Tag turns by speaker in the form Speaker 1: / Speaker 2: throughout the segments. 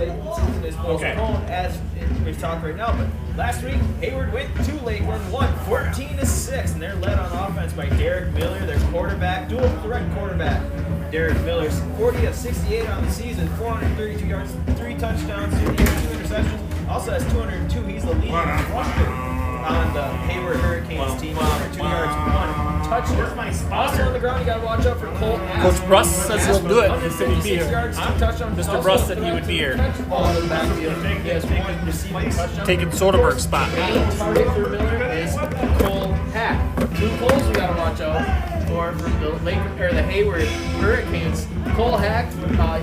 Speaker 1: late in the season is postponed, as we've talked right now. But last week, Hayward went too late and won 14-6, and they're led on offense by Derek Miller, their quarterback, dual threat quarterback. Derek Miller's 40 of 68 on the season, 432 yards, 3 touchdowns, 2 interceptions. Also has 202. He's the leading rusher on the Hayward Hurricanes team. 202 yards, 1 touchdown. Also on the ground, you got to watch out for Colt.
Speaker 2: Coach Russ says he'll do it. He said he'd be here.
Speaker 1: Mr.
Speaker 2: Russ said he would be here. Taking Soderbergh's spot.
Speaker 1: Main target for Miller is Cole Hack. 2 goals we got to watch out for from the Hayward Hurricanes. Cole Hack,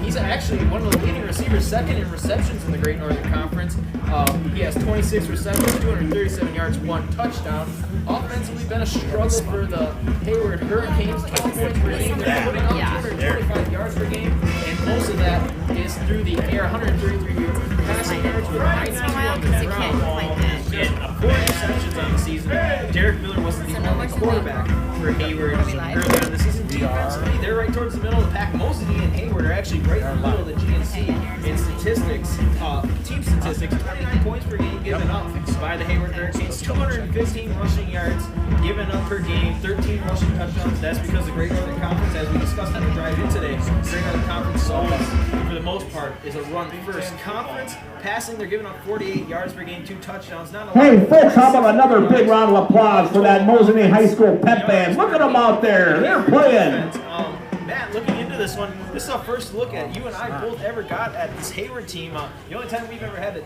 Speaker 1: he's actually one of the leading receivers, second in receptions in the Great Northern Conference. He has 26 receptions, 237 yards, 1 touchdown. Offensively, been a struggle for the Hayward Hurricanes. 12 points per game. They're putting up 225 yards per game, and most of that is through the air. 133 passing yards with 92 on the ground. And 4 interceptions on the season. Derek Miller wasn't the only quarterback for Hayward early on the season. Defensively, they're right towards the middle of the pack. Mosinee and Hayward are actually right in the middle of the GNC in statistics, team statistics. 29 points per game given up by the Hayward Hurricanes. 215 rushing yards given up per game. 13 rushing touchdowns. That's because the Great Northern Conference, as we discussed on the drive-in today, Great Northern Conference for the most part is a run-first conference. Passing, they're giving up 48 yards per game, 2 touchdowns. Not a
Speaker 3: Hey, folks, how about another big round of applause for that Mosinee High School pep band? Look at them out there. They're playing.
Speaker 1: Matt, looking into this one, this is our first look at you and I both ever got at this Hayward team. The only time we've ever had to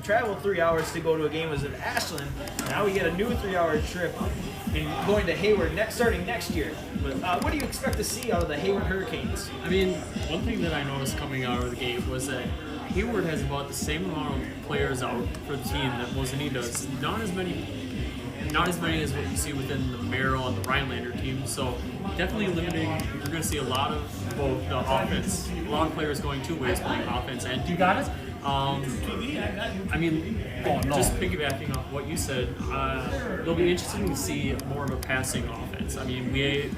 Speaker 1: travel 3 hours to go to a game was in Ashland. Now we get a new 3-hour trip and going to Hayward starting next year. But what do you expect to see out of the Hayward Hurricanes?
Speaker 2: I mean, one thing that I noticed coming out of the game was that Hayward has about the same amount of players out for the team that Mosinee does. Not as many as what you see within the Merrill and the Rhinelander team. So definitely limiting. You're going to see a lot of both the offense, a lot of players going 2 ways, playing offense and
Speaker 3: You got it?
Speaker 2: I mean, just piggybacking off what you said, it'll be interesting to see more of a passing offense. I mean, we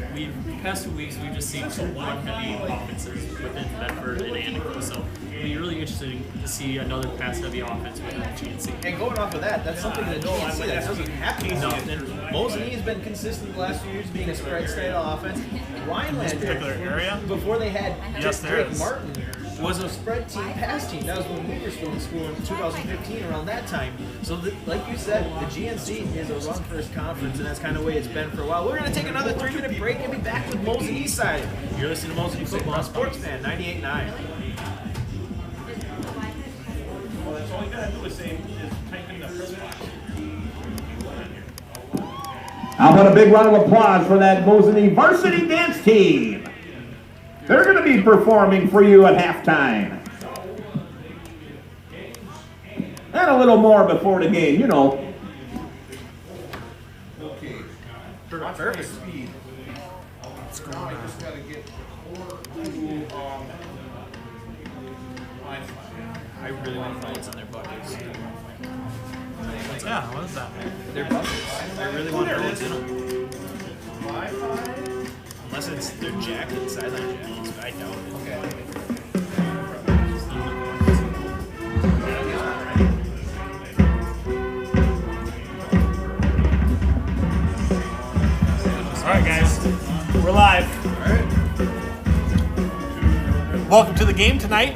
Speaker 2: past 2 weeks we've just seen some run-heavy offenses within Bedford and Antico, so it'll be really interesting to see another pass-heavy offense within the GNC.
Speaker 1: And going off of that, that's something that GNC that doesn't happen enough. And Mosinee has been consistent the last few years being a spread-style offense. Rhinelander, before they had Drake Martin, was a spread team, pass team. That was when we were still in school in 2015, around that time. So, like you said, the GNC is a run-first conference, and that's kind of the way it's been for a while. We're going to take another 3-minute break and be back with Mosinee side. You're listening to Mosinee Football Sports Fan 98.9.
Speaker 4: Well, that's all you got to do is type in the first box.
Speaker 3: How about a big round of applause for that Mosinee varsity dance team? They're going to be performing for you at halftime. And a little more before the game, you know.
Speaker 4: Okay.
Speaker 1: Perfect.
Speaker 4: Speed.
Speaker 1: Let's go.
Speaker 4: I just got to get
Speaker 1: I really want flights on their buckets.
Speaker 2: Yeah, what is that?
Speaker 1: Their buckets. I really want bullets in them. Unless it's their jacket, sideline jackets, but I doubt it. Okay.
Speaker 2: All right, guys, we're live.
Speaker 1: All right.
Speaker 2: Welcome to the game tonight.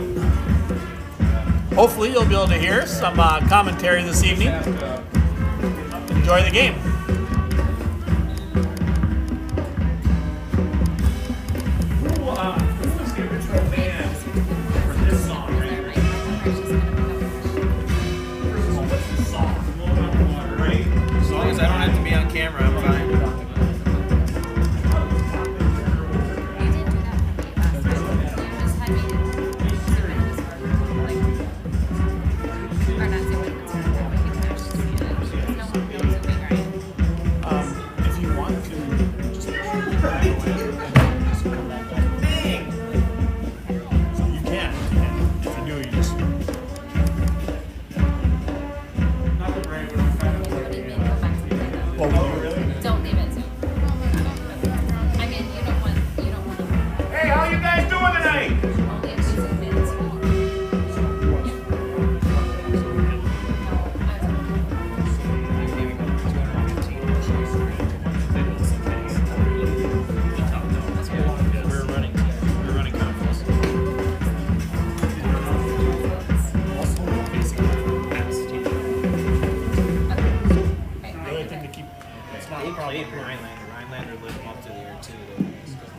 Speaker 2: Hopefully you'll be able to hear some commentary this evening. Enjoy the game.
Speaker 4: who's the original band for this song, right? First of all, what's the song? Blowing on the water, right?
Speaker 1: As long as I don't have to be on camera, I'm fine.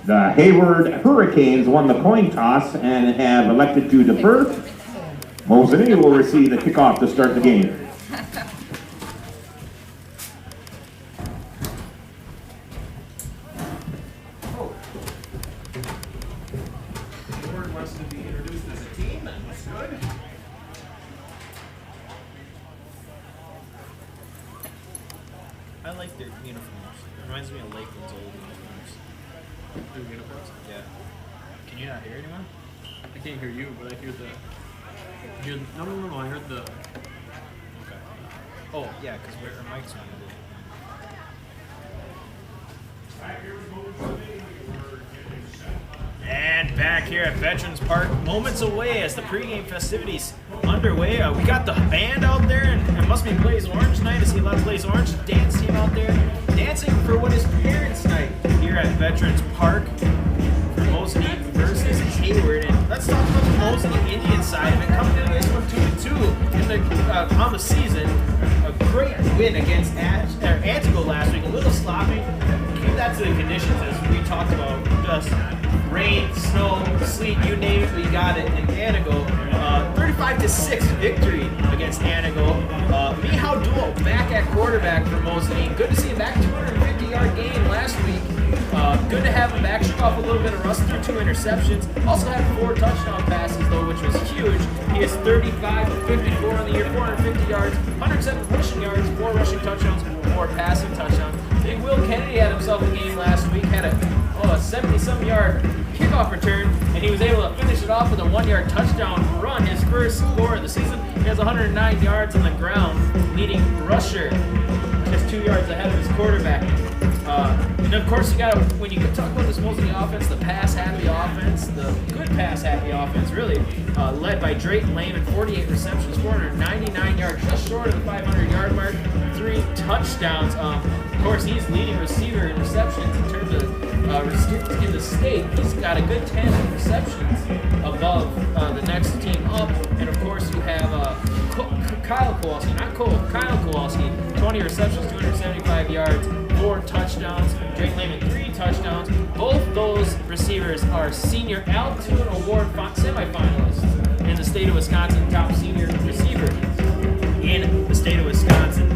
Speaker 3: The Hayward Hurricanes won the coin toss and have elected to defer. Mosinee will receive the kickoff to start the game.
Speaker 4: Hayward wants to be introduced as a team, and that's good.
Speaker 5: I like their uniforms. It reminds me of Lakeland's old uniforms.
Speaker 2: Their uniforms.
Speaker 5: Yeah.
Speaker 2: Can you not hear anyone? I can't hear you, but I hear the. No. I heard the.
Speaker 5: Okay. Oh, yeah, because our mic's on. And back here at Veterans Park, moments away as the pregame festivities underway. We got the band out there, and it must be Blaze Orange night. I see a lot of Blaze Orange dance team out there dancing for what is Parents' Night here at Veterans Park for Mosinee versus Hayward. And let's talk about the Mosinee Indian side of it. Coming into this one 2-2 on the season. A great win against Antigo last week. A little sloppy. Keep that to the conditions as we talked about. Just rain, snow, sleet, you name it, we got it in Antigo. 35-6 victory against Antigo. Mihao Duo back at quarterback for Mosinee. Good to see him back. 250-yard game last week. Good to have him back. Shook off a little bit of rust through 2 interceptions. Also had 4 touchdown passes though, which was huge. He is 35-54 on the year, 450 yards, 107 rushing yards, 4 rushing touchdowns, 4 passing touchdowns. Big Will Kennedy had himself a game last week. Had a 70-some yard kickoff return, and he was able to finish it off with a 1-yard touchdown run, his first score of the season. He has 109 yards on the ground, leading rusher, just 2 yards ahead of his quarterback. And of course, you got to, when you talk about this Mosinee offense, the pass-happy offense, the good pass-happy offense, really, led by Drayton Lehman, 48 receptions, 499 yards, just short of the 500-yard mark, 3 touchdowns. Of course, he's leading receiver in receptions in terms of in the state. He's got a good 10 receptions above the next team up. And of course, you have Kyle Kowalski, 20 receptions, 275 yards, 4 touchdowns. Drake Lehman, 3 touchdowns. Both those receivers are Senior Altitude Award semifinalists in the state of Wisconsin, top senior receiver in the state of Wisconsin.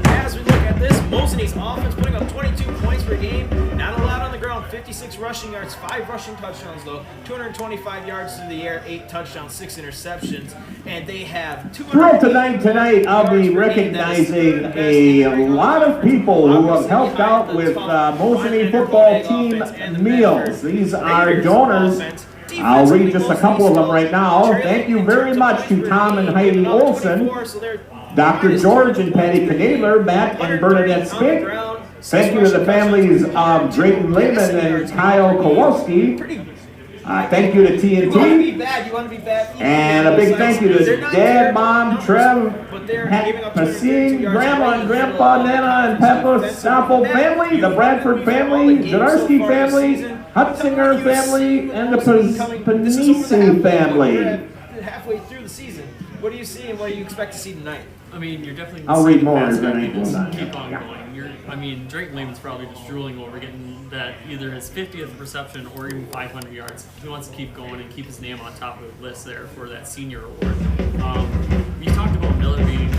Speaker 5: As we look at this, Mosinee's offense putting up 22 points per game. Not allowed on the ground, 56 rushing yards, 5 rushing touchdowns though, 225 yards through the air, 8 touchdowns, 6 interceptions, and they have 200.
Speaker 3: Tonight, I'll be recognizing a lot of people who have helped out with Mosinee football team meals. These are donors. I'll read just a couple of them right now. Thank you very much to Tom and Heidi Olson, Dr. George and Patty Knadler, Matt and Bernadette Spick. Thank you to the families of Drayton Lehman and Kyle Kowalski. Thank you to TNT. And a big thank you to Dad, Mom, Trev, Passine, Grandma and Grandpa, Nana and Peppa, Stoppel family, the Bradford family, Zadarsky family, Hutzinger family, and the Panisi family.
Speaker 5: Halfway through the season, what do you see and what do you expect to see tonight?
Speaker 2: I mean, you're definitely.
Speaker 3: I'll read more
Speaker 2: as
Speaker 3: than I will.
Speaker 2: keep on going. Drake Lehman's probably just drooling over getting that either his 50th reception or even 500 yards. He wants to keep going and keep his name on top of the list there for that senior award. You talked about Miller being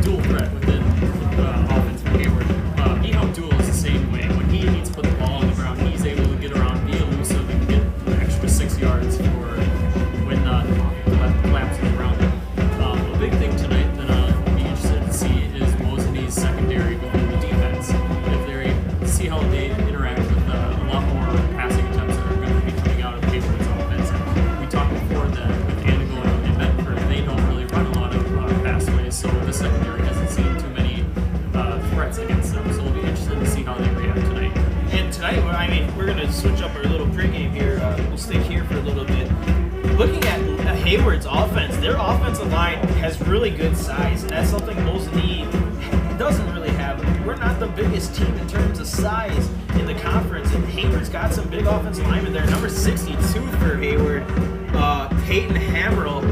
Speaker 2: dual threat within the offense for Hayward. Mihao Dual is the same way. When he needs to put the ball on the ground, he's able to get around, be elusive, and get an extra 6 yards for when the collapses around him. A big thing tonight that I'll be interested to see is Mosinee's secondary within the defense. If they're able to see how they interact with a lot more passing attempts that are going to be coming out of Hayward's offense. We talked before that with Antigo and Bedford, they don't really run a lot of pass plays, so the secondary hasn't seen too many threats against them. So we'll be interested to see how they react tonight.
Speaker 5: And tonight, we're going to switch up our little pregame here. We'll stick here for a little bit. Looking at Hayward's offense, their offensive line has really good size, and that's something Mosinee doesn't really have. We're not the biggest team in terms of size in the conference, and Hayward's got some big offensive linemen there. Number 62 for Hayward, Peyton Hammerl.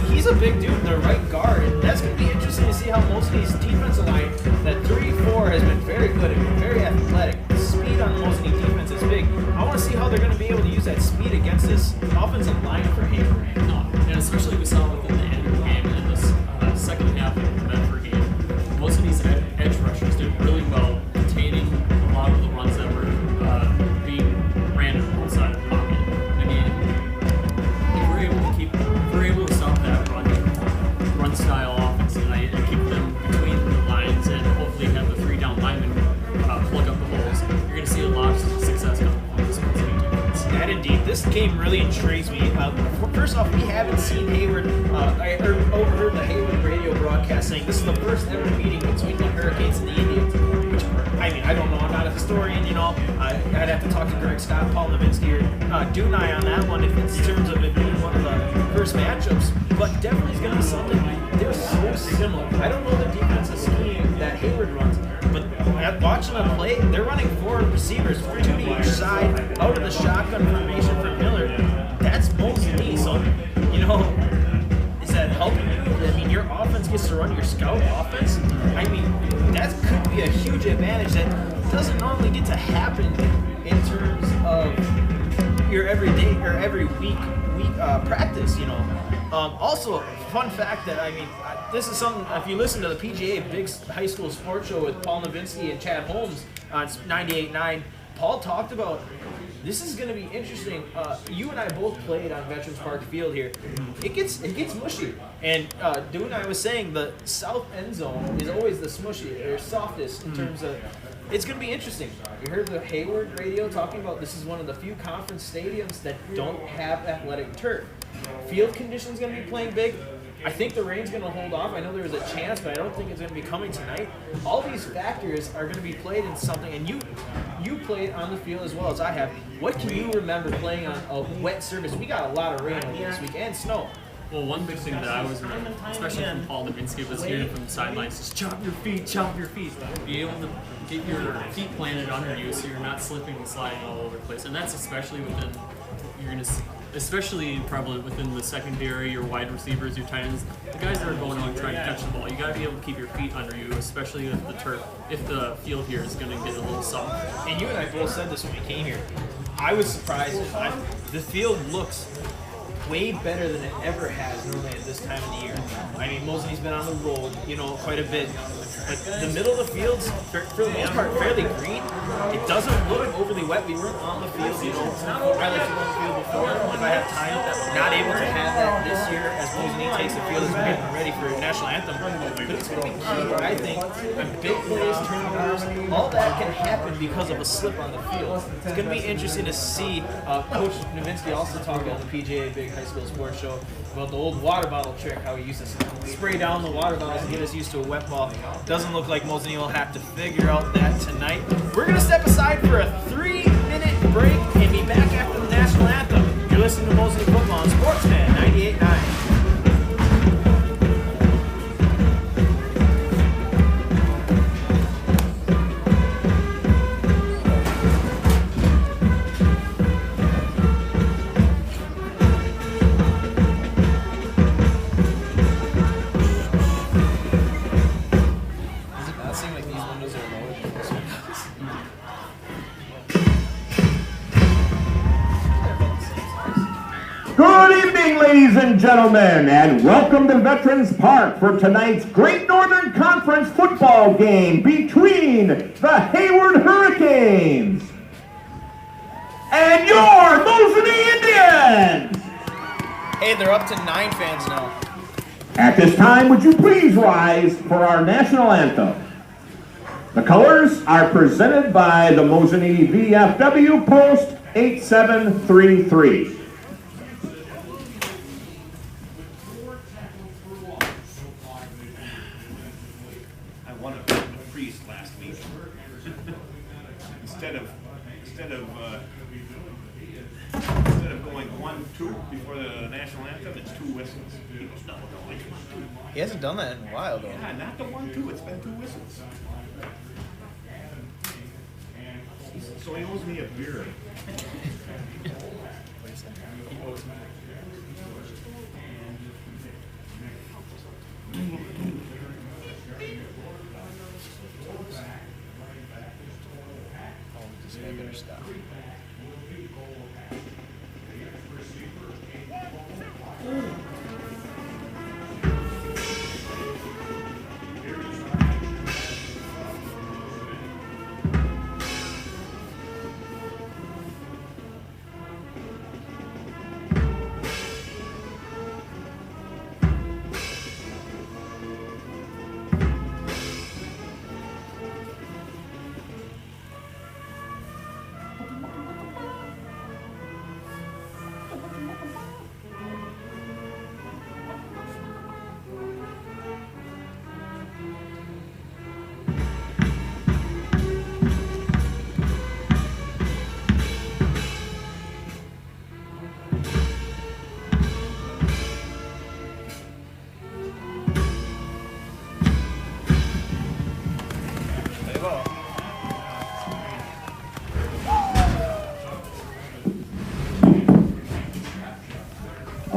Speaker 5: He's a big dude, the right guard, and that's going to be interesting to see how Mosinee's defensive line, that 3-4, has been very good and very athletic. The speed on this offensive line for Hayward.
Speaker 2: No, and especially we saw within the end of the game in this second half of the Bedford game, most of these edge rushers did really well containing a lot of the runs that were being ran outside the pocket. I mean, if we're able to stop that run style offense tonight and keep them between the lines and hopefully have the 3-down linemen plug up the holes, you're going to see a lot of success coming from this Mosinee defense.
Speaker 5: That indeed. This game really intrigues me. First off, we haven't seen Hayward, I overheard the Hayward radio broadcast saying this is the first ever meeting between the Hurricanes and the Indians. Which, I mean, I don't know. I'm not a historian, you know. I'd have to talk to Greg Scott, Paul Nowitzki, or Dunai on that one if it's in terms of it being one of the first matchups. But definitely is going to be something. They're so similar. I don't know the defensive scheme that Hayward runs, but watching them play, they're running 4 receivers, 2 to each side, out of the shotgun formation for Miller. That's Mosinee. So, you know, is that helping you? I mean, your offense gets to run your scout offense. I mean, that could be a huge advantage that doesn't normally get to happen in terms of your everyday or every week practice, you know. Also, fun fact that, I mean, this is something, if you listen to the PGA Big High School Sports Show with Paul Nowitzki and Chad Holmes on 98.9, Paul talked about, this is going to be interesting. You and I both played on Veterans Park Field here. It gets mushy. And Dew and I was saying the south end zone is always the smushy or softest in terms of. It's going to be interesting. You heard the Hayward radio talking about this is one of the few conference stadiums that don't have athletic turf. Field conditions going to be playing big. I think the rain's going to hold off. I know there was a chance, but I don't think it's going to be coming tonight. All these factors are going to be played in something, and you played on the field as well as I have. What can you remember playing on a wet surface? We got a lot of rain over this week and snow.
Speaker 2: Well, one big thing that I was remembering, especially from Paul Nowitzki, was hearing from the sidelines, just chop your feet, chop your feet. Be able to get your feet planted under you so you're not slipping and sliding all over the place. And that's especially within, especially prevalent within the secondary, your wide receivers, your tight ends, the guys that are going on trying to catch the ball. You got to be able to keep your feet under you, especially if the turf, if the field here is going to get a little soft.
Speaker 5: And you and I both said this when we came here. I was surprised. The field looks way better than it ever has normally at this time of the year. I mean, Mosinee's been on the road, you know, quite a bit. But the middle of the field's, for the most part, fairly green. It doesn't look overly wet. We weren't on the field, you know. I like to go on the field before if I have time. Not able to have that this year as Mosinee takes the field as we're getting ready for national anthem. But it's going to be key, I think, on big plays, turnovers. All that can happen because of a slip on the field. It's going to be interesting to see. Coach Nowitzki also talked about the PGA Big High School Sports Show about the old water bottle trick, how he used to spray down the water bottles and get us used to a wet ball. Doesn't look like Mosinee will have to figure out that tonight. We're going to step aside for a 3-minute break and be back after the national anthem. You're listening to Mosinee Football on Sportsman 98.9.
Speaker 3: Good evening, ladies and gentlemen, and welcome to Veterans Park for tonight's Great Northern Conference football game between the Hayward Hurricanes and your Mosinee Indians.
Speaker 5: Hey, they're up to 9 fans now.
Speaker 3: At this time, would you please rise for our national anthem? The colors are presented by the Mosinee VFW Post 8733.
Speaker 4: Instead of going 1-2 before the national anthem, it's 2 whistles. He goes, no, it's 1-2.
Speaker 5: He hasn't done that in a while, though.
Speaker 4: Yeah, not the 1-2. It's been 2 whistles. So he owes me a beer.
Speaker 5: I better stop.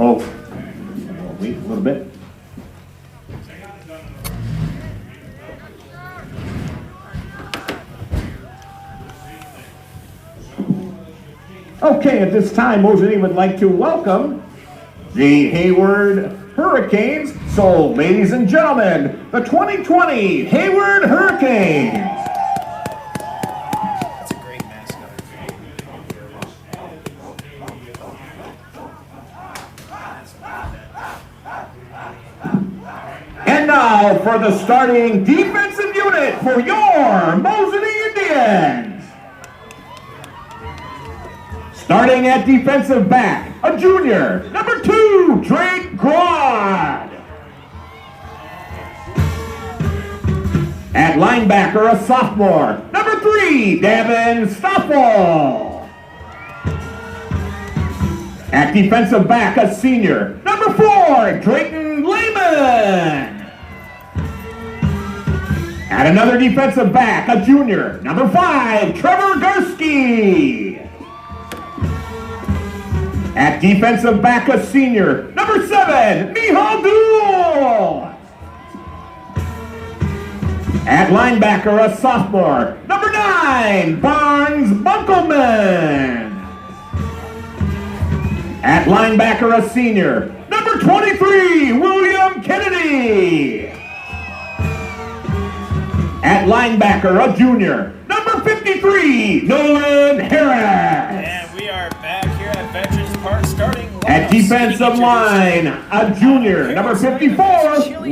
Speaker 3: Oh, we'll wait a little bit. Okay, at this time, Mosinee would like to welcome the Hayward Hurricanes. So, ladies and gentlemen, the 2020 Hayward Hurricanes.
Speaker 5: That's a great mascot.
Speaker 3: And now for the starting defensive unit for your Mosinee Indians. Starting at defensive back, a junior, number 2, Drake Grodd. At linebacker, a sophomore, number 3, Devin Stoffel. At defensive back, a senior, number 4, Drayton Lehman. At another defensive back, a junior, number 5, Trevor Gursky. At defensive back, a senior, number 7, Mihal Dool. At linebacker, a sophomore, number 9, Barnes Bunkelman. At linebacker, a senior, number 23, William Kennedy. At linebacker, a junior, number 53, Nolan Harris.
Speaker 5: And we are back here at Veterans Park starting
Speaker 3: At defensive line, a junior, number 54,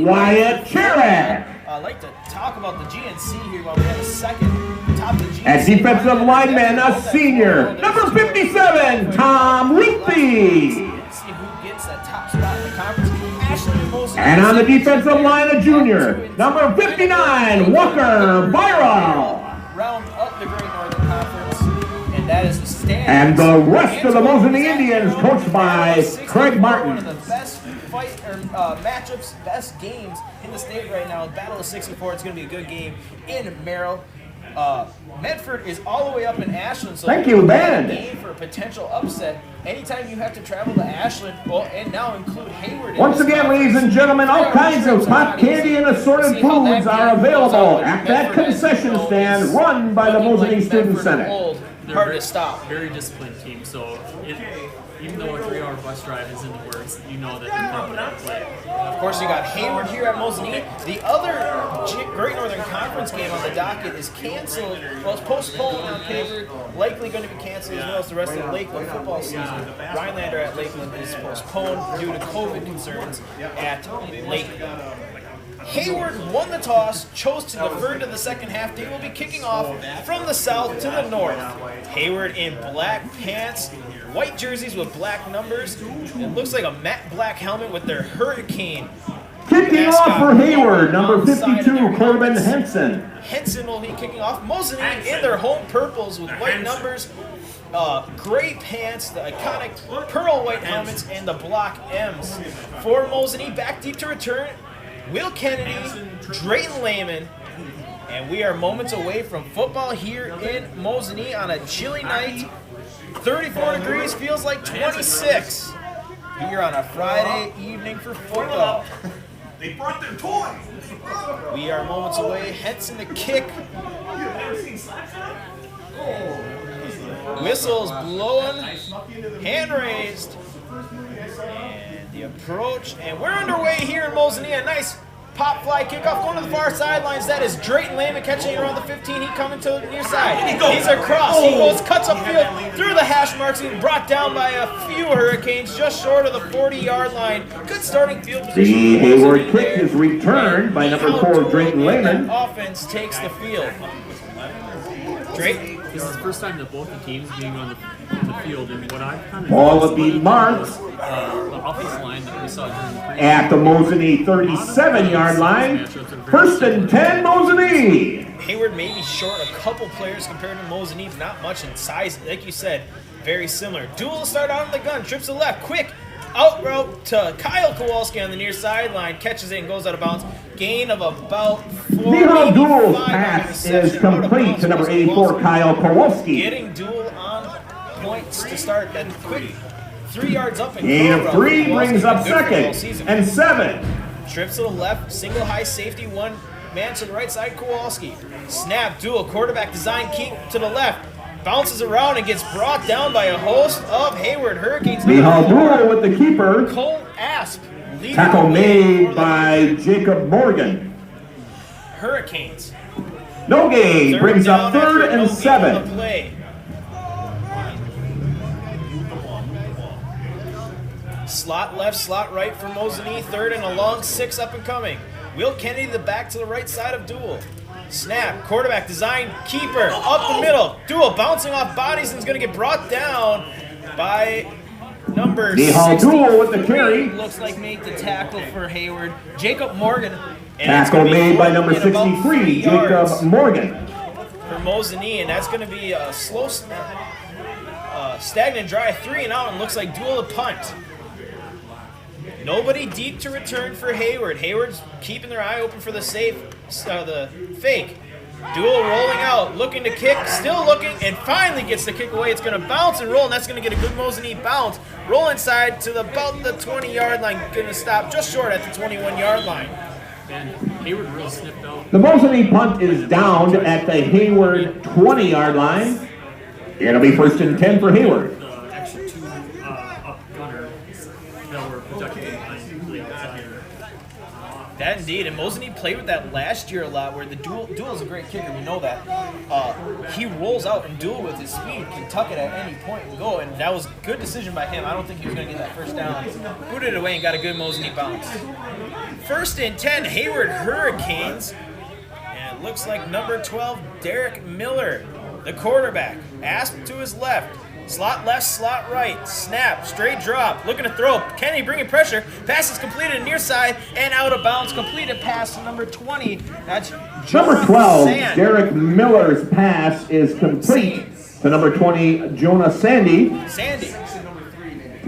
Speaker 3: Wyatt Cherrick.
Speaker 5: I'd like to talk about the GNC here while we have a second. Top of the GNC.
Speaker 3: At defensive lineman, a senior, number 57, Tom Ruthie.
Speaker 5: See who gets that top spot in the conference. Ashley and Mosinee.
Speaker 3: And on the defensive line, a junior, number 59, Walker Byron.
Speaker 5: Round up the Great Northern Conference, and that is the stand.
Speaker 3: And the rest of the Mosinee Indians, coached by Craig Martin.
Speaker 5: One of the best matchups, best games in the state right now. Battle of 64. It's going to be a good game in Merrill. Medford is all the way up in Ashland, so
Speaker 3: Thank you, Ben.
Speaker 5: Game for a potential upset. Anytime you have to travel to Ashland, well, and now include Hayward.
Speaker 3: Once again, ladies and gentlemen, all kinds of pop candy and assorted foods are available at that concession stand run by the Mosinee Student Senate.
Speaker 5: Hard to stop.
Speaker 2: Very disciplined team, so even though a 3-hour bus drive is in the works, you know that they're confident to play.
Speaker 5: Of course, you got Hayward here at Mosinee. The other Great Northern Conference game on the docket is canceled. Well, it's postponed on paper. Likely going to be canceled as well as the rest of the Lakeland football season. Rhinelander at Lakeland is postponed due to COVID concerns at Lakeland. Hayward won the toss, chose to defer to the second half. They will be kicking off from the south to the north. Hayward in black pants, white jerseys with black numbers. It looks like a matte black helmet with their Hurricane.
Speaker 3: Kicking off for Hayward, number 52, Corbin Henson.
Speaker 5: Henson will be kicking off. Mosinee in their home purples with white numbers, gray pants, the iconic pearl white helmets, and the block M's. For Mosinee, back deep to return, Will Kennedy, Drayton Lehman, and we are moments away from football here in Mosinee on a chilly night. 34 degrees, feels like 26 here on a Friday evening for football.
Speaker 4: They brought their toys.
Speaker 5: We are moments away. Henson to kick. Whistles blowing, hand raised, and the approach, and we're underway here in Mosinee. A nice pop fly kickoff going to the far sidelines. That is Drayton Lehman catching it around the 15. He coming to the near side. He's across. He goes, cuts upfield through the hash marks, and brought down by a few Hurricanes, just short of the 40-yard line. Good starting field position.
Speaker 3: The Hayward kick is returned by number 4, Drayton Lehman.
Speaker 5: Offense takes the field. Drake.
Speaker 2: This is the first time that both the teams being on the field, and what I've kind of
Speaker 3: Ball will be marked
Speaker 2: the offensive line that we saw during the pre
Speaker 3: at the Mosinee 37-yard line. First and 10, Mosinee.
Speaker 5: Hayward may be short a couple players compared to Mosinee, but not much in size. Like you said, very similar. Duel will start out on the gun, trips to the left, quick. Out route to Kyle Kowalski on the near sideline, catches it and goes out of bounds. Gain of about 4.
Speaker 3: Mihal Dool's pass is complete to number 84, Kyle Kowalski.
Speaker 5: Getting Duel on points to start that quick 3 yards up and
Speaker 3: Gain of 3 brings up second and 7.
Speaker 5: Trips to the left, single high safety, one man to the right side, Kowalski. Snap, dual, quarterback design, keep to the left. Bounces around and gets brought down by a host of Hayward Hurricanes.
Speaker 3: Mihal duel with the keeper.
Speaker 5: Cole Asp.
Speaker 3: Tackle made by Jacob Morgan.
Speaker 5: Hurricanes.
Speaker 3: No gain, brings up 3rd and 7.
Speaker 5: Play. Slot left, slot right for Mosinee. 3rd and a long 6 up and coming. Will Kennedy the back to the right side of duel. Snap, quarterback design, keeper, up the middle. Duel bouncing off bodies and is going to get brought down by number 63.
Speaker 3: Duel with the carry.
Speaker 5: Looks like made the tackle for Hayward. Jacob Morgan.
Speaker 3: Tackle made by number 63, Jacob Morgan.
Speaker 5: For Mosinee, and that's going to be a slow, stagnant drive, 3 and out, and looks like duel the punt. Nobody deep to return for Hayward. Hayward's keeping their eye open for the the fake. Duel rolling out, looking to kick, still looking, and finally gets the kick away. It's going to bounce and roll, and that's going to get a good Mosinee bounce. Roll inside to about the 20-yard line. Going to stop just short at the 21-yard line.
Speaker 2: And Hayward really snipped out.
Speaker 3: The Mosinee punt is downed at the Hayward 20-yard line. It'll be 1st and 10 for Hayward.
Speaker 2: The extra 2 up gunners that were protected behind the outside.
Speaker 5: That indeed, and Mosinee played with that last year a lot, where the duel is a great kicker, we know that. He rolls out and duel with his speed, can tuck it at any point and go, and that was a good decision by him. I don't think he was going to get that first down. Booted it away and got a good Mosinee bounce. 1st and 10, Hayward Hurricanes, and it looks like number 12, Derek Miller, the quarterback. Asp to his left. Slot left, slot right. Snap, straight drop. Looking to throw. Kennedy bringing pressure. Pass is completed near side and out of bounds. Completed pass to number 20. That's
Speaker 3: number 12,
Speaker 5: Sand.
Speaker 3: Derek Miller's pass is complete to number 20, Jonah Sandy.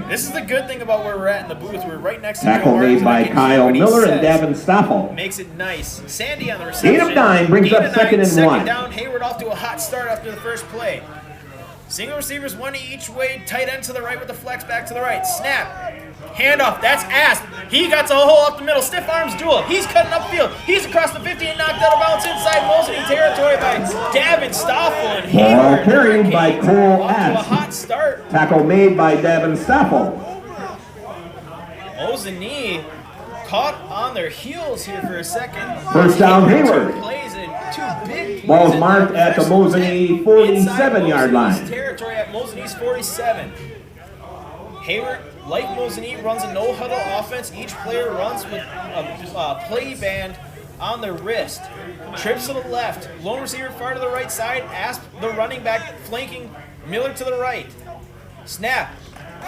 Speaker 5: This is the good thing about where we're at in the booth. We're right next to
Speaker 3: Tackle made by Kyle Miller and Davin Staffel.
Speaker 5: Makes it nice. Sandy on the reception.
Speaker 3: Gain of 9 brings up 2nd and 1.
Speaker 5: Down. Hayward off to a hot start after the first play. Single receivers, 1 each way. Tight end to the right with the flex back to the right. Snap. Handoff. That's Asp. He got to a hole up the middle. Stiff arms duel. He's cutting upfield. He's across the 50 and knocked out of bounds inside Mosinee territory by Davin Stoffel. And Hayward
Speaker 3: carried by Cole
Speaker 5: off to a
Speaker 3: Asp.
Speaker 5: hot start.
Speaker 3: Tackle made by Davin Staffel.
Speaker 5: Mosinee caught on their heels here for a second.
Speaker 3: First down, Hayward.
Speaker 5: Plays in 2 big plays.
Speaker 3: Ball's marked at the Mosinee 47-yard line.
Speaker 5: Territory at Mosinee's 47. Hayward, like Mosinee, runs a no-huddle offense. Each player runs with a play band on their wrist. Trips to the left. Lone receiver far to the right side. Asp the running back flanking Miller to the right. Snap.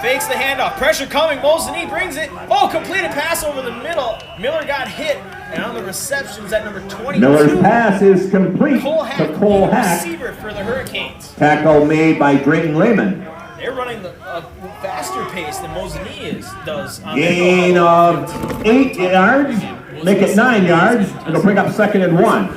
Speaker 5: Fakes the handoff. Pressure coming. Mosinee brings it. Oh, completed pass over the middle. Miller got hit. And on the receptions at number 22.
Speaker 3: Miller's pass is complete to Cole Hack.
Speaker 5: Receiver for the Hurricanes.
Speaker 3: Tackle made by Drayton Lehman.
Speaker 5: They're running a faster pace than Mosinee does.
Speaker 3: Gain of 8 yards. Make it 9 yards. It'll bring up 2nd and 1.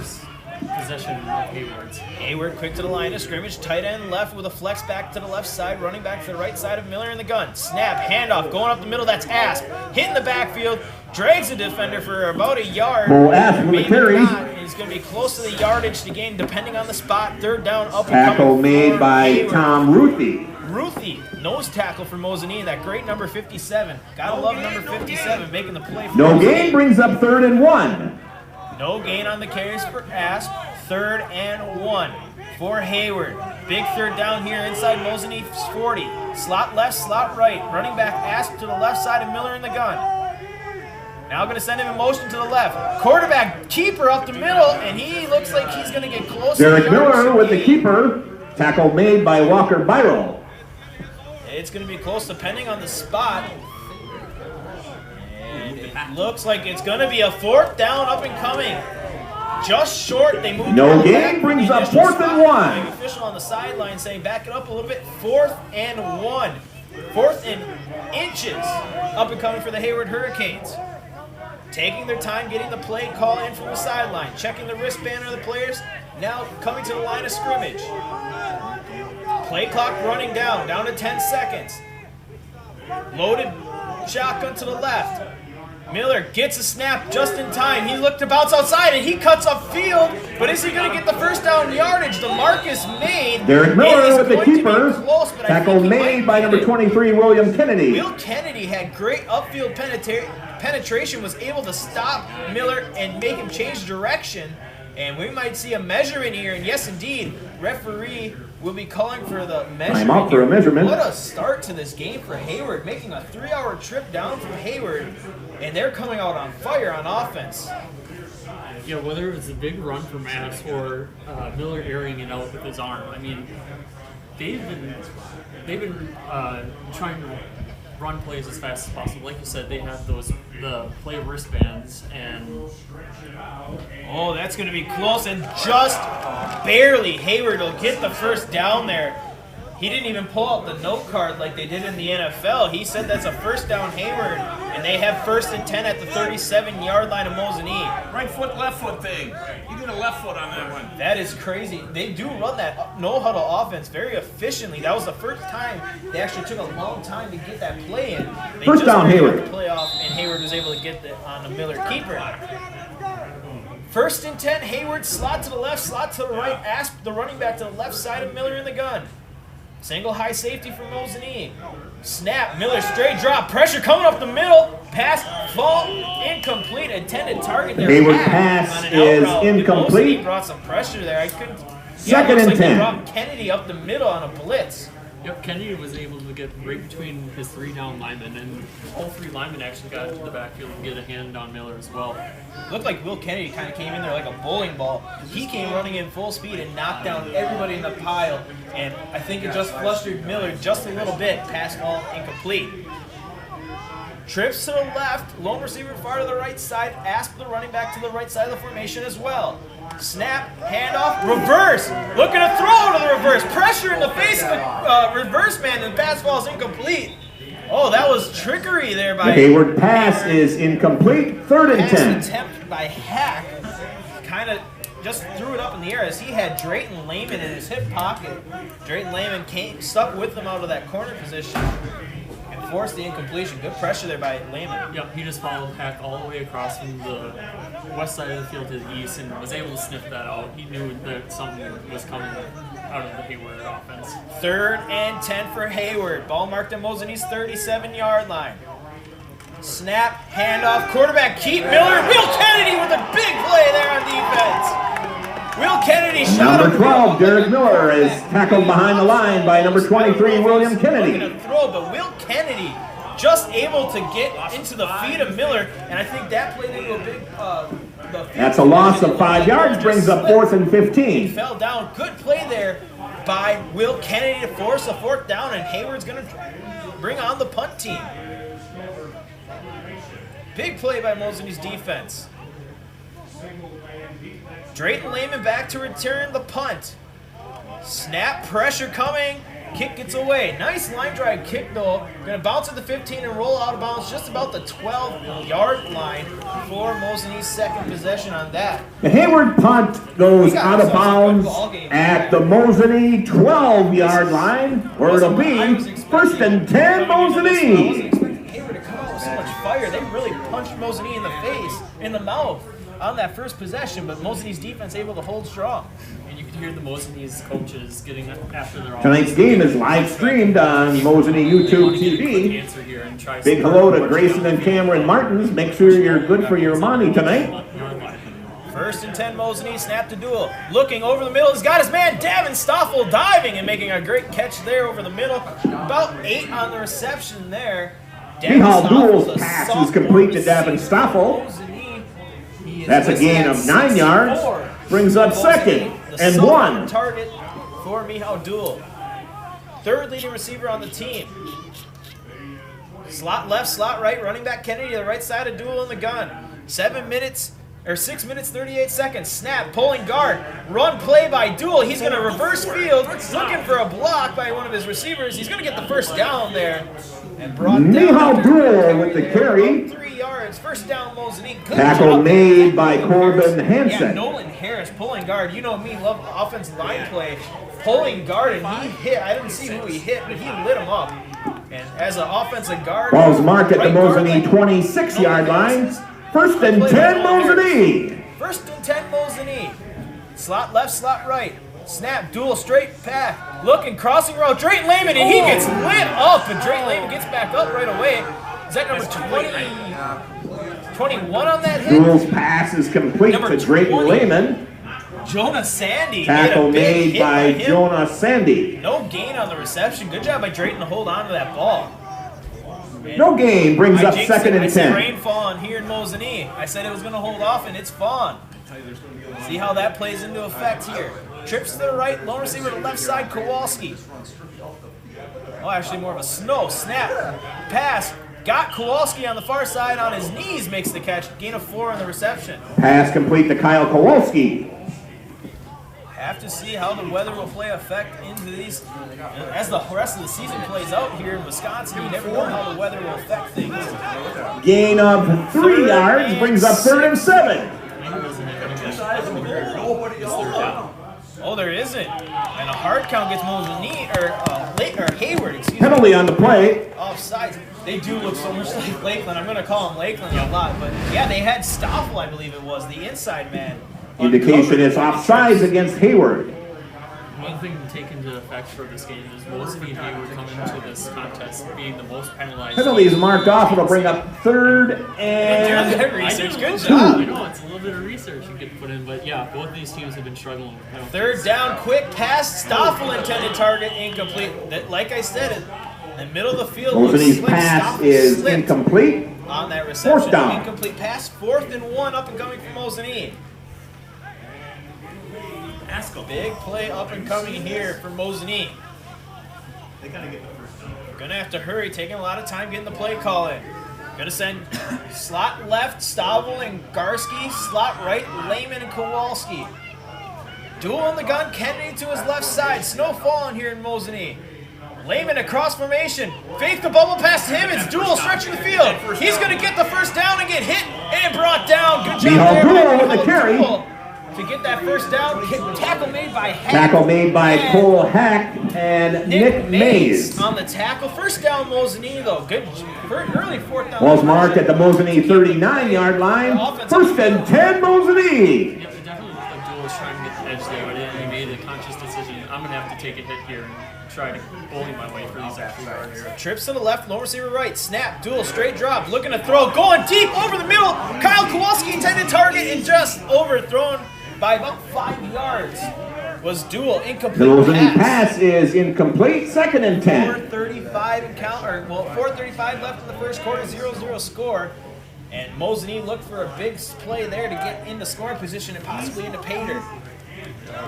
Speaker 2: Possession of Hayward's.
Speaker 5: Hayward quick to the line of scrimmage, tight end left with a flex back to the left side, running back to the right side of Miller in the gun. Snap, handoff, going up the middle, that's Asp. Hitting the backfield, drags the defender for about a yard.
Speaker 3: Asp with the carry.
Speaker 5: He's going to be close to the yardage to gain depending on the spot. 3rd down, up and
Speaker 3: Tackle
Speaker 5: coming
Speaker 3: made by
Speaker 5: Hayward.
Speaker 3: Tom Ruthie.
Speaker 5: Ruthie, nose tackle for Mosinee, that great number 57. Gotta love number 57 making the play for
Speaker 3: No
Speaker 5: Mosinee.
Speaker 3: gain brings up 3rd and 1.
Speaker 5: No gain on the carries for Asp. 3rd and 1 for Hayward. Big 3rd down here inside Mosinee's 40. Slot left, slot right. Running back Asp to the left side of Miller in the gun. Now going to send him in motion to the left. Quarterback keeper up the middle, and he looks like he's going to get close.
Speaker 3: Derek Miller with the keeper. Tackle made by Walker Byro.
Speaker 5: It's going to be close depending on the spot. And it looks like it's going to be a 4th down up and coming. Just short. They moved.
Speaker 3: No gain brings up 4th and 1.
Speaker 5: The official on the sideline saying back it up a little bit. 4th and 1. 4th and inches up and coming for the Hayward Hurricanes. Taking their time getting the play call in from the sideline. Checking the wristband of the players. Now coming to the line of scrimmage. Play clock running down to 10 seconds. Loaded shotgun to the left. Miller gets a snap just in time. He looked to bounce outside and he cuts upfield. But is he going to get the first down yardage? The mark is made.
Speaker 3: Derek Miller with the keeper. Tackle made by number 23, William Kennedy.
Speaker 5: Will Kennedy had great upfield penetration, was able to stop Miller and make him change direction. And we might see a measurement here. And yes, indeed, referee will be calling for the measurement.
Speaker 3: Time out for a measurement.
Speaker 5: What a start to this game for Hayward, making a 3-hour trip down from Hayward. And they're coming out on fire on offense.
Speaker 2: Yeah, whether it's a big run from Mass or Miller airing it out with his arm, I mean, they've been trying to run plays as fast as possible. Like you said, they have the play wristbands, and
Speaker 5: oh, that's going to be close, and just barely Hayward will get the first down there. He didn't even pull out the note card like they did in the NFL. He said that's a first down Hayward, and they have 1st and 10 at the 37-yard line of Mosinee.
Speaker 4: Right foot, left foot thing. He did a left foot on that one.
Speaker 5: That is crazy. They do run that no-huddle offense very efficiently. That was the first time they actually took a long time to get that play in. They
Speaker 3: First down, Hayward.
Speaker 5: The play off, and Hayward was able to get it on the Miller keeper. 1st and 10, Hayward, slot to the left, slot to the right, Asp the running back to the left side of Miller in the gun. Single high safety for Mosinee. Snap, Miller straight drop, pressure coming up the middle, pass, fall, incomplete, intended target there.
Speaker 3: Hayward pass is incomplete.
Speaker 5: Mosinee brought some pressure there. I couldn't.
Speaker 3: Second and 10.
Speaker 5: They brought Kennedy up the middle on a blitz.
Speaker 2: yep, Kennedy was able to get right between his 3 down linemen, and all 3 linemen actually got into the backfield and get a hand on Miller as well.
Speaker 5: Looked like Will Kennedy kind of came in there like a bowling ball. He came running in full speed and knocked down everybody in the pile, and I think it just flustered Miller just a little bit. Pass ball incomplete. Trips to the left, lone receiver far to the right side, Asp the running back to the right side of the formation as well. Snap, handoff, reverse, looking to throw to the reverse, pressure in the face of the reverse man, and the pass ball is incomplete. Oh, that was trickery there by
Speaker 3: the Hayward pass is incomplete, 3rd and 10.
Speaker 5: Pass attempt by Hack, kind of just threw it up in the air as he had Drayton Lehman in his hip pocket. Drayton Lehman stuck with him out of that corner position and forced the incompletion. Good pressure there by Lehman.
Speaker 2: Yep, he just followed Hack all the way across from the west side of the field to the east and was able to sniff that out. He knew that something was coming out of the Hayward offense. 3rd
Speaker 5: and 10 for Hayward. Ball marked at Mosinee's 37-yard line. Snap, handoff, quarterback keep Miller. Will Kennedy with a big play there on defense. Will Kennedy shot
Speaker 3: Number 12, Derek Miller is tackled behind the line by number 23, William Kennedy.
Speaker 5: Looking to throw, but Will Kennedy just able to get into the feet of Miller, and I think that played into a big.
Speaker 3: That's a loss of 5 yards, brings up 4th and 15.
Speaker 5: He fell down. Good play there by Will Kennedy to force a 4th down, and Hayward's going to bring on the punt team. Big play by Mosinee's defense. Drayton Lehman back to return the punt. Snap, pressure coming. Kick gets away. Nice line drive kick though. Going to bounce at the 15 and roll out of bounds just about the 12-yard line for Mosinee's second possession on that.
Speaker 3: The Hayward punt goes out of bounds at the Mosinee 12-yard line, where it'll be 1st and 10 Mosinee.
Speaker 5: Hayward to come out with so much fire. They really punched Mosinee in the face, in the mouth on that first possession, but Mosinee's defense able to hold strong.
Speaker 2: And you can hear the Mosinee's coaches getting after their
Speaker 3: Tonight's game is live streamed on Mosinee YouTube TV. Big hello to Grayson and Cameron Martins. Make sure you're good for your money tonight.
Speaker 5: 1st and 10 Mosinee, snap to Duel. Looking over the middle, he's got his man Davin Stoffel diving and making a great catch there over the middle. About 8 on the reception there.
Speaker 3: Mihal Duel's pass is complete to Davin Stoffel. That's a gain of 9 yards. Brings up 2nd and 1.
Speaker 5: Target for Mihal Duel. 3rd leading receiver on the team. Slot left, slot right, running back Kennedy to the right side of Duel in the gun. 6 minutes, 38 seconds. Snap, pulling guard. Run play by Duel. He's going to reverse field. Looking for a block by one of his receivers. He's going to get the 1st down there. And brought down
Speaker 3: Mihal Duel with the carry.
Speaker 5: 3 yards. 1st down, Mosinee.
Speaker 3: Tackle made by Corbin Hansen.
Speaker 5: Yeah, Nolan Harris pulling guard. You know me, love offensive line play. Pulling guard, and he hit. I didn't see who he hit, but he lit him up. And as an offensive guard,
Speaker 3: Ball's marked at the
Speaker 5: right guard,
Speaker 3: Mosinee
Speaker 5: like,
Speaker 3: 26-yard line. First and 10, Mosinee.
Speaker 5: First and 10, Mosinee. Slot left, slot right. Snap, dual, straight path. Looking, crossing route. Drayton Lehman, and he gets lit up, but Drayton Lehman gets back up right away. Is that number 21 on that hit?
Speaker 3: Dual's pass is complete
Speaker 5: Number
Speaker 3: to Drayton
Speaker 5: 20.
Speaker 3: Lehman.
Speaker 5: Jonah Sandy.
Speaker 3: Tackle
Speaker 5: hit a big
Speaker 3: made
Speaker 5: hit
Speaker 3: by
Speaker 5: him.
Speaker 3: Jonah Sandy.
Speaker 5: No gain on the reception. Good job by Drayton to hold on to that ball.
Speaker 3: No gain, brings up
Speaker 5: jinxed
Speaker 3: second
Speaker 5: it. I
Speaker 3: and
Speaker 5: said
Speaker 3: 10.
Speaker 5: rain falling here in Mosinee. I said it was going to hold off, and it's fallen. See how that plays into effect here. Trips to the right, lone receiver to the left side, Kowalski. Oh, actually more of a snow. Snap, pass. Got Kowalski on the far side on his knees, makes the catch. Gain of 4 on the reception.
Speaker 3: Pass complete to Kyle Kowalski.
Speaker 5: Have to see how the weather will play effect into these. As the rest of the season plays out here in Wisconsin, you never know how the weather will affect things.
Speaker 3: Gain of 3 yards, brings up third and 7.
Speaker 5: Oh, there isn't. And a hard count gets Mosinee, or Hayward, excuse me.
Speaker 3: Penalty on the play.
Speaker 5: Offsides. They do look so much like Lakeland. I'm going to call him Lakeland a lot, but yeah, they had Stoffel, I believe it was, the inside man.
Speaker 3: Indication is offsides against Hayward.
Speaker 2: One thing to take into effect for this game is Mosinee and Hayward coming into this contest being the most penalized.
Speaker 3: Penalties marked off. It'll bring up third and
Speaker 5: Research. Good
Speaker 2: I
Speaker 5: job.
Speaker 2: know, it's a little bit of research you could put in, but yeah, both these teams have been struggling with penalties.
Speaker 5: Third down, quick pass. Stoffel intended target, incomplete. Like I said, in the middle of the field,
Speaker 3: Mosinee's
Speaker 5: looks like
Speaker 3: pass
Speaker 5: Stoffel
Speaker 3: is
Speaker 5: slipped
Speaker 3: incomplete.
Speaker 5: on that reception.
Speaker 3: Fourth down.
Speaker 5: Incomplete pass. 4th and 1 up and coming from Mosinee. Big play up and coming here for Mosinee.
Speaker 4: They gotta get the first down.
Speaker 5: Gonna have to hurry, taking a lot of time getting the play call in. Gonna send slot left, Stavel and Garski, slot right, Lehman and Kowalski. Duel in the gun, Kennedy to his left side. Snow falling here in Mosinee. Lehman across formation. Fake the bubble past him. It's Duel stretching the field. He's gonna get the first down and get hit and brought down. Good job
Speaker 3: Mihal
Speaker 5: there.
Speaker 3: Duel
Speaker 5: by
Speaker 3: with the
Speaker 5: Mihal
Speaker 3: carry.
Speaker 5: Duel to get that first down. Tackle made by Hack.
Speaker 3: Tackle made by
Speaker 5: And
Speaker 3: Cole Hack and Nick Mays.
Speaker 5: on the tackle. First down, Mosinee though. Good, early 4th down.
Speaker 3: Ball's marked at the Mosinee 39-yard line. First and 10, Mosinee.
Speaker 2: Yeah, it definitely looked like Duel was trying to get the edge there, but he made a conscious decision. I'm going to have to take a hit here and try to bully my way for these extra yards.
Speaker 5: Trips to the left, lone receiver right. Snap, Duel, straight drop. Looking to throw. Going deep over the middle. Kyle Kowalski intended target and just overthrown by about 5 yards. Was Duel incomplete
Speaker 3: The Mosinee
Speaker 5: pass.
Speaker 3: pass is incomplete. Second and 10.
Speaker 5: 4:35 and count, or well, 4:35 left in the first quarter, 0-0 score. And Mosinee looked for a big play there to get into scoring position and possibly into pay dirt.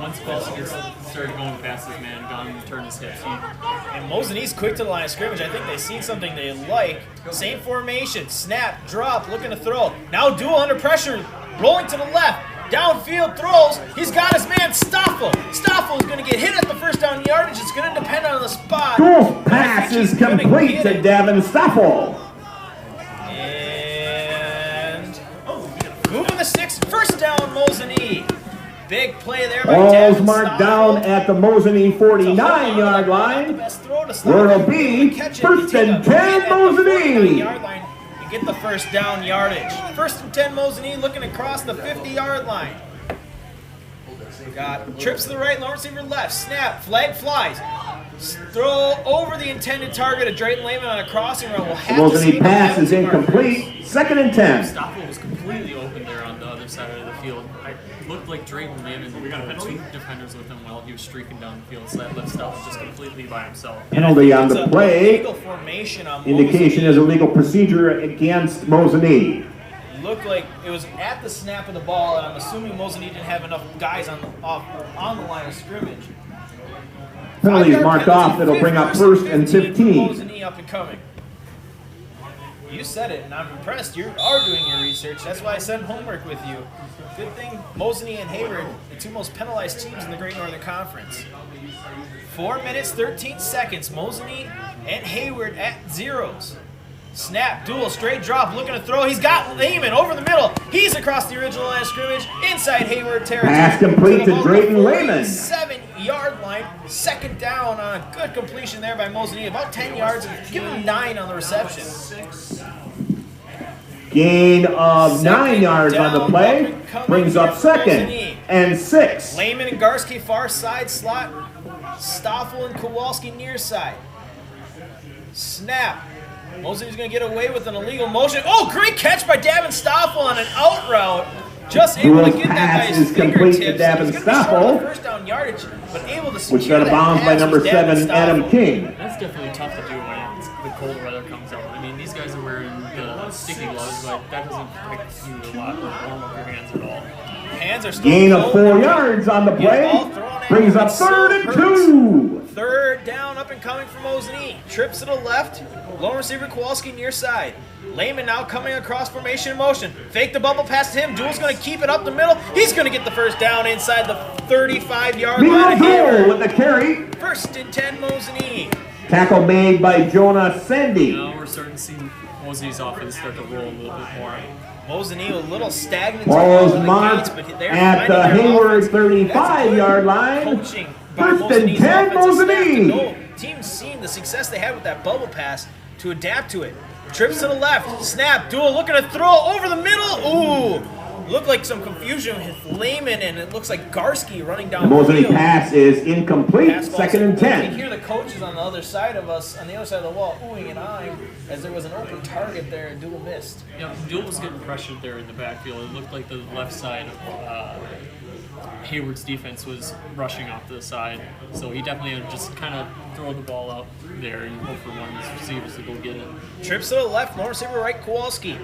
Speaker 2: Once Kowalski started going past his man, Gunn turned his hips.
Speaker 5: And Mosinee's quick to the line of scrimmage. I think they've seen something they like. Same formation, snap, drop, looking to throw. Now Duel under pressure, rolling to the left. Downfield throws. He's got his man Stoffel. Stoffel is going to get hit at the first down yardage. It's going to depend on the spot.
Speaker 3: Duel's pass is complete to Devin Stoffel.
Speaker 5: And moving the sticks. First down, Mosinee. Big play there by
Speaker 3: Ball's
Speaker 5: Devin
Speaker 3: marked
Speaker 5: Stoffel.
Speaker 3: down at the Mosinee 49-yard line. Where it'll be first and 10, Mosinee.
Speaker 5: Get the first down yardage. First and 10, Mosinee looking across the 50-yard line. Got trips to the right, long receiver left. Snap, flag flies. Throw over the intended target of Drayton Lehman on a crossing route. We'll
Speaker 3: The
Speaker 5: have to see
Speaker 3: Mosinee
Speaker 5: the
Speaker 3: pass is
Speaker 5: penalty markers.
Speaker 3: incomplete. Second and 10.
Speaker 2: Stoffel was completely open there on the other side of the field. It looked like Drayton Lehman had two defenders with him while he was streaking down the field, so that left Stoffel just completely by himself.
Speaker 3: Penalty on
Speaker 5: It's
Speaker 3: the
Speaker 5: a
Speaker 3: play.
Speaker 5: illegal formation on
Speaker 3: Indication
Speaker 5: Mosinee.
Speaker 3: is a legal procedure against Mosinee.
Speaker 5: Looked like it was at the snap of the ball, and I'm assuming Mosinee didn't have enough guys on the line of scrimmage.
Speaker 3: Penalties
Speaker 5: 5-yard
Speaker 3: marked
Speaker 5: penalty,
Speaker 3: off. It'll bring up first and 15.
Speaker 5: Mosinee up and coming. You said it, and I'm impressed. You are doing your research. That's why I sent homework with you. Good thing Mosinee and Hayward, the two most penalized teams in the Great Northern Conference. 4 minutes, 13 seconds. Mosinee and Hayward at zeros. Snap, duel, straight drop, looking to throw. He's got Lehman over the middle. He's across the original line of scrimmage, inside Hayward territory.
Speaker 3: Pass complete to Drayton Lehman.
Speaker 5: 7-yard line. Second down on a good completion there by Mosinee. About 10 yards. Give him 9 on the reception.
Speaker 3: Gain of 9 yards on the play. Brings up 2nd and 6.
Speaker 5: Lehman and Garski far side slot. Stoffel and Kowalski near side. Snap. Mosinee's going to get away with an illegal motion. Oh, great catch by Davin Stoffel on an out route. Just able to get that by his fingertips. He's going to be short on the first down yardage, but able to secure
Speaker 3: which got a bounce by number 7, Adam King.
Speaker 2: That's definitely tough to do when the cold weather comes out. I mean, these guys are wearing the sticky gloves, but that doesn't protect you a lot or warm up your hands at all.
Speaker 5: Hands are still
Speaker 3: gain of 4 yards on the play. Brings up 3rd and 2.
Speaker 5: Third down, up and coming for Mosinee. Trips to the left. Lone receiver Kowalski near side. Lehman now coming across formation in motion. Fake the bubble pass to him. Duel's going to keep it up the middle. He's going to get the first down inside the 35-yard line.
Speaker 3: Duel with the carry.
Speaker 5: 1st and 10, Mosinee.
Speaker 3: Tackle made by Jonah Sendy.
Speaker 2: Now we're starting to see Mosinee's offense start to roll a little bit more.
Speaker 5: Mosinee a little stagnant.
Speaker 3: Balls marked at the Hayward 35-yard line.
Speaker 5: Coaching by
Speaker 3: 1st and 10, Mosinee.
Speaker 5: Team's seen the success they had with that bubble pass to adapt to it. Trips to the left. Snap. Duel looking to throw over the middle. Ooh. Looked like some confusion with Lehman, and it looks like Garski running down the
Speaker 3: Mosinee
Speaker 5: field.
Speaker 3: pass is incomplete. 2nd and 10.
Speaker 5: You can hear the coaches on the other side of us, on the other side of the wall, oohing and eyeing as there was an open target there and Duel missed.
Speaker 2: Yeah, Duel was getting pressured there in the backfield. It looked like the left side of Hayward's defense was rushing off to the side, so he definitely had to just kind of throw the ball out there and hope for one of his receivers to go get it.
Speaker 5: Trips to the left, long receiver right, Kowalski.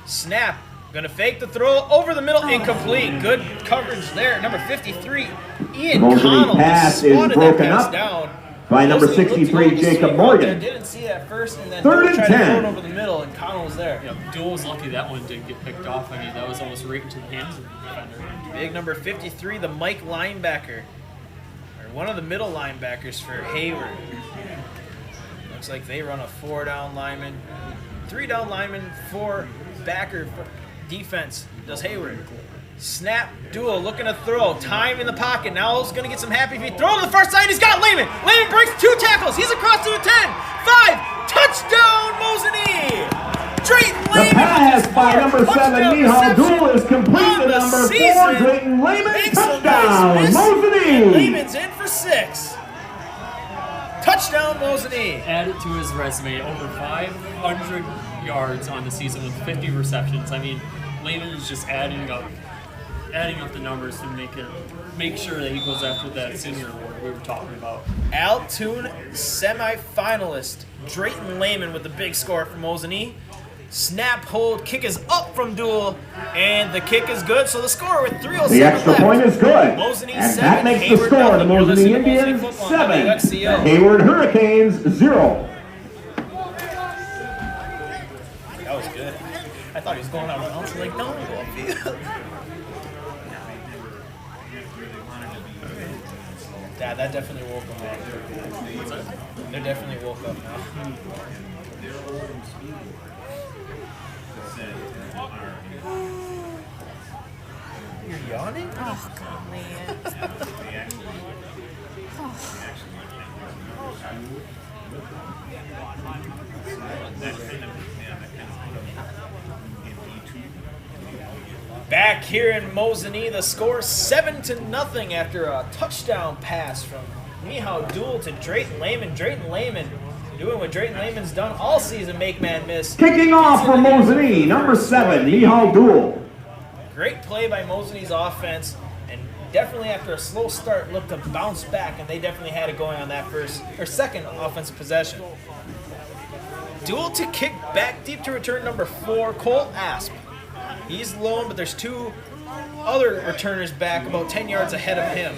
Speaker 5: Snap. Gonna fake the throw over the middle, incomplete. Good coverage there. Number 53, Ian Connell.
Speaker 3: Pass is broken up
Speaker 5: down
Speaker 3: by number 63, Jacob Morgan.
Speaker 5: Didn't see that first, and then
Speaker 3: 3rd and
Speaker 5: tried
Speaker 3: 10.
Speaker 5: to throw it over the middle, and Connell was there.
Speaker 2: Yeah, Duel was lucky that one didn't get picked off. I mean, that was almost right into the hands of the defender.
Speaker 5: Big number 53, the Mike linebacker, or one of the middle linebackers for Hayward. Looks like they run a 4-down lineman, 3-down lineman, 4 backer for defense. Does Hayward. Snap. Duel looking to throw. Time in the pocket. Now he's going to get some happy feet. Throw to the far side. He's got Lehman. Lehman breaks 2 tackles. He's across to the 10. 5. Touchdown, Mosinee. Drayton Lehman.
Speaker 3: The pass by number 7, Mihal Duel is completed. Number 4, Drayton Lehman. Touchdown, Mosinee.
Speaker 5: Lehman's in for 6. Touchdown, Mosinee.
Speaker 2: Added to his resume over 500 yards on the season with 50 receptions. I mean, Lehman is just adding up the numbers to make sure that he goes after that senior award we were talking about.
Speaker 5: Altoon semifinalist Drayton Lehman with the big score for Mosinee. Snap, hold, kick is up from Duel, and the kick is good. So the score with 3:07
Speaker 3: the extra
Speaker 5: left.
Speaker 3: point is good.
Speaker 5: Mosinee
Speaker 3: And
Speaker 5: 7,
Speaker 3: that makes
Speaker 5: Hayward
Speaker 3: the score. The
Speaker 5: nothing. You're
Speaker 3: Mosinee
Speaker 5: listening to Mosinee
Speaker 3: Indians
Speaker 5: football on
Speaker 3: 7.
Speaker 5: WXCO.
Speaker 3: The Hayward Hurricanes 0.
Speaker 5: That was good. I thought he was going out of bounds. Like, no, go upfield. Dad, that definitely woke him up. They definitely woke up now. You're yawning?
Speaker 6: Oh, God, man.
Speaker 5: Back here in Mosinee, the score 7-0 after a touchdown pass from Mihal Duel to Drayton Lehman. Drayton Lehman doing what Drayton Lehman's done all season, make man miss.
Speaker 3: Kicking off for Mosinee, number 7, Mihal Duel.
Speaker 5: Great play by Mosinee's offense, and definitely after a slow start looked to bounce back, and they definitely had it going on that second offensive possession. Duel to kick back deep to return number 4, Cole Asp. He's lone, but there's 2 other returners back about 10 yards ahead of him.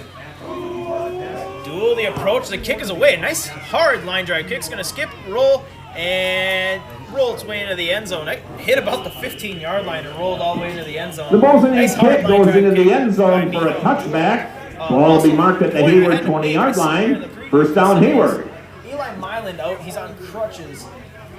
Speaker 5: Duel the approach, the kick is away. Nice hard line drive kick's gonna skip, roll, and roll its way into the end zone. It hit about the 15-yard line and rolled all the way into the end zone.
Speaker 3: The Mosinee
Speaker 5: Nice hard
Speaker 3: kick
Speaker 5: line
Speaker 3: goes
Speaker 5: drive
Speaker 3: into the
Speaker 5: kick
Speaker 3: end zone
Speaker 5: by
Speaker 3: for a
Speaker 5: Mihal.
Speaker 3: touchback. Ball will be marked at the Hayward 20-yard line. First down, Hayward.
Speaker 5: Eli Myland out. He's on crutches.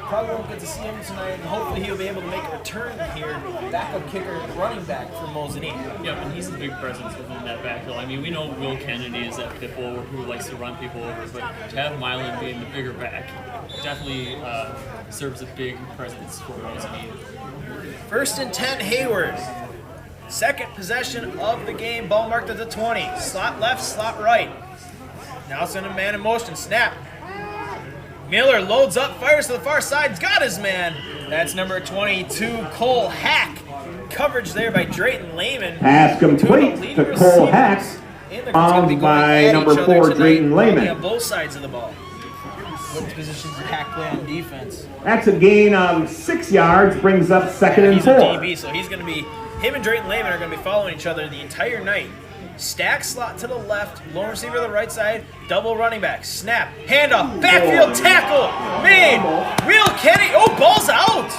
Speaker 5: Probably won't get to see him tonight, and hopefully he'll be able to make a return here. Backup kicker, running back for Mosinee.
Speaker 2: Yep, and he's a big presence within that backfield. I mean, we know Will Kennedy is that pit bull who likes to run people over, but to have Milan being the bigger back definitely serves a big presence for Mosinee.
Speaker 5: 1st and 10, Hayward. Second possession of the game, ball marked at the 20. Slot left, slot right. Now it's in a man in motion, snap. Miller loads up, fires to the far side, he's got his man. That's number 22, Cole Hack. Coverage there by Drayton Lehman.
Speaker 3: Pass complete to Cole Hack. Found by number 4, Drayton Lehman.
Speaker 5: On both sides of the ball. What position does Hack play on defense?
Speaker 3: That's a gain of 6 yards, brings up 2nd and 4.
Speaker 5: He's a DB, so he's going to be, him and Drayton Lehman are going to be following each other the entire night. Stack slot to the left, lone receiver to the right side, double running back, snap, handoff, backfield tackle, made, Will Kennedy, oh, ball's out.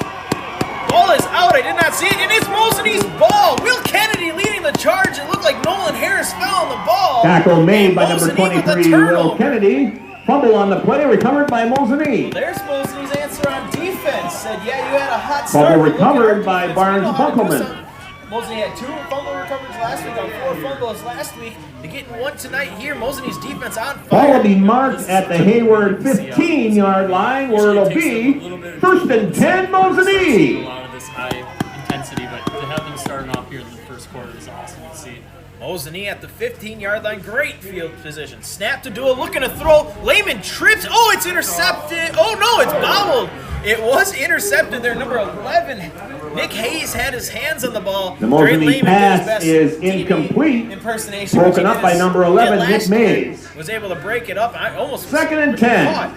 Speaker 5: Ball is out, I did not see it, and it's Mosinee's ball. Will Kennedy leading the charge, it looked like Nolan Harris fell on the ball.
Speaker 3: Tackle made by number 23, Will Kennedy. Fumble on the play, recovered by Mosinee.
Speaker 5: There's Mosinee's answer on defense, said, yeah, you had a hot start.
Speaker 3: Fumble recovered by Barnes Buckleman.
Speaker 5: Mosinee had 2 fumble recoveries last week on 4 fumbles last week. They're getting 1 tonight here. Mosinee's defense on fire.
Speaker 3: Ball will be marked at the Hayward 15-yard line, where it'll be 1st and 10, Mosinee.
Speaker 2: A lot of this high intensity, but to have them starting off here in the first quarter is awesome to see.
Speaker 5: Mosinee at the 15-yard line, great field position. Snap to Duel, looking to throw. Lehman trips. Oh, it's intercepted. Oh no, it's bobbled. It was intercepted there, number 11. Nick Hayes had his hands on the ball.
Speaker 3: The Mosinee pass is incomplete.
Speaker 5: Impersonation.
Speaker 3: Broken up by number 11, Nick Mays.
Speaker 5: Was able to break it up. I almost
Speaker 3: 2nd and 10.
Speaker 5: caught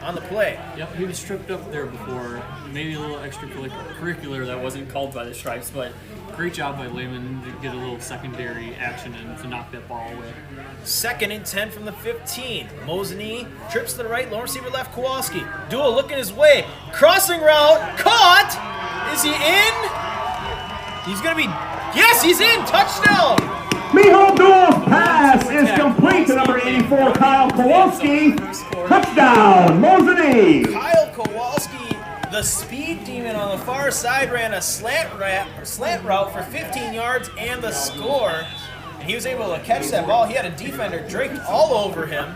Speaker 5: on the play.
Speaker 2: Yep, he was tripped up there before. Maybe a little extracurricular that wasn't called by the Stripes, but great job by Lehman to get a little secondary action and to knock that ball away.
Speaker 5: 2nd and 10 from the 15. Mosinee trips to the right, lone receiver left, Kowalski. Duel looking his way. Crossing route, caught! Is he in? He's gonna be, yes, he's in, touchdown!
Speaker 3: Miho Duel's pass is complete to number 84, Kyle Kowalski. Touchdown, Mosinee.
Speaker 5: Kyle Kowalski, the speed demon on the far side, ran a slant route for 15 yards and the score. And he was able to catch that ball. He had a defender draped all over him.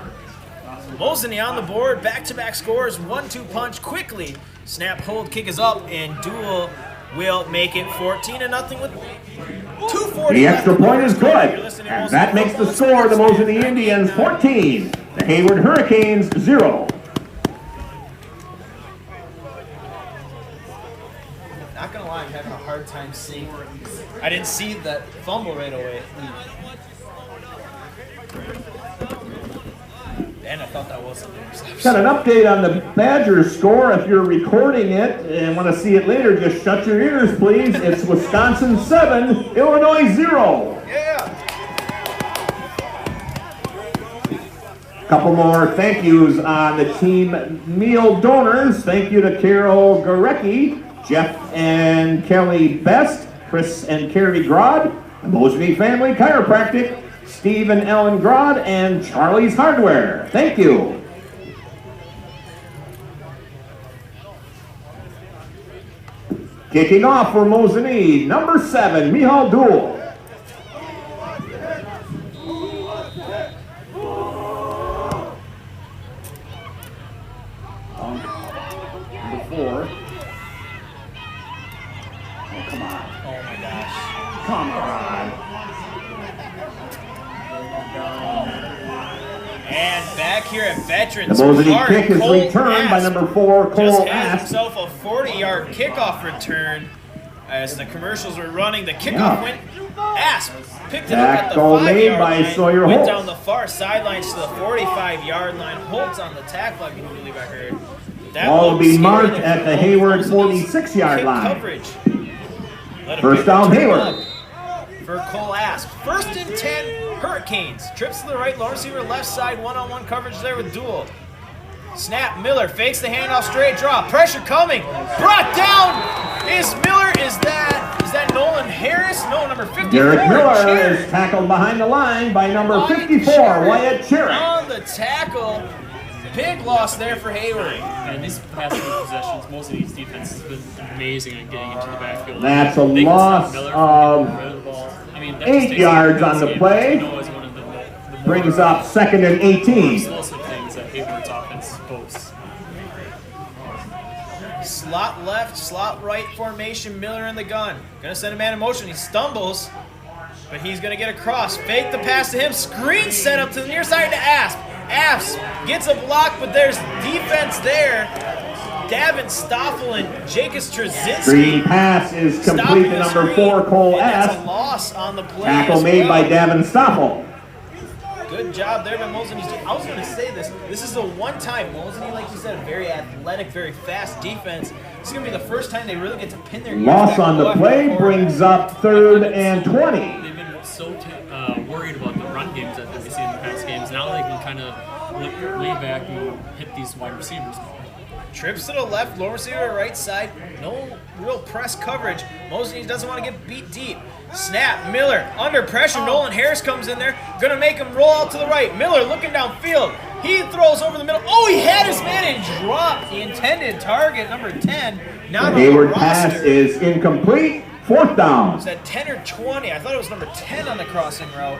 Speaker 5: Mosinee on the board, back-to-back scores, 1-2 punch quickly. Snap, hold, kick is up, and Duel will make it 14-0 with 2:40.
Speaker 3: The extra point is good, and that makes the score the Mosinee Indians 14, the Hayward Hurricanes 0.
Speaker 5: Not gonna lie, I'm having a hard time seeing. I didn't see that fumble right away. And I thought that was an interception.
Speaker 3: Got an update on the Badgers score. If you're recording it and want to see it later, just shut your ears, please. It's Wisconsin 7, Illinois 0.
Speaker 5: Yeah.
Speaker 3: Couple more thank yous on the team meal donors. Thank you to Carol Gorecki, Jeff and Kelly Best, Chris and Carrie Grod, the Mosinee Family Chiropractic, Steve and Ellen Grod, and Charlie's Hardware. Thank you. Kicking off for Mosinee, number 7, Mihal Duel. Number 4. Oh, come on.
Speaker 5: Oh my gosh.
Speaker 3: Come on.
Speaker 5: And back here at Veterans
Speaker 3: The Mosinee
Speaker 5: Park,
Speaker 3: kick is
Speaker 5: Cole
Speaker 3: returned by
Speaker 5: Asp
Speaker 3: number 4,
Speaker 5: just
Speaker 3: Cole
Speaker 5: has
Speaker 3: Asp.
Speaker 5: himself a 40-yard kickoff return. As the commercials were running, the kickoff went. Asp picked it up at the
Speaker 3: Tackle made
Speaker 5: 5-yard
Speaker 3: by
Speaker 5: line,
Speaker 3: Sawyer
Speaker 5: went
Speaker 3: Holtz.
Speaker 5: down the far sidelines to the 45-yard line. Holtz on the tackle, I can believe I heard. That
Speaker 3: Ball will be
Speaker 5: looked
Speaker 3: marked
Speaker 5: scary
Speaker 3: at the
Speaker 5: there.
Speaker 3: Hayward
Speaker 5: Mosinee
Speaker 3: 46-yard
Speaker 5: kick
Speaker 3: line.
Speaker 5: coverage. Let a
Speaker 3: First
Speaker 5: big
Speaker 3: down,
Speaker 5: return
Speaker 3: Hayward.
Speaker 5: up for Cole Asp. 1st and 10, Hurricanes. Trips to the right, long receiver left side, one-on-one coverage there with Duel. Snap, Miller fakes the handoff, straight draw, pressure coming, brought down is Miller, is that Nolan Harris? No, number 54.
Speaker 3: Derek Miller
Speaker 5: Cherry.
Speaker 3: is tackled behind the line by number 54, Wyatt Cherrick.
Speaker 5: On the tackle, Big loss there for Hayward.
Speaker 2: And these past few possessions, Mosinee's defense has been amazing at getting into the backfield.
Speaker 3: That's a
Speaker 2: They can
Speaker 3: loss
Speaker 2: stop Miller
Speaker 3: of
Speaker 2: from getting rid of the ball. I mean, that
Speaker 3: 8
Speaker 2: just takes
Speaker 3: yards
Speaker 2: away
Speaker 3: on the
Speaker 2: this game,
Speaker 3: play.
Speaker 2: which I know is one of the more
Speaker 3: Brings up 2nd and 18.
Speaker 2: explosive things that Hayward's offense boasts.
Speaker 5: Slot left, slot right formation. Miller in the gun. Gonna send a man in motion. He stumbles, but he's gonna get across. Fake the pass to him. Screen set up to the near side to Asp. Asp gets a block, but there's defense there. Davin Stoffel and Jacobs Trzynski.
Speaker 3: Screen pass is complete to number 4, Cole
Speaker 5: And that's a
Speaker 3: S.
Speaker 5: loss on the play.
Speaker 3: Tackle
Speaker 5: as
Speaker 3: made by
Speaker 5: well.
Speaker 3: Davin Stoffel.
Speaker 5: Good job there by Mosinee. I was going to say this. This is the one time Mosinee, like you said, a very athletic, very fast defense. This is going to be the first time they really get to pin their ears
Speaker 3: Loss
Speaker 5: back
Speaker 3: on the
Speaker 5: left
Speaker 3: play
Speaker 5: corner.
Speaker 3: brings up 3rd and 20.
Speaker 2: They've been so worried about the run games that they've seen in the past games. Now they can kind of lay back and hit these wide receivers.
Speaker 5: Trips to the left, lower receiver right side. No real press coverage. Mosinee doesn't want to get beat deep. Snap, Miller under pressure. Nolan Harris comes in there. Gonna make him roll out to the right. Miller looking downfield. He throws over the middle. Oh, he had his man and dropped the intended target, number 10. Not
Speaker 3: The
Speaker 5: on the
Speaker 3: Hayward pass
Speaker 5: roster.
Speaker 3: is incomplete. 4th down.
Speaker 5: Is that 10 or 20? I thought it was number 10 on the crossing route.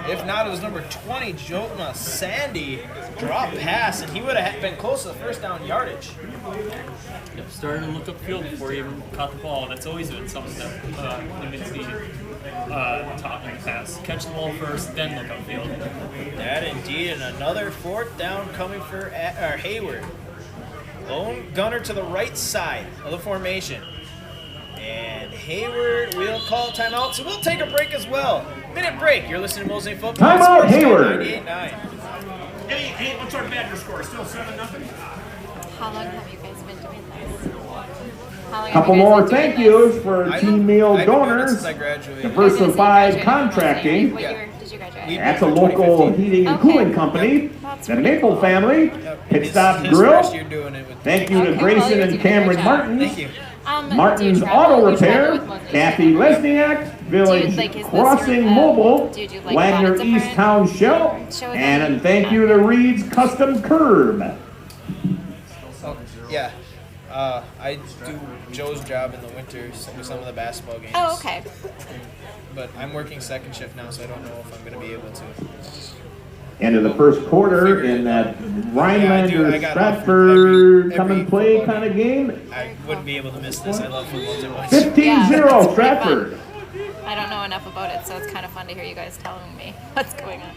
Speaker 5: If not, it was number 20, Jotna Sandy. Drop pass, and he would have been close to the first down yardage.
Speaker 2: Yep, starting to look upfield before he even caught the ball. That's always been something that limits the top in the pass. Catch the ball first, then look upfield.
Speaker 5: That indeed, and another 4th down coming for Hayward. Lone gunner to the right side of the formation. And Hayward will call timeout, so we'll take a break as well. Minute break. You're listening to Mosinee Football.
Speaker 3: Timeout,
Speaker 5: Sports
Speaker 3: Hayward.
Speaker 5: 98.9.
Speaker 4: Hey, what's our Badger score? Still 7-0?
Speaker 6: How long have you guys been doing this? How long
Speaker 3: Couple
Speaker 6: have you guys
Speaker 3: more
Speaker 6: been doing
Speaker 3: thank
Speaker 6: this?
Speaker 3: yous for team meal
Speaker 5: I've been doing it
Speaker 3: donors.
Speaker 5: since I graduated.
Speaker 3: Diversified
Speaker 6: Graduated from
Speaker 3: Contracting.
Speaker 6: What
Speaker 5: Yeah.
Speaker 6: year did you graduate?
Speaker 5: We-
Speaker 3: That's a
Speaker 5: From
Speaker 3: local
Speaker 5: 2015.
Speaker 3: heating and
Speaker 6: Okay.
Speaker 3: cooling company.
Speaker 6: That's
Speaker 3: The
Speaker 6: pretty
Speaker 3: Maple
Speaker 6: cool.
Speaker 3: family. Pit Stop
Speaker 5: His
Speaker 3: Grill.
Speaker 5: first year doing it with
Speaker 3: Thank you to
Speaker 6: Okay, well,
Speaker 3: Grayson
Speaker 6: you're
Speaker 3: and
Speaker 6: doing a great
Speaker 3: Cameron
Speaker 6: job.
Speaker 3: Martins.
Speaker 5: Thank you.
Speaker 3: Martin's
Speaker 6: do you travel-
Speaker 3: Auto
Speaker 6: you travel
Speaker 3: Repair,
Speaker 6: with Mosinee?
Speaker 3: Kathy Lesniak, Village
Speaker 6: like, is this
Speaker 3: Crossing
Speaker 6: your,
Speaker 3: Mobile,
Speaker 6: do you do, like,
Speaker 3: Wagner
Speaker 6: lots of
Speaker 3: East
Speaker 6: different
Speaker 3: Town Shell,
Speaker 6: show
Speaker 3: and
Speaker 6: them?
Speaker 3: thank you to Reed's Custom Curb.
Speaker 5: Oh, yeah. I do Joe's job in the winters with some of the basketball games.
Speaker 6: Oh, okay.
Speaker 5: But I'm working second shift now, so I don't know if I'm going to be able to.
Speaker 3: End of the first quarter in that Rhinelander
Speaker 5: I got
Speaker 3: Stratford
Speaker 5: every
Speaker 3: come and play
Speaker 5: football
Speaker 3: kind of game.
Speaker 5: I wouldn't be able to miss this. I love football too much.
Speaker 3: 15-0
Speaker 6: Yeah, it's pretty
Speaker 3: Stratford.
Speaker 6: I don't know enough about it, so it's kind of fun to hear you guys telling me what's going on.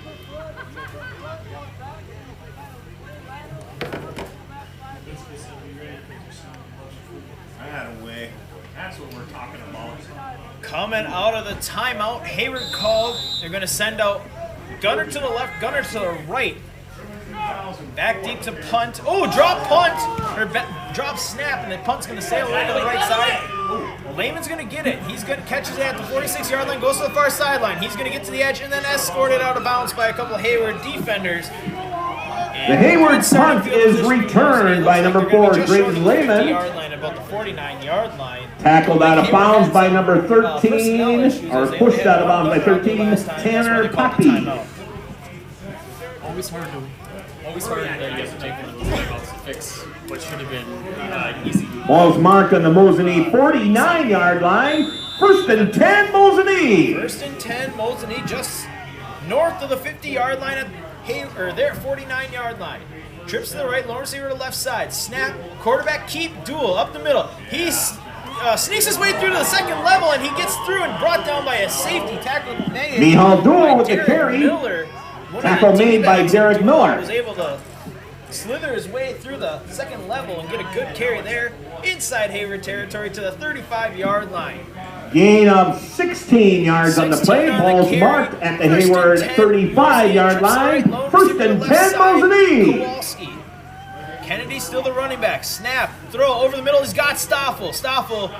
Speaker 4: That way. That's what we're talking about.
Speaker 5: Coming out of the timeout, Hayward called. They're going to send out gunner to the left, gunner to the right. Back deep to punt. Oh, drop punt! Or drop snap, and the punt's going to sail away to the right side. Ooh, Lehman's going to get it. He's going to catch it at the 46-yard line, goes to the far sideline. He's going to get to the edge and then escorted out of bounds by a couple of Hayward defenders.
Speaker 3: The Hayward punt is returned by number 4, Drayton Lehman.
Speaker 5: 50-yard line, about the 49-yard line.
Speaker 3: Tackled out of
Speaker 5: Hayward
Speaker 3: bounds
Speaker 5: had
Speaker 3: by
Speaker 5: some,
Speaker 3: number
Speaker 5: personnel
Speaker 3: 13,
Speaker 5: issues
Speaker 3: or
Speaker 5: as they
Speaker 3: pushed
Speaker 5: had
Speaker 3: out of
Speaker 5: one
Speaker 3: bounds by
Speaker 5: runner
Speaker 3: 13,
Speaker 5: last time. That's why
Speaker 3: Tanner
Speaker 5: they called the
Speaker 3: Poppy.
Speaker 5: timeout.
Speaker 2: Always hard that you have to take one of those timeouts to fix what should have been easy.
Speaker 3: Ball's marked on the Mosinee 49-yard line. 1st and 10, Mosinee.
Speaker 5: 1st and 10, Mosinee just north of the 50-yard line at their 49-yard line. Trips to the right, lower receiver to the left side. Snap, quarterback keep, duel up the middle. He sneaks his way through to the second level, and he gets through and brought down by a safety tackle.
Speaker 3: Mihal Duel with the carry.
Speaker 5: Miller.
Speaker 3: Tackle made by Derek Miller.
Speaker 5: Was able to slither his way through the second level and get a good carry there inside Hayward territory to the 35-yard line.
Speaker 3: Gain of 16 yards on the
Speaker 5: 16
Speaker 3: play.
Speaker 5: on the
Speaker 3: Ball's
Speaker 5: carry.
Speaker 3: marked at the
Speaker 5: 1st and
Speaker 3: Hayward
Speaker 5: 10,
Speaker 3: 35-yard line. 1st and 10, Mosinee.
Speaker 5: Kowalski. Kennedy still the running back. Snap, throw over the middle. He's got Stoffel. Stoffel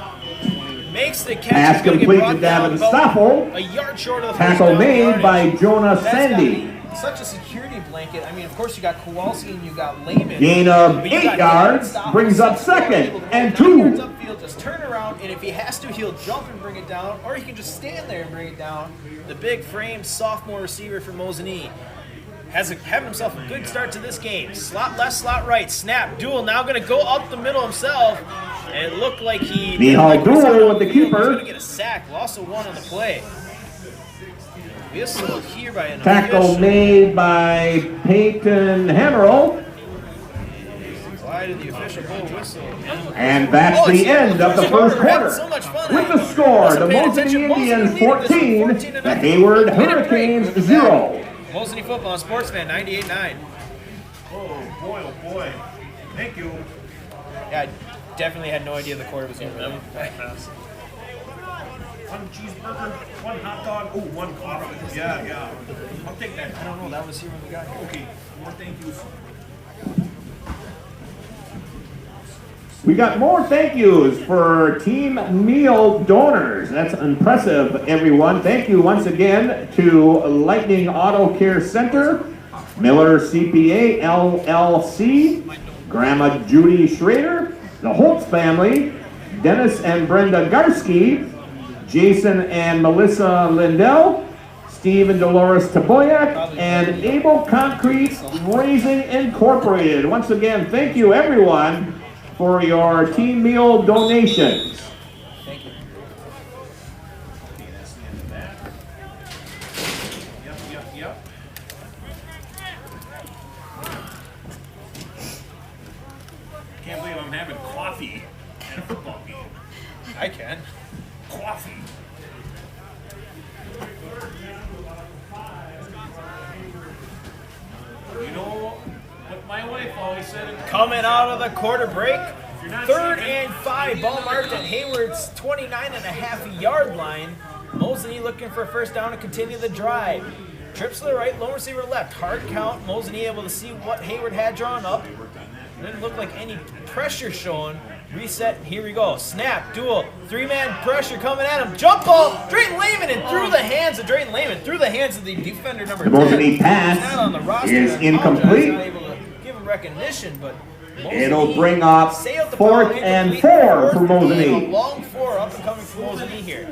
Speaker 5: makes the catch.
Speaker 3: Pass
Speaker 5: He's gonna get
Speaker 3: complete
Speaker 5: brought
Speaker 3: to
Speaker 5: down
Speaker 3: Davin
Speaker 5: about
Speaker 3: Stoffel.
Speaker 5: A yard short of the
Speaker 3: Tackle
Speaker 5: first down
Speaker 3: made
Speaker 5: yardage.
Speaker 3: by Jonah
Speaker 5: That's gotta
Speaker 3: Sandy.
Speaker 5: be such a security blanket. I mean, of course, you got Kowalski and you got Lehman.
Speaker 3: Gain of
Speaker 5: but you
Speaker 3: 8
Speaker 5: got
Speaker 3: yards,
Speaker 5: Stoffel,
Speaker 3: brings up
Speaker 5: so he's
Speaker 3: 2nd
Speaker 5: able to go
Speaker 3: and
Speaker 5: 9 yards
Speaker 3: 2.
Speaker 5: upfield, just turn around, and if he has to, he'll jump and bring it down, or he can just stand there and bring it down. The big frame sophomore receiver for Mosinee. having himself a good start to this game. Slot left, slot right, snap, duel. Now going to go up the middle himself. And it looked like he
Speaker 3: Mihal Duel with the keeper.
Speaker 5: He's going to get a sack. Lost a one on the play. Whistle here by an
Speaker 3: Tackle
Speaker 5: official.
Speaker 3: made by Peyton Hemmerl.
Speaker 5: Why did the official blow whistle?
Speaker 3: And that's the end of the first quarter.
Speaker 5: So much fun.
Speaker 3: With the score, the Mosinee Indians 14, the Hayward Hurricanes 0.
Speaker 5: Mosinee Football Sports Fan 98.9.
Speaker 4: Oh boy. Thank you.
Speaker 5: Yeah, I definitely had no idea the quarter was over.
Speaker 4: One cheeseburger, one hot dog, one coffee. Yeah. I'll take that.
Speaker 5: I don't know, that was here when we got here.
Speaker 4: Okay, more thank yous.
Speaker 3: We got more thank yous for team meal donors. That's impressive, everyone. Thank you once again to Lightning Auto Care Center, Miller CPA LLC, Grandma Judy Schrader, the Holtz family, Dennis and Brenda Garski, Jason and Melissa Lindell, Steve and Dolores Taboyak, and Able Concrete Raising Incorporated. Once again, thank you everyone for your team meal donations.
Speaker 5: Thank you.
Speaker 4: Okay, that's the end of that. Yep. Can't believe I'm having coffee at a football game.
Speaker 5: I can.
Speaker 4: Coffee. You know what my wife always said?
Speaker 5: Coming out of the quarter break,
Speaker 4: you're not
Speaker 5: 3rd
Speaker 4: sleeping,
Speaker 5: and 5, ball marked at Hayward's 29.5-yard line. Mosinee looking for a first down to continue the drive. Trips to the right, lone receiver left. Hard count. Mosinee able to see what Hayward had drawn up. Didn't look like any pressure showing. Reset, here we go. Snap, duel, 3-man pressure coming at him. Jump ball, Drayton Lehman, and through the hands of Drayton Lehman, through the hands of the defender number 10.
Speaker 3: The Mosinee pass
Speaker 5: He's not on the roster.
Speaker 3: is
Speaker 5: I apologize,
Speaker 3: incomplete.
Speaker 5: not able to give him recognition, but
Speaker 3: It'll bring up
Speaker 5: sailed the
Speaker 3: 4th
Speaker 5: ball
Speaker 3: and
Speaker 5: incomplete.
Speaker 3: 4 for
Speaker 5: 4th and
Speaker 3: Mosinee.
Speaker 5: a long 4 up and coming for Mosinee here.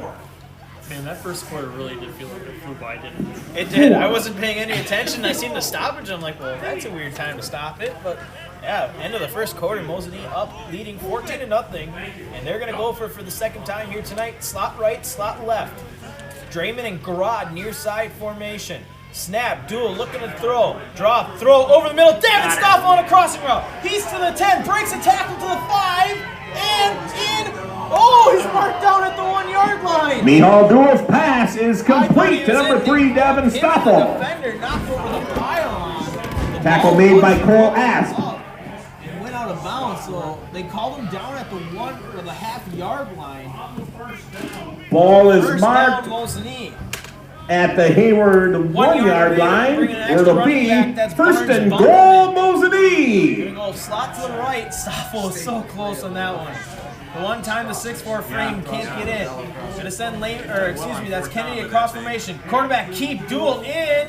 Speaker 2: Man, that first quarter really did feel like it flew by, didn't it?
Speaker 5: It did. I wasn't paying any attention. I seen the stoppage. I'm like, well, that's a weird time to stop it. But yeah, end of the first quarter, Mosinee up, leading 14-0, and they're gonna go for the second time here tonight. Slot right, slot left. Draymond and Garrod near side formation. Snap, duel, looking to throw. Drop, throw over the middle. David Stoff on a crossing route. He's to the 10, breaks a tackle to the 5, and in. Oh, he's marked down at the 1-yard line.
Speaker 3: Mihal Duel's pass is complete to number 3, Devin Stoffel.
Speaker 5: Defender knocked over the pylon.
Speaker 3: Tackle made by Cole Asp.
Speaker 5: It went out of bounds, so they called him down at the 1 or the half-yard line.
Speaker 3: Ball is
Speaker 5: First
Speaker 3: marked
Speaker 5: down, Mosinee.
Speaker 3: at the Hayward 1-yard line,
Speaker 5: bring an
Speaker 3: where
Speaker 5: extra
Speaker 3: it'll
Speaker 5: running
Speaker 3: be
Speaker 5: back, that's
Speaker 3: first
Speaker 5: Barnes
Speaker 3: and
Speaker 5: Bunkelman.
Speaker 3: goal,
Speaker 5: Gonna
Speaker 3: Mosinee.
Speaker 5: go slot to the right. Stoffel is so close on that one. The one time the 6'4" frame can't get in. Gonna send that's Kennedy across formation. Quarterback keep, duel in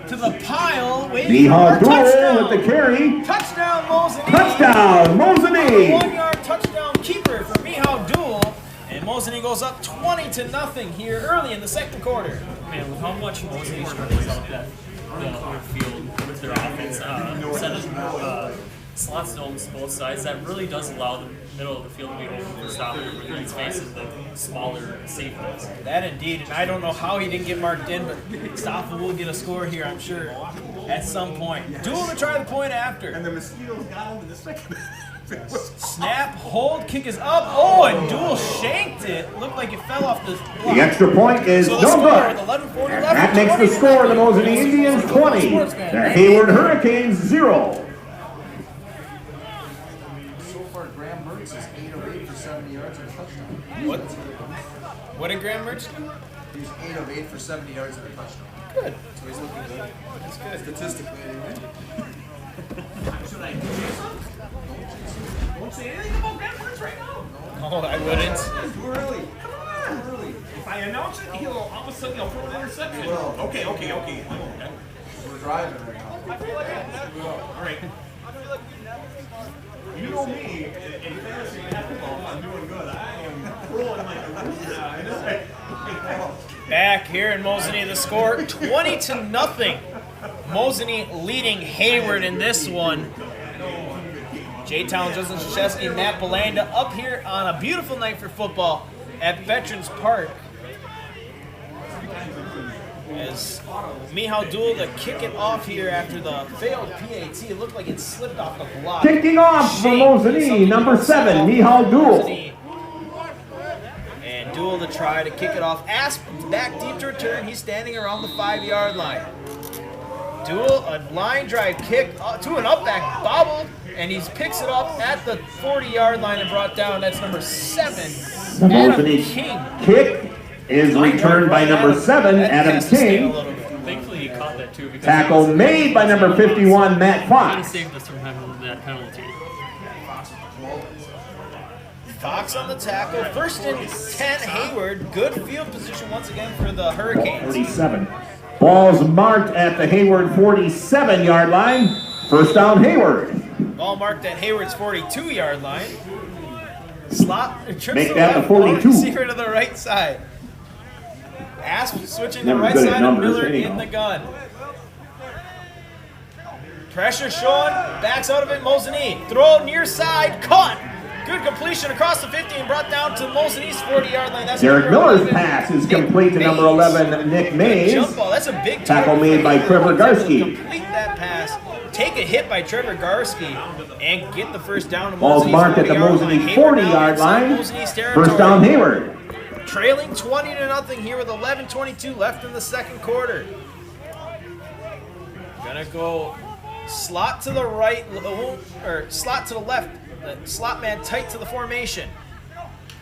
Speaker 5: to the pile.
Speaker 3: Mihal Duel with the carry.
Speaker 5: Touchdown, Mosinee.
Speaker 3: Touchdown, Mosinee.
Speaker 5: 1-yard touchdown keeper for Mihal Duel. And Mosinee goes up 20-0 here early in the second quarter.
Speaker 2: Man, with how much Mosinee struggles out the field with their offense, set of slot zones both sides, that really does allow the middle of the field to be open for stopping when he's facing the smaller safeties.
Speaker 5: That indeed, and I don't know how he didn't get marked in, but Stoffel will get a score here, I'm sure, at some point. Duel to try the point after.
Speaker 4: And the mosquitoes got him in the second.
Speaker 5: Snap, hold, kick is up. Oh, and Duel shanked it. Looked like it fell off the block.
Speaker 3: The extra point is
Speaker 5: So the
Speaker 3: no
Speaker 5: score with
Speaker 3: good.
Speaker 5: 11:40 left.
Speaker 3: That makes the score the Mosinee Indians 20, the Hayward Hurricanes 0.
Speaker 1: So far, Graham Mertz is 8 of 8 for 70 yards and a touchdown.
Speaker 5: What did Graham Mertz do?
Speaker 1: He's 8 of 8 for 70 yards and a touchdown.
Speaker 5: Good.
Speaker 1: So he's looking good. That's good. Statistically, anyway.
Speaker 4: Don't say anything about Graham Mertz right now.
Speaker 5: Oh, I wouldn't.
Speaker 4: Too early. Come on. Too early. If I announce it, he'll all of a sudden he'll throw an interception.
Speaker 1: Well.
Speaker 4: Okay.
Speaker 1: We're driving right now.
Speaker 4: All right. You know me, in fantasy basketball, I'm doing good. I am rolling like a rooster.
Speaker 5: Back here in Mosinee, the score 20-0. Mosinee leading Hayward in this one. J-Town, Justin Krzyzewski, and Matt Belanda up here on a beautiful night for football at Veterans Park. As Mihal Duel to kick it off here after the failed PAT. It looked like it slipped off the block.
Speaker 3: Kicking off for Mosinee, number 7, Mihal Duel.
Speaker 5: And Duel to try to kick it off. Asp back deep to return. He's standing around the 5-yard line. Duel, a line drive kick to an up back, bobbled, and he picks it up at the 40-yard line and brought down. That's number 7, Adam King.
Speaker 3: Kick is returned by number 7, Adam King.
Speaker 2: Thankfully, he caught that too.
Speaker 3: Tackle made by number 51, Matt Fox.
Speaker 2: Saved us from having that penalty.
Speaker 5: Fox on the tackle. First and 10, Hayward. Good field position once again for the Hurricanes.
Speaker 3: 47. Ball's marked at the Hayward 47-yard line. First down, Hayward.
Speaker 5: Ball marked at Hayward's 42-yard line. Slot.
Speaker 3: Make that the 42.
Speaker 5: Receiver to the right side. Asp switching to the right side of Miller in the gun. Pressure showing. Backs out of it, Mosinee. Throw near side. Caught. Good completion across the 50 and brought down to Mosinee's 40-yard line. That's
Speaker 3: Derek Miller's pass is complete to number 11, Nick Mays.
Speaker 5: Jump ball. That's a big
Speaker 3: tackle made by Trevor Garski.
Speaker 5: Complete that pass. Take a hit by Trevor Garski and get the first down to
Speaker 3: Ball's marked at the Mosinee 40-yard line. First down, Hayward.
Speaker 5: Trailing 20-0 here with 11:22 left in the second quarter. Gonna go slot to the right, or slot to the left. Slot man tight to the formation.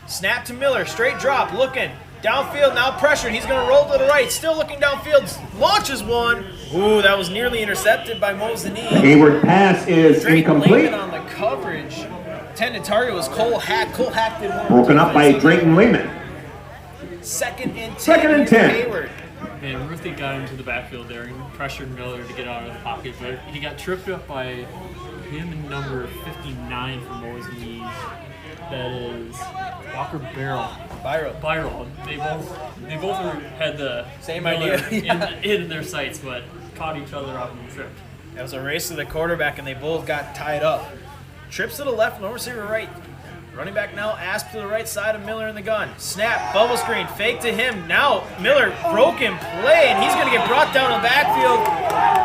Speaker 5: Snap to Miller, straight drop, looking. Downfield, now pressured. He's going to roll to the right, still looking downfield. Launches one. Ooh, that was nearly intercepted by Mosinee.
Speaker 3: The Hayward pass is
Speaker 5: Drake
Speaker 3: incomplete.
Speaker 5: Lehman on the coverage. Intended target was Cole Hack. Cole Hack did one.
Speaker 3: Broken up by Drayton Lehman.
Speaker 5: Second and 10.
Speaker 3: Second and 10.
Speaker 5: Hayward.
Speaker 2: And Ruthie got into the backfield there and pressured Miller to get out of the pocket, but he got tripped up by him and number 59 from Mosinee. That is Walker Byron. They both had the
Speaker 5: same
Speaker 2: Miller
Speaker 5: idea
Speaker 2: in their sights, but caught each other up and tripped.
Speaker 5: That was a race to the quarterback, and they both got tied up. Trips to the left, no receiver right. Running back now, Asp to the right side of Miller in the gun. Snap, bubble screen, fake to him. Now Miller, broken play, and he's going to get brought down in the backfield.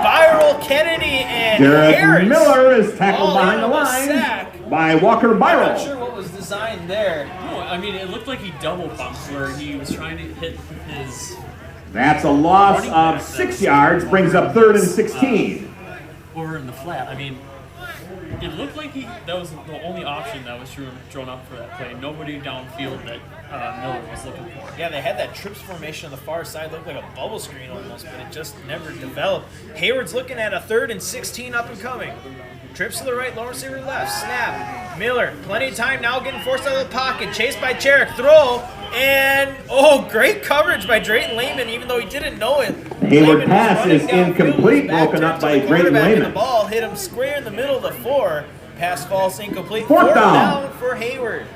Speaker 5: Viral Kennedy and
Speaker 3: Derek
Speaker 5: Harris.
Speaker 3: Miller is tackled behind the line by Walker
Speaker 5: I'm
Speaker 3: Byron.
Speaker 5: not sure what was designed there.
Speaker 2: No, I mean, it looked like he double bumped where he was trying to hit his...
Speaker 3: That's a loss of 6 yards, brings up 3rd and 16.
Speaker 2: Over in the flat. I mean, it looked like that was the only option that was drawn up for that play. Nobody downfield that Miller was looking for.
Speaker 5: Yeah, they had that trips formation on the far side, looked like a bubble screen almost, but it just never developed. Hayward's looking at a 3rd and 16 up and coming. Trips to the right, low receiver left, snap. Miller, plenty of time now, getting forced out of the pocket, chased by Cherrick, throw, and great coverage by Drayton Lehman, even though he didn't know it.
Speaker 3: Hayward pass is incomplete, broken up by Drayton Lehman.
Speaker 5: The ball hit him square in the middle of the 4. Pass falls incomplete.
Speaker 3: Fourth down
Speaker 5: for Hayward.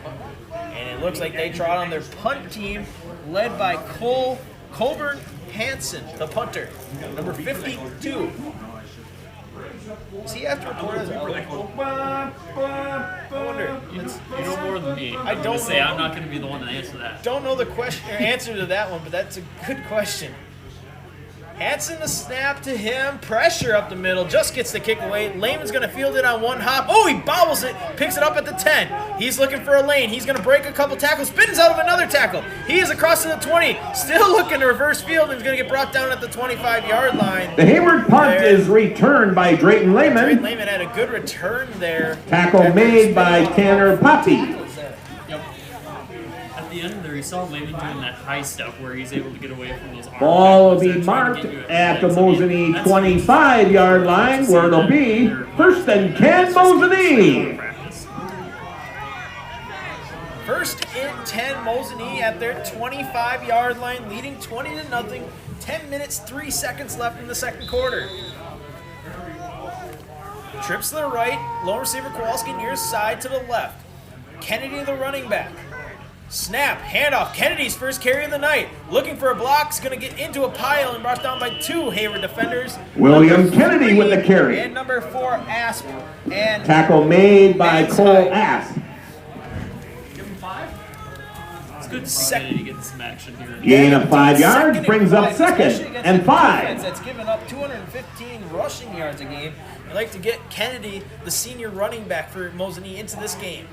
Speaker 5: And it looks like they trot on their punt team, led by Colburn Hansen, the punter, number 52. Does he have to report as eligible? I wonder.
Speaker 2: You know more than me.
Speaker 5: I don't
Speaker 2: say
Speaker 5: know.
Speaker 2: I'm not going to be the one to answer that.
Speaker 5: Don't know the question or answer to that one, but that's a good question. Hansen the snap to him, pressure up the middle, just gets the kick away. Lehman's going to field it on one hop. Oh, he bobbles it, picks it up at the 10. He's looking for a lane. He's going to break a couple tackles, spins out of another tackle. He is across to the 20, still looking to reverse field, and he's going to get brought down at the 25-yard line.
Speaker 3: The Hayward punt is returned by Drayton Lehman.
Speaker 5: Drayton Lehman had a good return there.
Speaker 3: Tackle made by Tanner Poppy.
Speaker 2: At the end there, you saw Lehman doing that high step where he's able to get away from those arm
Speaker 3: Ball will
Speaker 2: tackles
Speaker 3: be
Speaker 2: that try to
Speaker 3: marked
Speaker 2: get you
Speaker 3: at the
Speaker 2: legs. I mean,
Speaker 3: Mosinee
Speaker 2: that's
Speaker 3: 25-yard line, where it'll be 1st and 10 Mosinee.
Speaker 5: First and 10 Mosinee at their 25-yard line, leading 20-0. 10 minutes, 3 seconds left in the second quarter. Trips to the right, lone receiver Kowalski near side to the left. Kennedy the running back. Snap, handoff. Kennedy's first carry of the night. Looking for a block. Is going to get into a pile and brought down by 2 Hayward defenders.
Speaker 3: William Kennedy with the carry.
Speaker 5: And number 4, Asp. And
Speaker 3: Tackle made by Cole Asp.
Speaker 2: Give him 5. It's good to see Kennedy get some action here.
Speaker 3: Gain of 5 yards brings up second
Speaker 5: especially against
Speaker 3: and
Speaker 5: a
Speaker 3: 5.
Speaker 5: defense that's given up 215 rushing yards a game. I'd like to get Kennedy, the senior running back for Mosinee, into this game.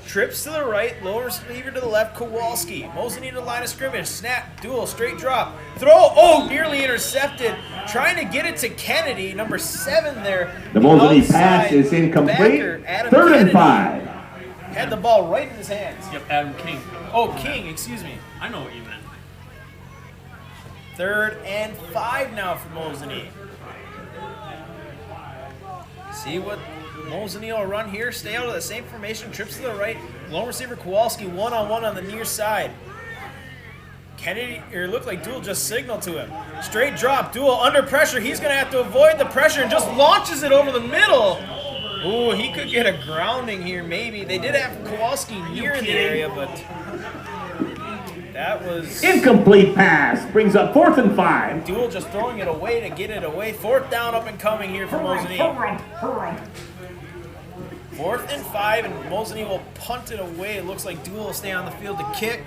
Speaker 5: Trips to the right, lower receiver to the left, Kowalski. Mosinee to the line of scrimmage. Snap, duel, straight drop. Throw, oh, nearly intercepted. Trying to get it to Kennedy, number 7 there.
Speaker 3: The Mosinee
Speaker 5: outside
Speaker 3: pass is incomplete.
Speaker 5: backer, Adam
Speaker 3: 3rd and
Speaker 5: Kennedy
Speaker 3: 5.
Speaker 5: Had the ball right in his hands.
Speaker 2: Yep, Adam King.
Speaker 5: Oh, King, excuse me.
Speaker 2: I know what you meant.
Speaker 5: 3rd and 5 now for Mosinee. See what Mosinee will run here. Stay out of the same formation. Trips to the right. Lone receiver Kowalski one-on-one on the near side. Kennedy, or it looked like Duel just signaled to him. Straight drop. Duel under pressure. He's going to have to avoid the pressure and just launches it over the middle. Ooh, he could get a grounding here maybe. They did have Kowalski near in the area, but that was...
Speaker 3: Incomplete pass brings up 4th and 5.
Speaker 5: Duel just throwing it away to get it away. 4th down up and coming here for Mosinee. 4th and 5, and Mosinee will punt it away. It looks like Duel will stay on the field to kick.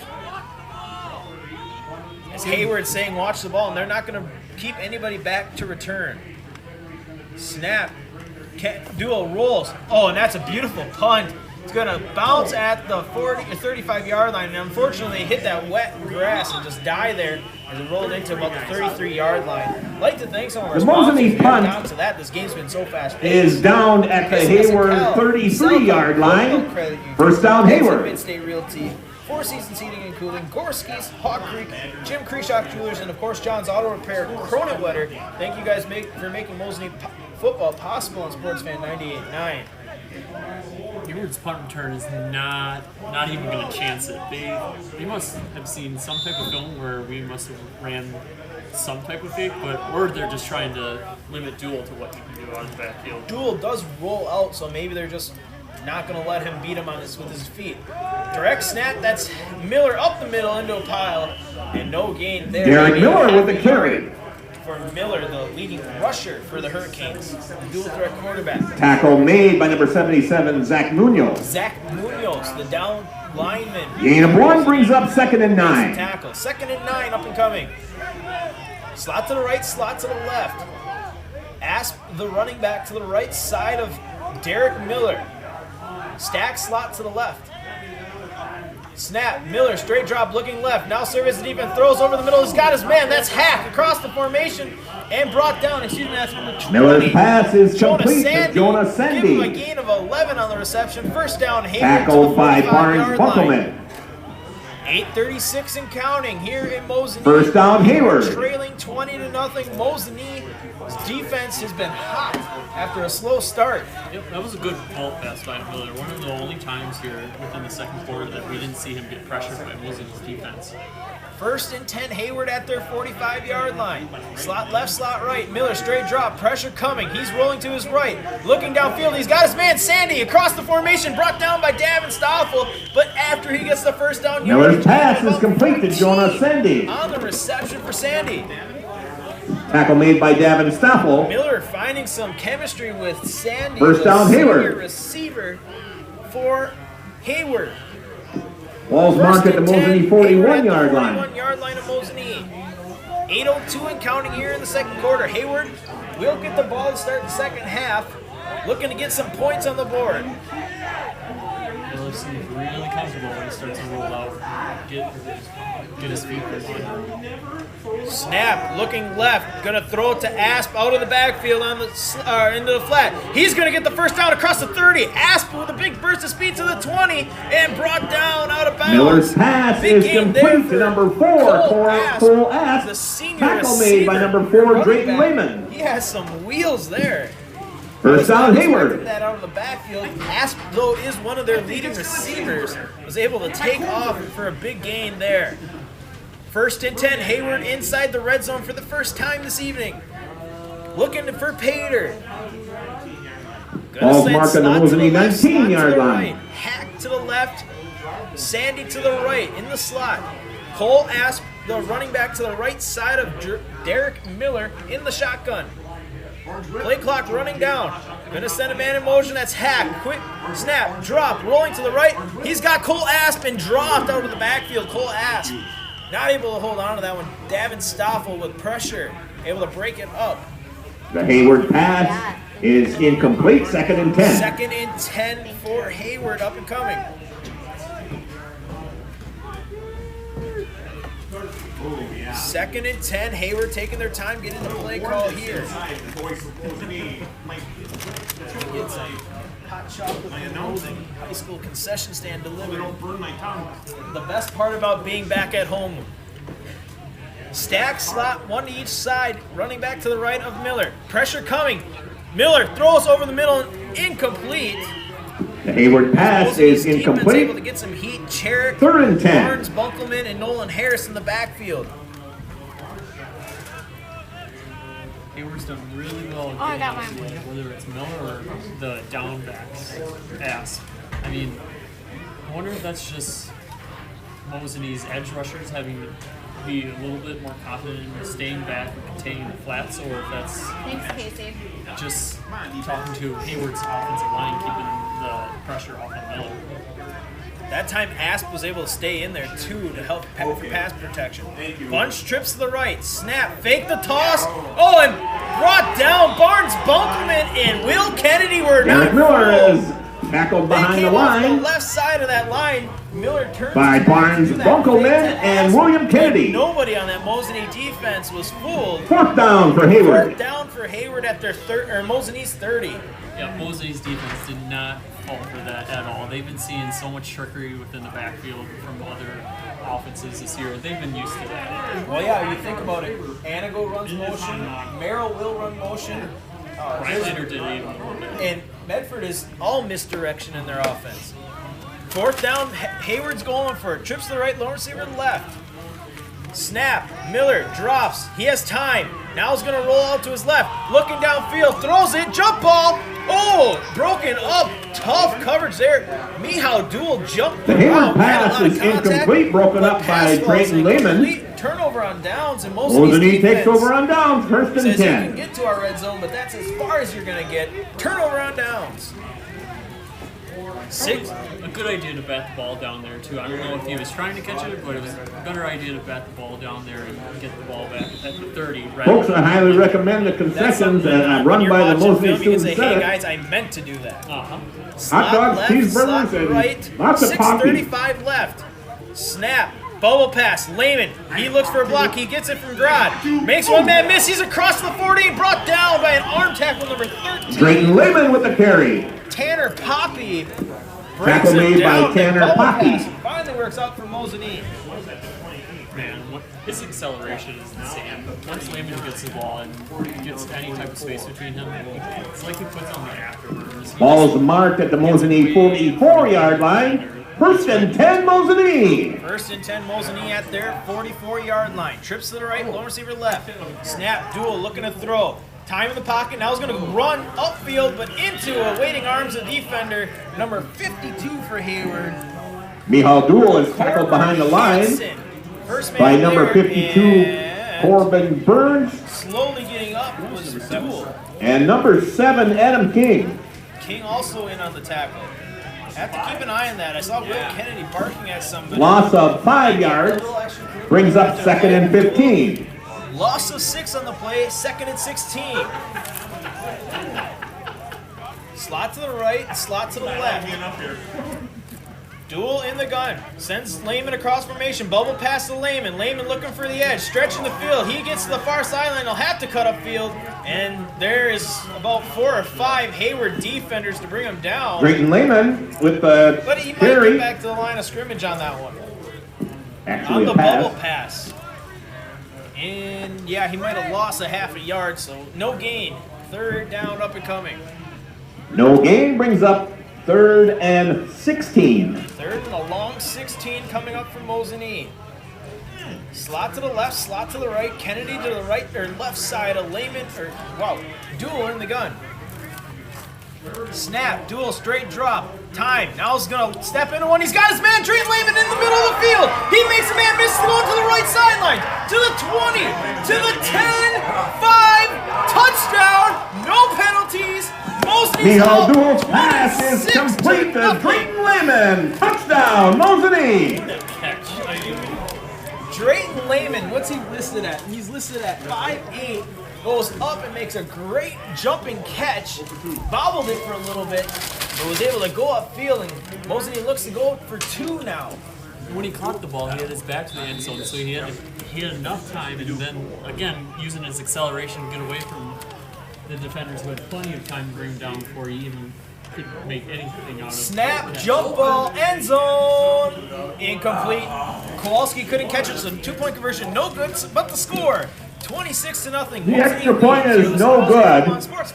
Speaker 5: As Hayward saying, watch the ball, and they're not going to keep anybody back to return. Snap. Duel rolls. Oh, and that's a beautiful punt. It's going to bounce at the 40 or 35-yard line, and unfortunately hit that wet grass and just die there as it rolled into about the 33-yard line. I'd like to thank some of our sponsors who got down to that. This game's been so fast-paced.
Speaker 3: Is down at the Hayward 33-yard line. First down, Hayward.
Speaker 5: Mid-State Realty, Four Seasons Heating and Cooling, Gorski's, Hawk Creek, Jim Krishock Jewelers, and of course John's Auto Repair, Cronenwetter. Thank you guys for making Mosinee football possible on Sports Fan 98.9.
Speaker 2: Hayward's punt return is not even going to chance it. They must have seen some type of film where we must have ran some type of fake, or they're just trying to limit Duel to what he can do on the backfield.
Speaker 5: Duel does roll out, so maybe they're just not going to let him beat him with his feet. Direct snap, that's Miller up the middle into a pile, and no gain there.
Speaker 3: Derek Miller with the carry.
Speaker 5: For Miller, the leading rusher for the Hurricanes, the dual threat quarterback.
Speaker 3: Tackle made by number 77, Zach Munoz.
Speaker 5: Zach Munoz, the down lineman.
Speaker 3: Gain of 1 brings up 2nd and 9.
Speaker 5: Tackle. 2nd and 9 up and coming. Slot to the right, slot to the left. Asp the running back to the right side of Derek Miller. Stack slot to the left. Snap, Miller, straight drop, looking left. Now surveys the defense, throws over the middle. He's got his man. That's Hack across the formation and brought down. Excuse me, that's number 20.
Speaker 3: Miller's pass is complete to Jonah
Speaker 5: Sandy. Give him a
Speaker 3: Sandy.
Speaker 5: gain of 11 on the reception. First down, Hayward
Speaker 3: Tackled by Barnes
Speaker 5: 45-yard line.
Speaker 3: Buckleman.
Speaker 5: 8:36 and counting here in Mosinee.
Speaker 3: First down, Hayward.
Speaker 5: Trailing 20-0. Mosinee defense has been hot after a slow start.
Speaker 2: Yep, that was a good ball pass by Miller. One of the only times here within the second quarter that we didn't see him get pressured by Mosinee's defense.
Speaker 5: 1st and 10, Hayward at their 45-yard line. Slot left, slot right. Miller straight drop, pressure coming. He's rolling to his right. Looking downfield, he's got his man Sandy across the formation, brought down by Davin Stoffel. But after he gets the first down,
Speaker 3: Miller's pass is complete to Jonah Sandy.
Speaker 5: On the reception for Sandy.
Speaker 3: Tackle made by Davin Stoffel.
Speaker 5: Miller finding some chemistry with Sandy.
Speaker 3: First down,
Speaker 5: the
Speaker 3: Hayward.
Speaker 5: senior receiver for Hayward.
Speaker 3: Ball's marked at the Mosinee 41-yard line.
Speaker 5: 41-yard line of Mosinee. 8:02 and counting here in the second quarter. Hayward will get the ball to start the second half. Looking to get some points on the board.
Speaker 2: Miller seems really comfortable when he starts to roll out. Get his feet going.
Speaker 5: Snap, looking left, gonna throw it to Asp out of the backfield on the into the flat. He's gonna get the first down across the 30. Asp with a big burst of speed to the 20 and brought down out of bounds.
Speaker 3: Miller's pass
Speaker 5: Big
Speaker 3: is
Speaker 5: game there
Speaker 3: complete to
Speaker 5: for
Speaker 3: number 4, Cole
Speaker 5: the
Speaker 3: Asp.
Speaker 5: senior
Speaker 3: Tackle made by
Speaker 5: receiver,
Speaker 3: number 4,
Speaker 5: running
Speaker 3: Drayton
Speaker 5: back.
Speaker 3: Lehman.
Speaker 5: He has some wheels there.
Speaker 3: First down,
Speaker 5: Expected
Speaker 3: Hayward.
Speaker 5: that out of the backfield. Asp, though, is one of their leading receivers, was able to take off for a big gain there. 1st and 10, Hayward inside the red zone for the first time this evening. Looking for Pater.
Speaker 3: Ball's marked on the Mosinee 19-yard line.
Speaker 5: Hack to the left. Sandy to the right in the slot. Cole Asp, the running back, to the right side of Derek Miller in the shotgun. Play clock running down. Gonna send a man in motion. That's Hack. Quick snap, drop, rolling to the right. He's got Cole Asp and dropped out of the backfield. Cole Asp not able to hold on to that one. Davin Stoffel with pressure, able to break it up.
Speaker 3: The Hayward pass is incomplete. 2nd and 10.
Speaker 5: 2nd and 10 for Hayward, up and coming. Second and 10, Hayward taking their time getting the play call here. Gets a hot chocolate from Mosinee high school concession stand delivered. The best part about being back at home. Stack slot, one to each side, running back to the right of Miller. Pressure coming. Miller throws over the middle, incomplete.
Speaker 3: The Hayward pass is incomplete.
Speaker 5: Able to get some heat. Cherrick,
Speaker 3: 3rd and 10.
Speaker 5: Barnes, Bunkelman, and Nolan Harris in the backfield.
Speaker 2: Hayward's done really well.
Speaker 6: Oh, I got mine.
Speaker 2: Whether it's Miller or the down backs, Asp. I mean, I wonder if that's just Mosinee's edge rushers having to be a little bit more confident in staying back and containing the flats, or if that's
Speaker 6: Thanks, Casey.
Speaker 2: just talking to Hayward's offensive line, keeping the pressure off of Miller.
Speaker 5: That time Asp was able to stay in there too to help for pass protection. Bunch trips to the right, snap, fake the toss. Oh, and brought down. Barnes, Bunkelman, and Will Kennedy were
Speaker 3: Derek
Speaker 5: not
Speaker 3: Miller
Speaker 5: fooled.
Speaker 3: is tackled behind the
Speaker 5: Off the
Speaker 3: line
Speaker 5: left side of that line. Miller turns
Speaker 3: by Barnes,
Speaker 5: to that
Speaker 3: Bunkelman,
Speaker 5: fake to
Speaker 3: and
Speaker 5: Asp.
Speaker 3: William Kennedy.
Speaker 5: Nobody on that Mosinee defense was fooled.
Speaker 3: 4th down for Hayward.
Speaker 5: 4th down for Hayward at their Mosinee's 30.
Speaker 2: Yeah, Mosinee's defense did not fall for that at all. They've been seeing so much trickery within the backfield from other offenses this year. They've been used to that.
Speaker 5: Well, yeah, you think about it. Anago runs motion. Merrill will run motion.
Speaker 2: Rhinelander did even a little bit.
Speaker 5: And Medford is all misdirection in their offense. 4th down, Hayward's going for it. Trips to the right, Lawrence receiver to the left. Snap, Miller drops. He has time. Now he's going to roll out to his left. Looking downfield, throws it, jump ball. Oh, broken up. Tough coverage there. Mihal Duel jumped the
Speaker 3: The Hayward
Speaker 5: route. Had a
Speaker 3: pass
Speaker 5: lot of
Speaker 3: is
Speaker 5: contact,
Speaker 3: incomplete, broken
Speaker 5: but
Speaker 3: up
Speaker 5: pass
Speaker 3: by
Speaker 5: falls
Speaker 3: Drayton Lehman.
Speaker 5: incomplete. Turnover on downs, and
Speaker 3: Mosinee takes over on downs. 1st and
Speaker 5: says you can
Speaker 3: 10.
Speaker 5: get to our red zone, but that's as far as you're going to get. Turnover on downs. 6.
Speaker 2: A good idea to bat the ball down there too. I don't know if he was trying to catch it, but it was a better idea to bat the ball down there and get the ball back at the 30.
Speaker 3: Folks, I highly recommend the concessions run by the Mosinee
Speaker 5: You can
Speaker 3: Student
Speaker 5: say, hey
Speaker 3: Center.
Speaker 5: guys, I meant to do that.
Speaker 3: Hot dogs, cheeseburgers, and
Speaker 5: right,
Speaker 3: lots of coffee.
Speaker 5: 6:35 left. Snap. Bubble pass. Lehman. He looks for a block. He gets it from Grod. Makes one man miss. He's across the 40. Brought down by an arm tackle number 13.
Speaker 3: Drayton Lehman with the carry.
Speaker 5: Tanner Poppy brings
Speaker 3: Tackle
Speaker 5: him
Speaker 3: made by
Speaker 5: down.
Speaker 3: Tanner
Speaker 5: Bubble
Speaker 3: Poppy.
Speaker 5: pass finally works out for Mosinee.
Speaker 2: Man, his acceleration is insane. Once Lehman gets the ball and gets any type of space between him, it's like he puts on the afterburners.
Speaker 3: Ball's marked at the Mosinee 44-yard line. 1st and 10, Mosinee.
Speaker 5: 1st and 10, Mosinee at their 44-yard line. Trips to the right, low receiver left. Snap, Duel looking to throw. Time in the pocket. Now he's going to run upfield, but into a waiting arms of defender, number 52 for Hayward.
Speaker 3: Mihal Duel is tackled behind the line
Speaker 5: First man
Speaker 3: by number
Speaker 5: there,
Speaker 3: 52,
Speaker 5: and
Speaker 3: Corbin Burns,
Speaker 5: slowly getting up was Duel.
Speaker 3: and number 7, Adam King.
Speaker 5: King also in on the tackle. Have to keep an eye on that. I saw Will Kennedy barking at somebody.
Speaker 3: Loss of 5 yards brings up 2nd and 15.
Speaker 5: Loss of 6 on the play, 2nd and 16. Slot to the right, slot to the left. Duel in the gun. Sends Lehman across formation. Bubble pass to Lehman. Lehman looking for the edge. Stretching the field. He gets to the far sideline. He'll have to cut up field. And there is about 4 or 5 Hayward defenders to bring him down.
Speaker 3: Drayton Lehman with the
Speaker 5: But he might
Speaker 3: carry.
Speaker 5: get back to the line of scrimmage on that one.
Speaker 3: Actually
Speaker 5: On
Speaker 3: a
Speaker 5: the
Speaker 3: pass.
Speaker 5: bubble pass. And yeah, he might have lost a half a yard, so no gain. 3rd down, up and coming.
Speaker 3: No gain brings up 3rd and 16.
Speaker 5: 3rd and a long 16 coming up from Mosinee. Slot to the left, slot to the right. Kennedy to the right or left side of Lehman. Duel in the gun. Snap, Duel straight drop. Time. Now he's going to step into one. He's got his man, Drayton Lehman, in the middle of the field. He makes a man miss going to the right sideline. To the 20, to the 10, 5, touchdown, no penalties.
Speaker 3: Mihal Duel's pass is complete to Drayton Lehman. Touchdown, Mosinee.
Speaker 5: Drayton Lehman, what's he listed at? He's listed at 5'8", goes up and makes a great jumping catch, bobbled it for a little bit, but was able to go upfield, and Mosinee looks to go for 2 now.
Speaker 2: When he caught the ball, he had his back to the end zone, so he had enough time, and then, again, using his acceleration to get away from the defenders who had plenty of time to bring him down before he even could make anything out of it.
Speaker 5: Snap, jump ball, end zone, incomplete. Kowalski couldn't catch it, so 2-point conversion, no good, but the score, 26-0.
Speaker 3: The extra point is no good,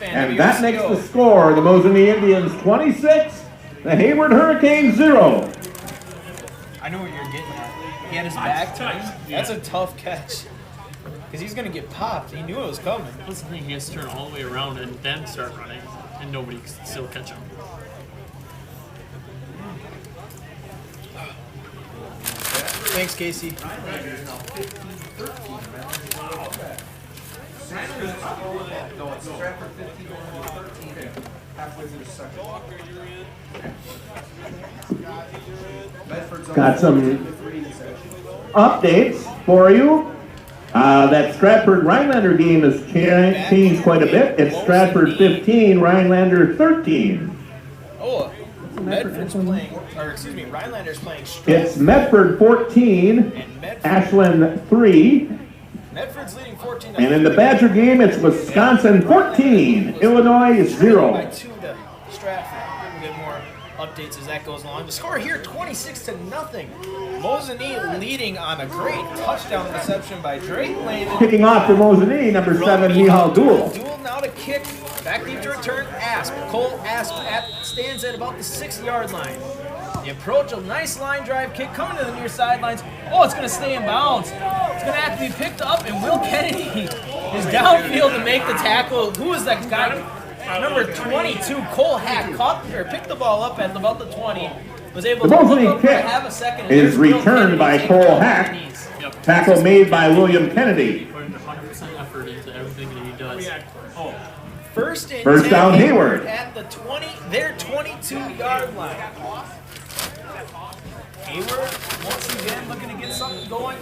Speaker 3: and that makes the score, the Mosinee Indians 26, the Hayward Hurricanes 0.
Speaker 5: I know what you're getting at. He had his back to him. That's a tough catch. Because he's going to get popped. He knew it was coming.
Speaker 2: That's the thing, he has to turn all the way around and then start running, and nobody can still catch him.
Speaker 5: Thanks, Casey.
Speaker 3: Got some updates for you. That Stratford Rhinelander game has changed quite a bit. It's Stratford 15, Rhinelander 13.
Speaker 5: Oh, Medford's playing, or excuse me, Rhinelander's playing Stratford.
Speaker 3: It's Medford 14, Ashland 3.
Speaker 5: Medford's leading 14.
Speaker 3: And in the Badger game, it's Wisconsin 14, Illinois 0.
Speaker 5: By 2 to Stratford. We'll get more updates as that goes along. The score here, 26-0. Mosinee leading on a great touchdown reception by Drayton Lehman.
Speaker 3: Kicking off for Mosinee, number 7, Mihal Duel.
Speaker 5: Duel now to kick. Back deep to return, Asp. Cole Asp stands at about the 6-yard line. The approach, a nice line drive kick coming to the near sidelines. Oh, it's going to stay in bounds. It's going to have to be picked up, and Will Kennedy is downfield to make the tackle. Who is that guy? Number 22, Cole Hack, picked the ball up at about the 20. Was able
Speaker 3: the
Speaker 5: to
Speaker 3: Mosinee kick is returned by Cole Hack. Tackle made by William Kennedy.
Speaker 2: Putting 100% effort into everything that he does.
Speaker 5: First
Speaker 3: down Hayward
Speaker 5: at the 20, their 22-yard line. Hayward once again looking to get something going,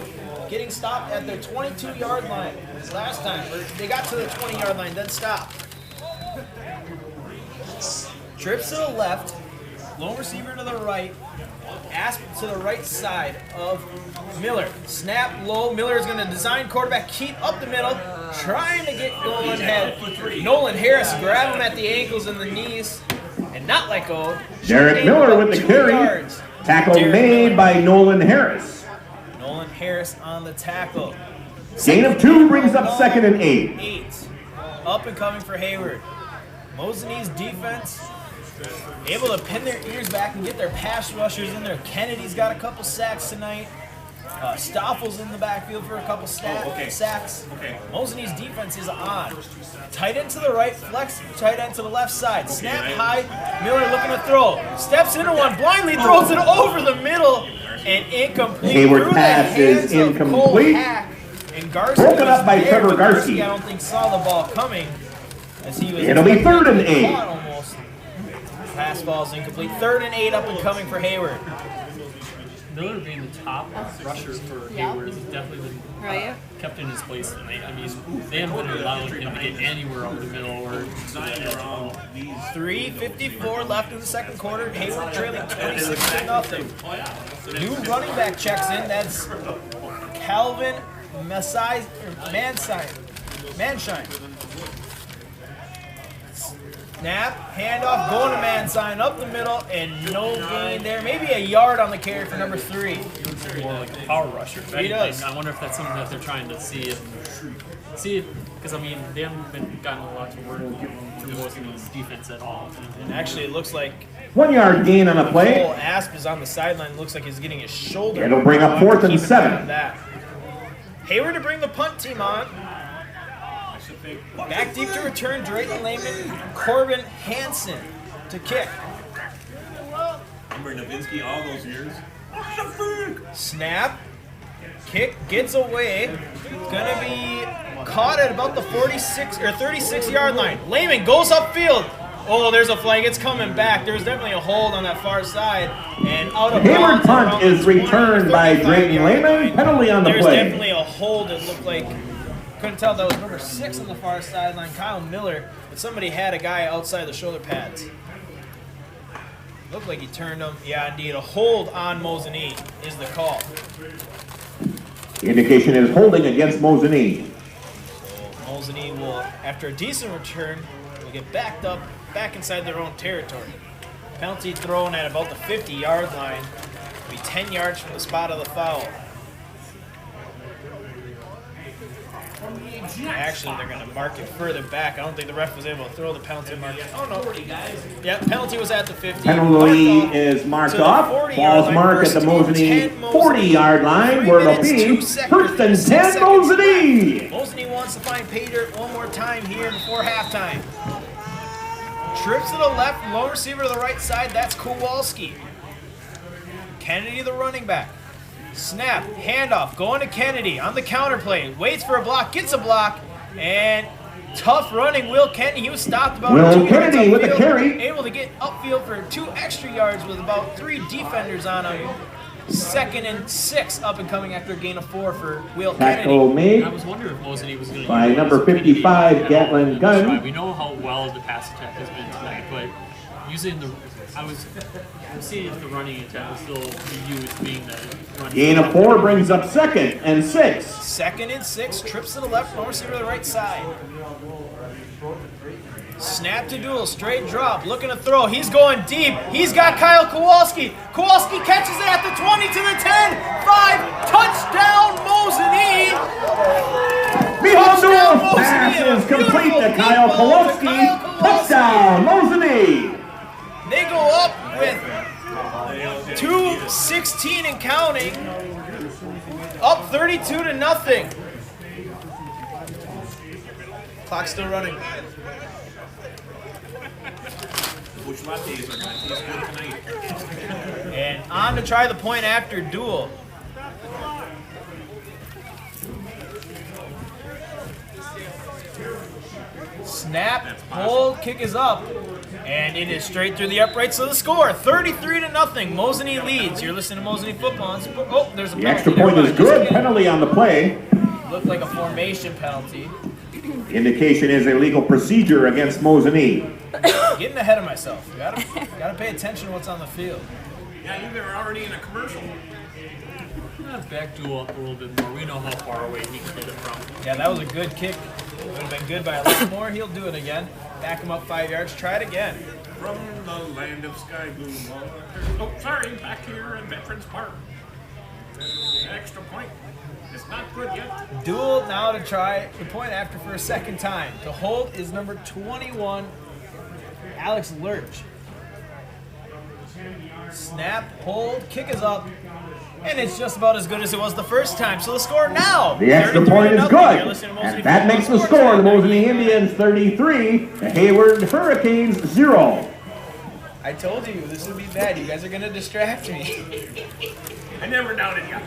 Speaker 5: getting stopped at their 22-yard line. Last time they got to the 20-yard line, then stopped. Trips to the left, lone receiver to the right, Asp to the right side of Miller. Snap low. Miller is going to design quarterback keep up the middle, trying to get Nolan head. Nolan Harris grab him at the ankles and the knees and not let go.
Speaker 3: Derek Miller with the carry.
Speaker 5: Yards.
Speaker 3: Tackle
Speaker 5: Derek
Speaker 3: made
Speaker 5: Miller.
Speaker 3: by Nolan Harris.
Speaker 5: Nolan Harris on the tackle.
Speaker 3: Gain of 2 brings up 2nd and 8.
Speaker 5: 8. Up and coming for Hayward. Mosinee's defense able to pin their ears back and get their pass rushers in there. Kennedy's got a couple sacks tonight. Stoffel's in the backfield for a couple sacks. Mosinee's defense is on. Tight end to the right, flex tight end to the left side. Snap high, Miller looking to throw. Steps into one, blindly throws it over the middle and incomplete.
Speaker 3: Hayward
Speaker 5: Through the
Speaker 3: pass is
Speaker 5: hands of Cole
Speaker 3: incomplete.
Speaker 5: Hack. And Garski
Speaker 3: Broken up by
Speaker 5: was there,
Speaker 3: Trevor
Speaker 5: but
Speaker 3: Garski.
Speaker 5: I don't think saw the ball coming. As he was
Speaker 3: It'll be 3rd and 8.
Speaker 5: almost. Pass ball's incomplete. 3rd and 8 up and coming for Hayward.
Speaker 2: Miller being the top rusher for Hayward has definitely been kept in his place tonight. I mean, they haven't been allowing him to get anywhere over the middle or
Speaker 5: 3:54 left in the second quarter. Hayward trailing 26-0. New running back checks in. That's Calvin Manshine. Snap, handoff, going to Manshine, up the middle, and no gain there. Maybe a yard on the carry for number 3.
Speaker 2: more like a power rusher.
Speaker 5: He does.
Speaker 2: I wonder if that's something that they're trying to see because I mean they haven't been gotten a lot to work through Mosinee's defense at all.
Speaker 5: And actually, it looks like
Speaker 3: 1 yard gain on the play.
Speaker 5: Cole Asp is on the sideline. Looks like he's getting his shoulder.
Speaker 3: It'll bring up 4th and
Speaker 5: Keep an eye
Speaker 3: 7.
Speaker 5: on that. Hayward to bring the punt team on. Back deep to return, Drayton Lehman, Corbin Hansen to kick.
Speaker 4: Remember Nowitzki all those years?
Speaker 5: Snap. Kick gets away. Gonna be caught at about the 46 or 36-yard line. Lehman goes upfield. Oh, there's a flag. It's coming back. There's definitely a hold on that far side. And out of
Speaker 3: Hayward
Speaker 5: bounds
Speaker 3: punt
Speaker 5: around
Speaker 3: is
Speaker 5: the 20,
Speaker 3: returned by
Speaker 5: 35
Speaker 3: Drayton
Speaker 5: yard
Speaker 3: Lehman.
Speaker 5: line.
Speaker 3: Penalty on the
Speaker 5: There's
Speaker 3: play.
Speaker 5: definitely a hold. It looked like, couldn't tell if that was number 6 on the far sideline, Kyle Miller, but somebody had a guy outside the shoulder pads. Looked like he turned him. Yeah, indeed. A hold on Mosinee is the call.
Speaker 3: The indication is holding against Mosinee.
Speaker 5: So Mosinee will, after a decent return, will get backed up, back inside their own territory. Penalty thrown at about the 50-yard line. Be 10 yards from the spot of the foul. Actually, they're going to mark it further back. I don't think the ref was able to throw the penalty mark. Oh, no. Yeah, penalty was at the 50.
Speaker 3: Penalty is marked off. Ball's marked at the Mosinee 40-yard line, where it'll be first and 10 Mosinee.
Speaker 5: Mosinee wants to find pay dirt one more time here before halftime. Trips to the left, low receiver to the right side. That's Kowalski. Kennedy, the running back. Snap, handoff, going to Kennedy on the counter play. Waits for a block, gets a block, and tough running. Will Kennedy, he was stopped about 2 yards
Speaker 3: Kennedy with
Speaker 5: upfield,
Speaker 3: a carry.
Speaker 5: able to get upfield for 2 extra yards with about 3 defenders on him. 2nd and 6 up and coming after a gain of 4 for Will
Speaker 3: Tackle
Speaker 5: Kennedy.
Speaker 3: made
Speaker 2: I was wondering if Mosinee was going to
Speaker 3: by number 55, Gatlin Gunn.
Speaker 2: We know how well the pass attack has been tonight, but using the, I was seeing if the running attack was still be used, being the running.
Speaker 3: Gain of 4 brings up 2nd and 6.
Speaker 5: 2nd and 6, trips to the left, low receiver to the right side. Snap to Duel, straight drop, looking to throw. He's going deep. He's got Kyle Kowalski. Kowalski catches it at the 20 to the 10. 5, touchdown Mosinee.
Speaker 3: Duel's pass is complete to Kyle Kowalski. Touchdown, Mosinee.
Speaker 5: They go up with 2:16 and counting. Up 32-0. Clock's still running.
Speaker 4: Which lattes are going to taste good tonight?
Speaker 5: And on to try the point after Duel. Snap, hold, kick is up. And it is straight through the uprights of the score. 33-0. Mosinee leads. You're listening to Mosinee football. Oh, there's a penalty.
Speaker 3: The extra point is good. Penalty on the play.
Speaker 5: Looked like a formation penalty.
Speaker 3: Indication is a legal procedure against Mosinee.
Speaker 5: Getting ahead of myself. Gotta pay attention to what's on the field.
Speaker 4: Yeah, you were already in a commercial.
Speaker 2: Back Duel up a little bit more. We know how far away he can hit it from.
Speaker 5: Yeah, that was a good kick. Would have been good by a lot more. He'll do it again. Back him up 5 yards. Try it again.
Speaker 4: From the land of sky blue water. Oh, sorry, back here in Veterans Park. Extra point. It's not good yet.
Speaker 5: Duel now to try the point after for a second time. To hold is number 21, Alex Lurch. Snap, hold, kick is up, and it's just about as good as it was the first time. So the score now.
Speaker 3: The extra point is
Speaker 5: 33-0.
Speaker 3: good.
Speaker 5: You're listening to Mosinee
Speaker 3: And that
Speaker 5: Football
Speaker 3: makes the
Speaker 5: Sports
Speaker 3: score. The
Speaker 5: right now.
Speaker 3: Mosinee Indians 33, the Hayward Hurricanes 0.
Speaker 5: I told you this would be bad. You guys are gonna distract me.
Speaker 4: I never doubted you.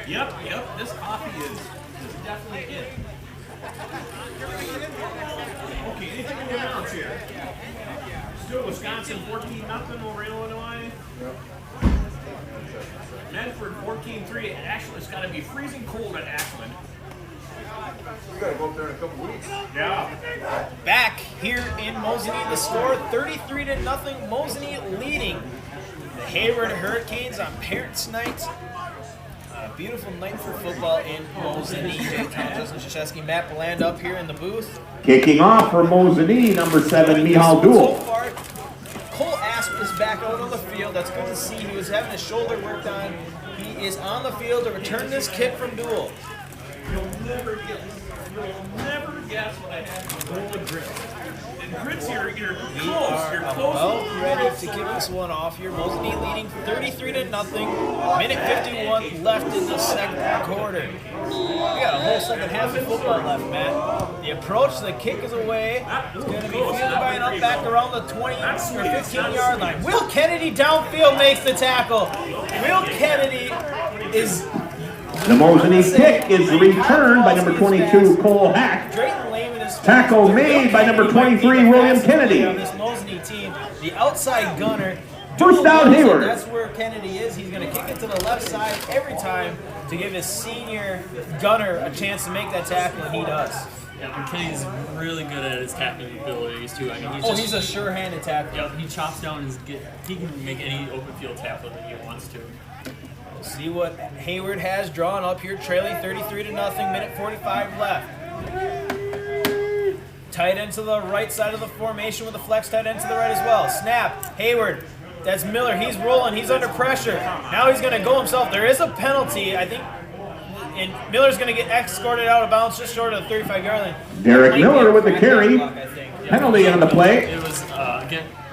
Speaker 4: Yep, this coffee is definitely it. Okay, anything to announce here? Still Wisconsin 14-0 over Illinois. Medford 14-3 at Ashland. It's got to be freezing cold at Ashland.
Speaker 7: We gotta go up there in a couple weeks.
Speaker 4: Yeah.
Speaker 5: Back here in Mosinee, the score 33-0. Mosinee leading the Hayward Hurricanes on Parents' Night. A beautiful night for football in Mosinee. Jay Thomas and Krzyzewski, Matt Beland up here in the booth.
Speaker 3: Kicking off for Mosinee, number 7, Mihal
Speaker 5: So
Speaker 3: Duel.
Speaker 5: far, Cole Asp is back out on the field. That's good to see. He was having his shoulder worked on. He is on the field to return this kick from Duel.
Speaker 4: You'll never guess what I had to roll the grit. And grits here, you're
Speaker 5: We
Speaker 4: close.
Speaker 5: are
Speaker 4: You're close.
Speaker 5: about ready to kick this one off here. Mosinee leading 33-0. Minute 51 left in the second quarter. We got a whole second half of football left, Matt. The approach, the kick is away. It's going to be fielded by an up back around the 20 or 15-yard line. Will Kennedy downfield makes the tackle. Will Kennedy is...
Speaker 3: The Mosinee kick is returned by number 22, Cole Hack. Tackle made by number 23, William Kennedy.
Speaker 5: On this Mosinee team, the outside gunner.
Speaker 3: First down, Hayward.
Speaker 5: That's where Kennedy is. He's going to kick it to the left side every time to give his senior gunner a chance to make that tackle, and he does.
Speaker 2: Yeah, and Kenny's really good at his tackling abilities too. I mean,
Speaker 5: he's a sure-handed tackler.
Speaker 2: Yeah, he chops down he can make any open field tackle that he wants to.
Speaker 5: We'll see what Hayward has drawn up here, trailing 33-0, minute 45 left. Tight end to the right side of the formation with the flex tight end to the right as well. Snap, Hayward, that's Miller, he's rolling, he's under pressure. Now he's gonna go himself. There is a penalty, I think, and Miller's gonna get escorted out of bounds just short of the 35-yard line.
Speaker 3: Derek Miller with the carry. Penalty on the play.
Speaker 2: It was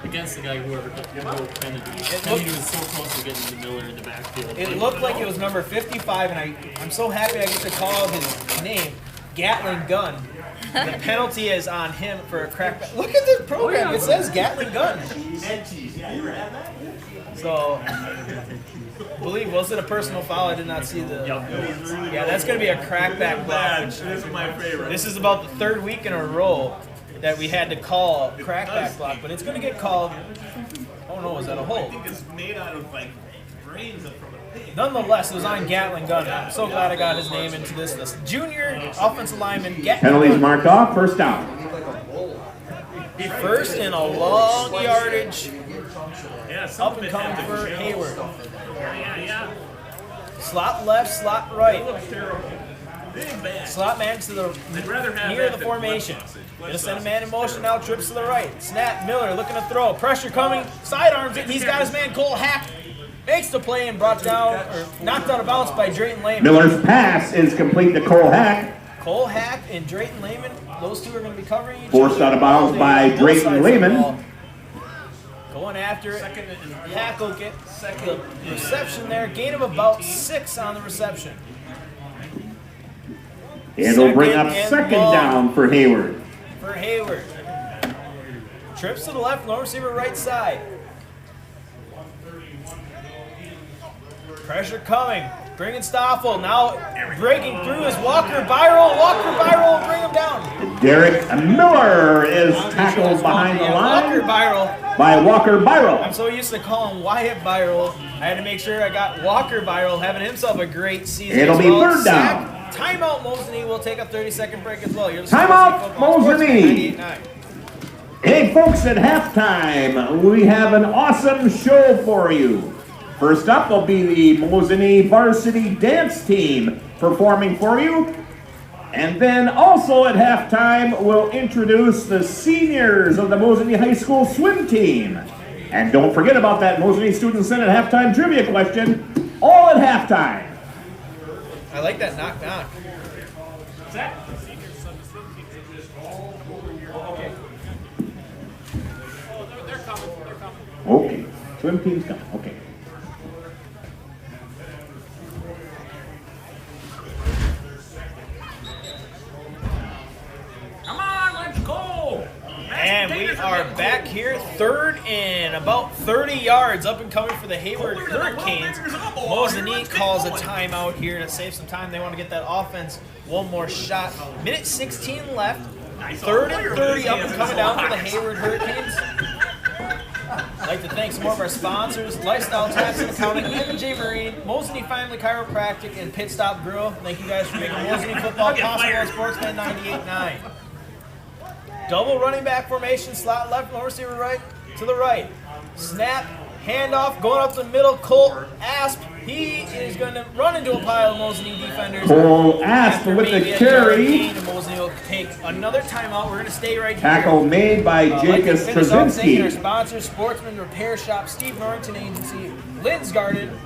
Speaker 2: against the guy whoever Kennedy. Kennedy was so close to getting to Miller in the backfield.
Speaker 5: It looked like it was number 55, and I'm so happy I get to call his name, Gatling Gun. The penalty is on him for a crackback. Look at this program. It says Gatling Gun. So, was it a personal foul? I did not see the... Yeah, that's going to be a crackback block.
Speaker 4: This is my favorite.
Speaker 5: This is about the third week in a row that we had to call crackback block, but it's going to get called... Oh no, is that a hold?
Speaker 4: I think it's made out of like brains from a pig.
Speaker 5: Nonetheless, it was on Gatling Gun. I'm so glad I got his name into this list. Junior offensive lineman Gatling
Speaker 3: Penalties
Speaker 5: Gun.
Speaker 3: marked off, first down.
Speaker 5: First and a long yardage.
Speaker 4: Yeah,
Speaker 5: Up and coming for Hayward.
Speaker 4: Yeah.
Speaker 5: Slot left, slot right.
Speaker 4: Looks terrible. Big bad.
Speaker 5: Slot man to the
Speaker 4: I'd rather have
Speaker 5: near
Speaker 4: that
Speaker 5: the
Speaker 4: than
Speaker 5: formation.
Speaker 4: blood sausage.
Speaker 5: Gonna send a man in motion now, trips to the right. Snap, Miller looking to throw. Pressure coming, sidearms it. He's got his man Cole Hack. Makes the play and brought down, or knocked out of bounds by Drayton Lehman.
Speaker 3: Miller's pass is complete to Cole Hack.
Speaker 5: Cole Hack and Drayton Lehman, those two are going to be covering each
Speaker 3: Forced
Speaker 5: other.
Speaker 3: out of bounds by
Speaker 5: Both
Speaker 3: Drayton
Speaker 5: sides of the
Speaker 3: Lehman.
Speaker 5: ball. Going after it. Hack will get the reception there. Gain of about 6 on the reception.
Speaker 3: It'll bring up
Speaker 5: and
Speaker 3: second
Speaker 5: long
Speaker 3: down for Hayward.
Speaker 5: for Hayward. Trips to the left, long receiver right side. Pressure coming. Bringing Stoffel. Now breaking through is Walker Byroll. Walker Byroll will bring him down.
Speaker 3: Derek Miller is tackled behind the
Speaker 5: Walker
Speaker 3: line
Speaker 5: Byroll.
Speaker 3: by Walker Byroll.
Speaker 5: I'm so used to calling Wyatt Byroll. I had to make sure I got Walker Byroll having himself a great season.
Speaker 3: It'll
Speaker 5: as
Speaker 3: be
Speaker 5: well.
Speaker 3: third down.
Speaker 5: Timeout Mosinee will take a 30-second break as well. You're
Speaker 3: Timeout, Mosinee.
Speaker 5: 98.9.
Speaker 3: Hey folks, at halftime, we have an awesome show for you. First up will be the Mosinee varsity dance team performing for you. And then also at halftime, we'll introduce the seniors of the Mosinee High School swim team. And don't forget about that Mosinee Student Senate halftime trivia question, all at halftime.
Speaker 5: I like that knock knock.
Speaker 3: Okay, swim team's coming, okay.
Speaker 4: Come on, let's go.
Speaker 5: And we are back here, third and about 30 yards up and coming for the Hayward Hurricanes. Mosinee calls a timeout here to save some time. They want to get that offense one more shot. Minute 16 left. Third and 30 up and coming down for the Hayward Hurricanes. I'd like to thank some more of our sponsors, Lifestyle Tax and Accounting, M&J Marine, Mosinee Family Chiropractic, and Pit Stop Grill. Thank you guys for making Mosinee football possible on Sportsman 98.9. Double running back formation, slot left, long receiver right to the right. Snap, handoff, going up the middle, Colt Asp. He is going to run into a pile of Mosinee defenders.
Speaker 3: Cole Asp with the carry.
Speaker 5: Mosinee will take another timeout. We're going to stay right here.
Speaker 3: Tackle made by Jacobs
Speaker 5: Thanking our
Speaker 3: Trzynski.
Speaker 5: sponsors, Sportsman Repair Shop, Steve Norrington Agency, Lynn's Garden.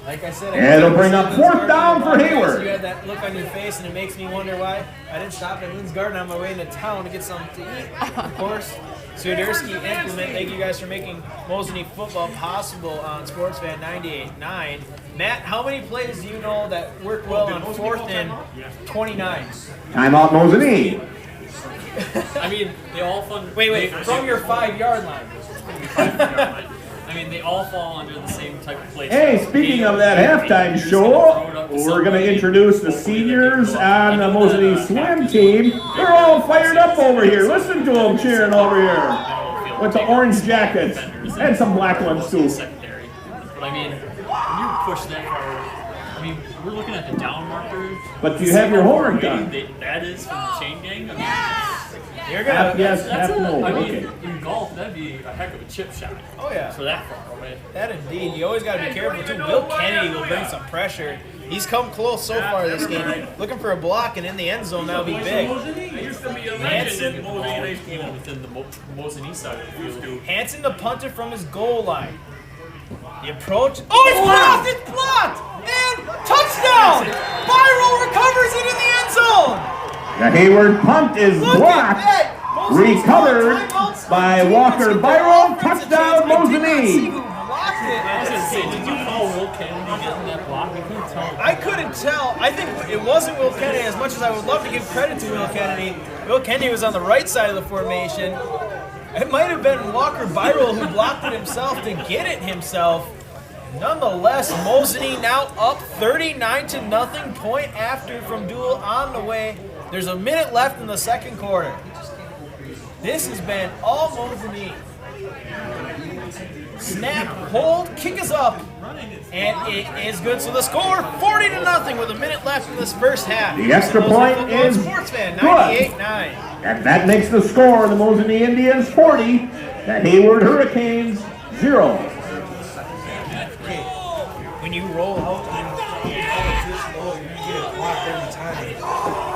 Speaker 5: Like I said,
Speaker 3: It'll bring up fourth down for Hayward.
Speaker 5: You had that look on your face, and it makes me wonder why I didn't stop at Lynn's Garden on my way into town to get something to eat. Of course, Suderski Implement. Thank you guys for making Mosinee football possible on SportsFan 98.9. Matt, how many plays do you know that work well on 4th and 29?
Speaker 3: Timeout Mosinee.
Speaker 2: I mean, they all fall.
Speaker 1: Wait, from your 5-yard line.
Speaker 2: I mean, they all fall under the same type of play.
Speaker 3: Hey, speaking of that halftime show, we're going to introduce the seniors on the Mosinee swim team. They're all fired up over here. Listen to them cheering over here with the orange jackets and some black ones too.
Speaker 2: Secondary. But I mean, when you push that far, I mean, we're looking at the down marker.
Speaker 3: But do you have your homework done?
Speaker 2: That is from the chain gang. I mean,
Speaker 1: You're gonna.
Speaker 3: Yes, half no.
Speaker 2: I mean,
Speaker 3: Okay.
Speaker 2: in golf, that'd be a heck of a chip shot.
Speaker 1: Oh yeah.
Speaker 2: For that far away.
Speaker 1: That indeed. You always got to be careful too. Will Kennedy will bring some pressure. He's come close so far this game. Looking for a block and in the end zone, that'll be big. Hansen,
Speaker 2: Even within the Mosinee side of the field.
Speaker 1: Hansen the punter from his goal line. The approach. Oh, it's blocked! It's blocked! And touchdown! Byro recovers it in the end zone!
Speaker 3: The Hayward punt is blocked. Recovered by Walker Byron. Touchdown, Mosinee.
Speaker 2: Did you call Will Kennedy getting that block? I couldn't tell.
Speaker 1: I couldn't tell. I think it wasn't Will Kennedy as much as I would love to give credit to Will Kennedy. Will Kennedy was on the right side of the formation. It might have been Walker Byro who blocked it himself to get it himself. Nonetheless, Mosinee now up 39-0. Point after from Dual on the way. There's a minute left in the second quarter. This has been all Mosinee. Snap, hold, kick is up, and it is good. So the score, 40-0 with a minute left in this first half.
Speaker 3: The extra point is
Speaker 1: Sports Fan,
Speaker 3: good.
Speaker 1: 98-9.
Speaker 3: And that makes the score, the Mosinee Indians 40, the Hayward Hurricanes 0.
Speaker 1: When you roll out and you get it blocked every time.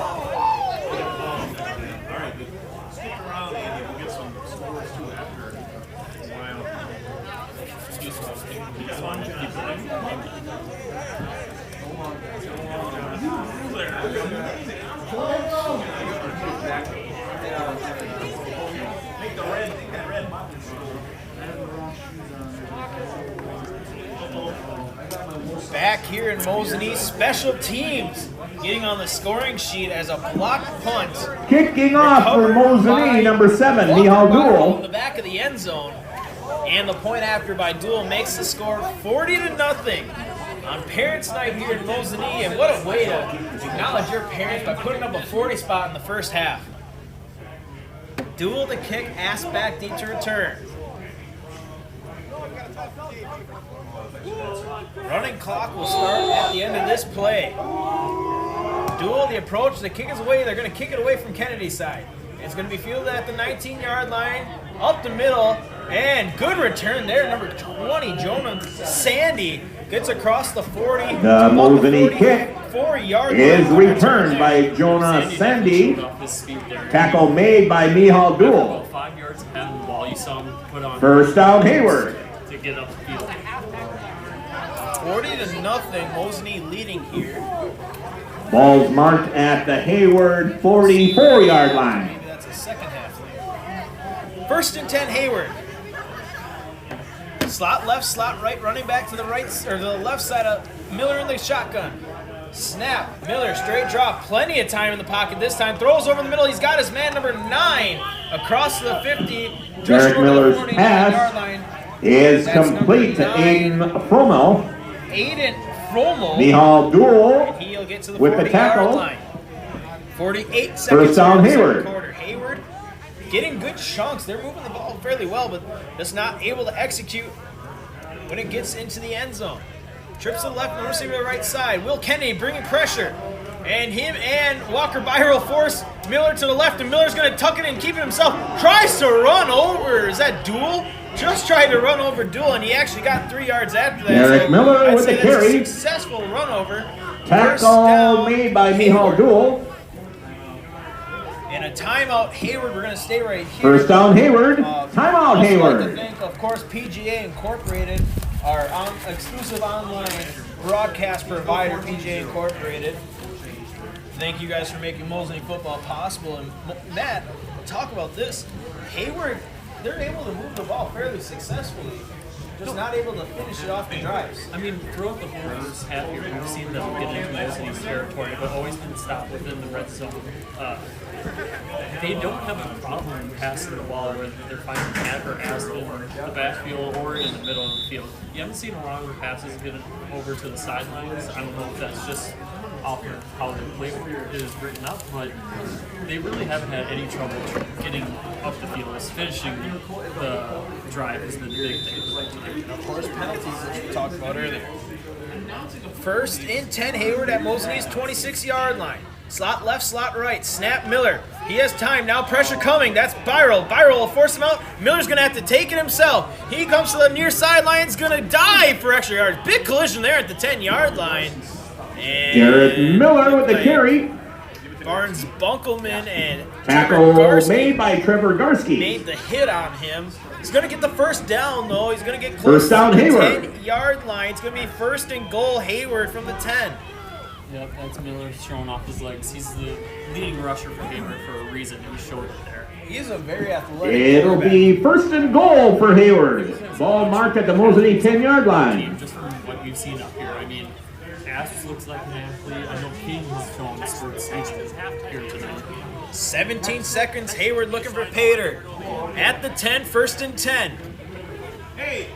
Speaker 1: Back here in Mosinee, special teams getting on the scoring sheet as a blocked punt.
Speaker 3: Kicking off for Mosinee, number 7, Mihal
Speaker 1: In
Speaker 3: Duel.
Speaker 1: the back of the end zone. And the point after by Duel makes the score 40-0 on Parents' Night here in Mosinee. And what a way to acknowledge your parents by putting up a 40 spot in the first half. Duel to kick, ass back deep to return. Running clock will start at the end of this play. Duel, the approach, the kick is away. They're going to kick it away from Kennedy's side. It's going to be fielded at the 19-yard line, up the middle, and good return there. Number 20, Jonah Sandy, gets across the 40.
Speaker 3: The Mosinee kick
Speaker 1: 4-yard
Speaker 3: is returned by Jonah Sandy. Tackle made by Mihal Duel.
Speaker 2: About 5 yards ahead of the ball. You saw him put on
Speaker 3: First down, Hayward.
Speaker 2: to get up the field.
Speaker 1: 40-0, Mosinee leading here.
Speaker 3: Ball's marked at the Hayward 44-yard line.
Speaker 1: Maybe that's a second half lead. First and 10, Hayward. Slot left, slot right, running back to the right or the left side of Miller in the shotgun. Snap, Miller, straight drop, plenty of time in the pocket this time. Throws over the middle. He's got his man number 9 across the 50.
Speaker 3: Derek Miller's
Speaker 1: 49-yard
Speaker 3: pass
Speaker 1: line.
Speaker 3: is
Speaker 1: That's
Speaker 3: complete to
Speaker 1: number 9.
Speaker 3: Aiden Frommel.
Speaker 1: Aiden Frommel.
Speaker 3: Mihal Duel
Speaker 1: He'll get to the
Speaker 3: with the
Speaker 1: 40-yard
Speaker 3: tackle.
Speaker 1: line. 48 seconds.
Speaker 3: First down,
Speaker 1: in the second
Speaker 3: Hayward.
Speaker 1: quarter. Hayward getting good chunks. They're moving the ball fairly well, but just not able to execute when it gets into the end zone. Trips to the left, no receiver to the right side. Will Kennedy bringing pressure. And him and Walker Byro force Miller to the left, and Miller's going to tuck it and keep it himself. Tries to run over. Is that Duel? Just tried to run over Duel, and he actually got 3 yards after that.
Speaker 3: Derek Miller
Speaker 1: I'd
Speaker 3: with
Speaker 1: say
Speaker 3: the
Speaker 1: that's
Speaker 3: carry.
Speaker 1: a successful run over.
Speaker 3: Tackle made by Mihal Duel.
Speaker 1: And a timeout, Hayward. We're going to stay right here.
Speaker 3: First down, Hayward. Timeout,
Speaker 1: Also like to
Speaker 3: Hayward.
Speaker 1: thank, of course, PGA Incorporated, our exclusive online broadcast provider, PGA Incorporated. Thank you guys for making Mosinee football possible. And Matt, talk about this. Hayward, they're able to move the ball fairly successfully, just not able to finish it off the drives.
Speaker 2: I mean, throughout the whole first half here, we've seen them get into Mosinee's territory, but always been stopped within the red zone they don't have a problem passing the ball where they're finding Matt or Aspen in the backfield or in the middle of the field. You haven't seen a lot of the passes get over to the sidelines. I don't know if that's just off of how the play is written up, but they really haven't had any trouble getting up the field. Finishing the drive is the big thing.
Speaker 5: And of course, penalties, which we talked about earlier. First and 10, Hayward at Mosinee's 26-yard line. Slot left, slot right. Snap Miller. He has time. Now pressure coming. That's Byral. Byral will force him out. Miller's going to have to take it himself. He comes to the near sideline. He's going to dive for extra yards. Big collision there at the 10-yard line. And
Speaker 3: Derek Miller with the carry.
Speaker 5: Barnes Bunkelman and
Speaker 3: Tackle
Speaker 5: Trevor
Speaker 3: made by Trevor Garski.
Speaker 5: made the hit on him. He's going to get the first down, though. He's going to get close
Speaker 3: First down,
Speaker 5: to the
Speaker 3: Hayward.
Speaker 5: 10-yard line. It's going to be first and goal, Hayward from the 10.
Speaker 2: Yep, that's Miller showing off his legs. He's the leading rusher for Hayward for a reason, and he showed it there.
Speaker 5: He's a very athletic
Speaker 3: It'll
Speaker 5: quarterback.
Speaker 3: be first and goal for Hayward. Ball marked at the Mosinee 10-yard line.
Speaker 2: Just from what we've seen up here, I mean, Asps looks like an athlete. I know King has shown the sports here tonight.
Speaker 5: 17 seconds, Hayward looking for Pater. At the 10, first and 10.
Speaker 4: Hey,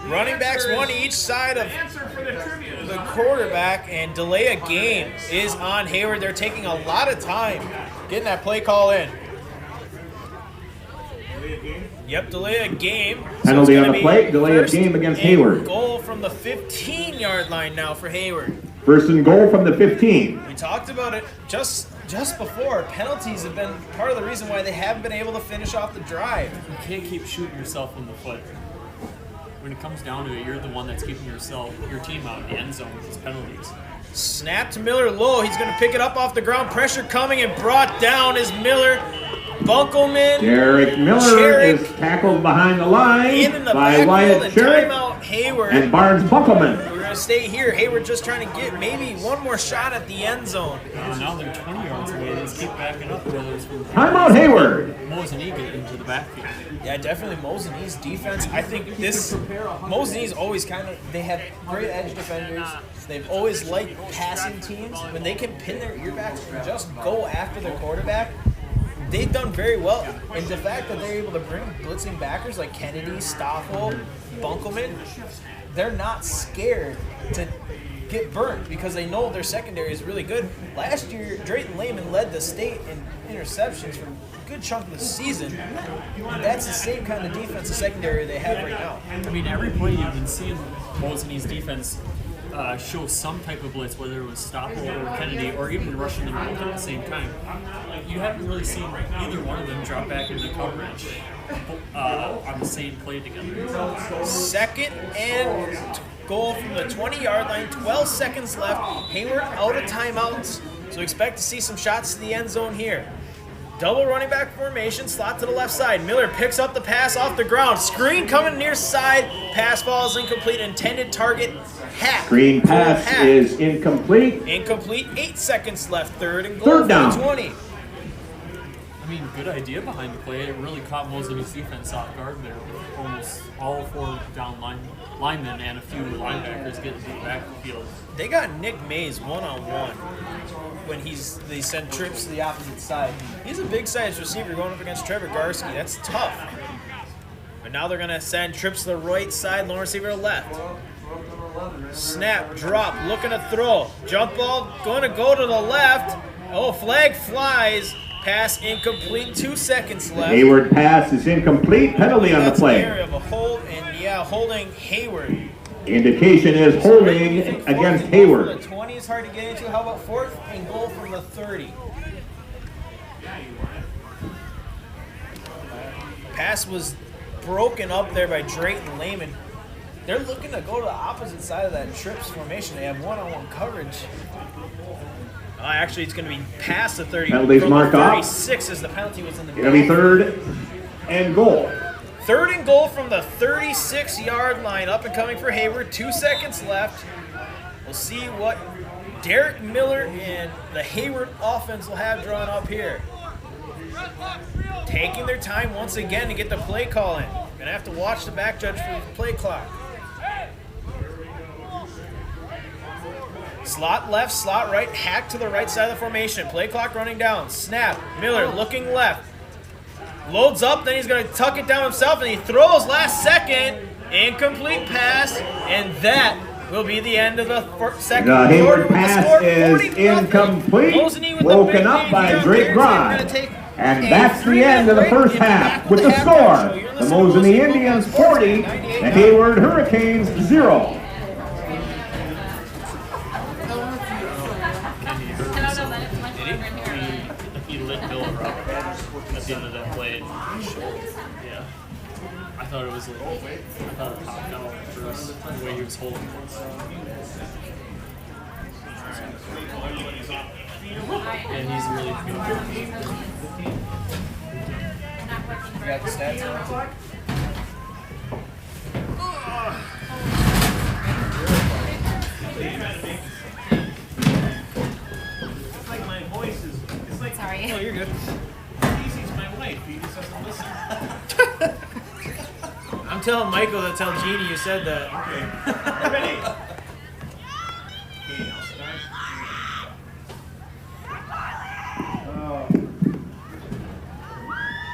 Speaker 5: Running backs, one each side of
Speaker 4: answer for the trivia is
Speaker 5: the quarterback, and delay a game is on Hayward. They're taking a lot of time getting that play call in. Yep, delay a game.
Speaker 3: Penalty
Speaker 5: it's
Speaker 3: on
Speaker 5: gonna
Speaker 3: the
Speaker 5: be
Speaker 3: play, delay of
Speaker 5: first
Speaker 3: game against
Speaker 5: and
Speaker 3: Hayward.
Speaker 5: Goal from the 15-yard line now for Hayward.
Speaker 3: First and goal from the 15.
Speaker 5: We talked about it just before. Penalties have been part of the reason why they haven't been able to finish off the drive.
Speaker 2: You can't keep shooting yourself in the foot. When it comes down to it, you're the one that's keeping your team out in the end zone with these penalties.
Speaker 5: Snap to Miller low. He's going to pick it up off the ground. Pressure coming and brought down is Miller. Bunkelman
Speaker 3: Derek Miller
Speaker 5: Cherrick
Speaker 3: is tackled behind the line
Speaker 5: in the
Speaker 3: by
Speaker 5: backfield
Speaker 3: Wyatt
Speaker 5: and
Speaker 3: Cherrick
Speaker 5: timeout Hayward.
Speaker 3: and Barnes Bunkelman.
Speaker 5: We're going to stay here. Hayward just trying to get maybe one more shot at the end zone.
Speaker 2: Now they're 20 yards away. They just keep backing up.
Speaker 3: Timeout Hayward.
Speaker 2: Mosinee get into the backfield.
Speaker 5: Yeah, definitely Mosinee's defense. I think this Mosinee's always they have great edge defenders. They've always liked passing teams. When they can pin their earbacks and just go after their quarterback, they've done very well. And the fact that they're able to bring blitzing backers like Kennedy, Stoffel, Bunkelman, they're not scared to get burnt because they know their secondary is really good. Last year, Drayton Lehman led the state in interceptions for a good chunk of the season. And that's the same kind of defensive secondary they have right now.
Speaker 2: I mean, every play you've been seeing Mosinee's defense show some type of blitz, whether it was Stoppel or Kennedy, or even rushing them both at the same time. You haven't really seen either one of them drop back into coverage on the same play together.
Speaker 5: Second and goal from the 20-yard line, 12 seconds left. Hayward out of timeouts, so expect to see some shots to the end zone here. Double running back formation, slot to the left side. Miller picks up the pass off the ground. Screen coming near side. Pass falls incomplete. Intended target, Hack.
Speaker 3: Screen pass
Speaker 5: Hack.
Speaker 3: is incomplete.
Speaker 5: Incomplete. 8 seconds left. Third and goal
Speaker 3: Third
Speaker 5: from
Speaker 3: down.
Speaker 5: the 20.
Speaker 2: I mean, good idea behind the play. It really caught Mosinee's defense off guard there with almost all 4 down linemen and a few linebackers getting to the backfield.
Speaker 5: They got Nick Mays one-on-one when they send trips to the opposite side. He's a big-sized receiver going up against Trevor Garski. That's tough. But now they're going to send trips to the right side, long receiver to the left. Snap, drop, looking to throw. Jump ball, going to go to the left. Oh, flag flies. Pass incomplete, 2 seconds left.
Speaker 3: Hayward pass is incomplete. Penalty on the
Speaker 5: That's an
Speaker 3: play.
Speaker 5: area of a hold, and yeah, holding Hayward.
Speaker 3: Indication is holding against Hayward.
Speaker 5: The 20 is hard to get into. How about 4th and goal from the 30? Pass was broken up there by Drayton Lehman. They're looking to go to the opposite side of that trips formation. They have one-on-one coverage. Actually, it's going to be past the 30.
Speaker 3: Penalties marked off.
Speaker 5: 36 as the penalty was in the
Speaker 3: It'll be third and goal.
Speaker 5: Third and goal from the 36-yard line. Up and coming for Hayward. 2 seconds left. We'll see what Derek Miller and the Hayward offense will have drawn up here. Taking their time once again to get the play call in. Going to have to watch the back judge for the play clock. Slot left, slot right, hack to the right side of the formation. Play clock running down. Snap. Miller looking left. Loads up, then he's going to tuck it down himself, and he throws last second. Incomplete pass, and that will be the end of the second quarter.
Speaker 3: The Hayward
Speaker 5: with the
Speaker 3: pass
Speaker 5: score
Speaker 3: is
Speaker 5: 40-0.
Speaker 3: incomplete,
Speaker 5: Mosinee with the
Speaker 3: broken
Speaker 5: big
Speaker 3: up
Speaker 5: lead
Speaker 3: by
Speaker 5: here.
Speaker 3: Drake
Speaker 5: We're
Speaker 3: Grimes.
Speaker 5: gonna take
Speaker 3: And
Speaker 5: a
Speaker 3: that's the end of the
Speaker 5: 3-minute
Speaker 3: first
Speaker 5: break.
Speaker 3: half with the
Speaker 5: Back
Speaker 3: score.
Speaker 5: halftime show. You're
Speaker 3: The
Speaker 5: listening to
Speaker 3: Mosinee
Speaker 5: Mosinee
Speaker 3: Indians
Speaker 5: Football
Speaker 3: 40,
Speaker 5: 98.
Speaker 3: the Hayward Hurricanes 0.
Speaker 2: He lit Miller up at the end of that play. Yeah. I thought it was I thought it popped out first, the way he was holding it. And he's really good.
Speaker 5: You got the stats?
Speaker 4: It's like my voice is. It's like.
Speaker 6: Sorry.
Speaker 5: Oh, you're good.
Speaker 4: Easy's my wife. He just doesn't listen.
Speaker 5: I'm telling Michael to tell Jeannie you said that.
Speaker 4: Okay. Ready? Okay, I'll start.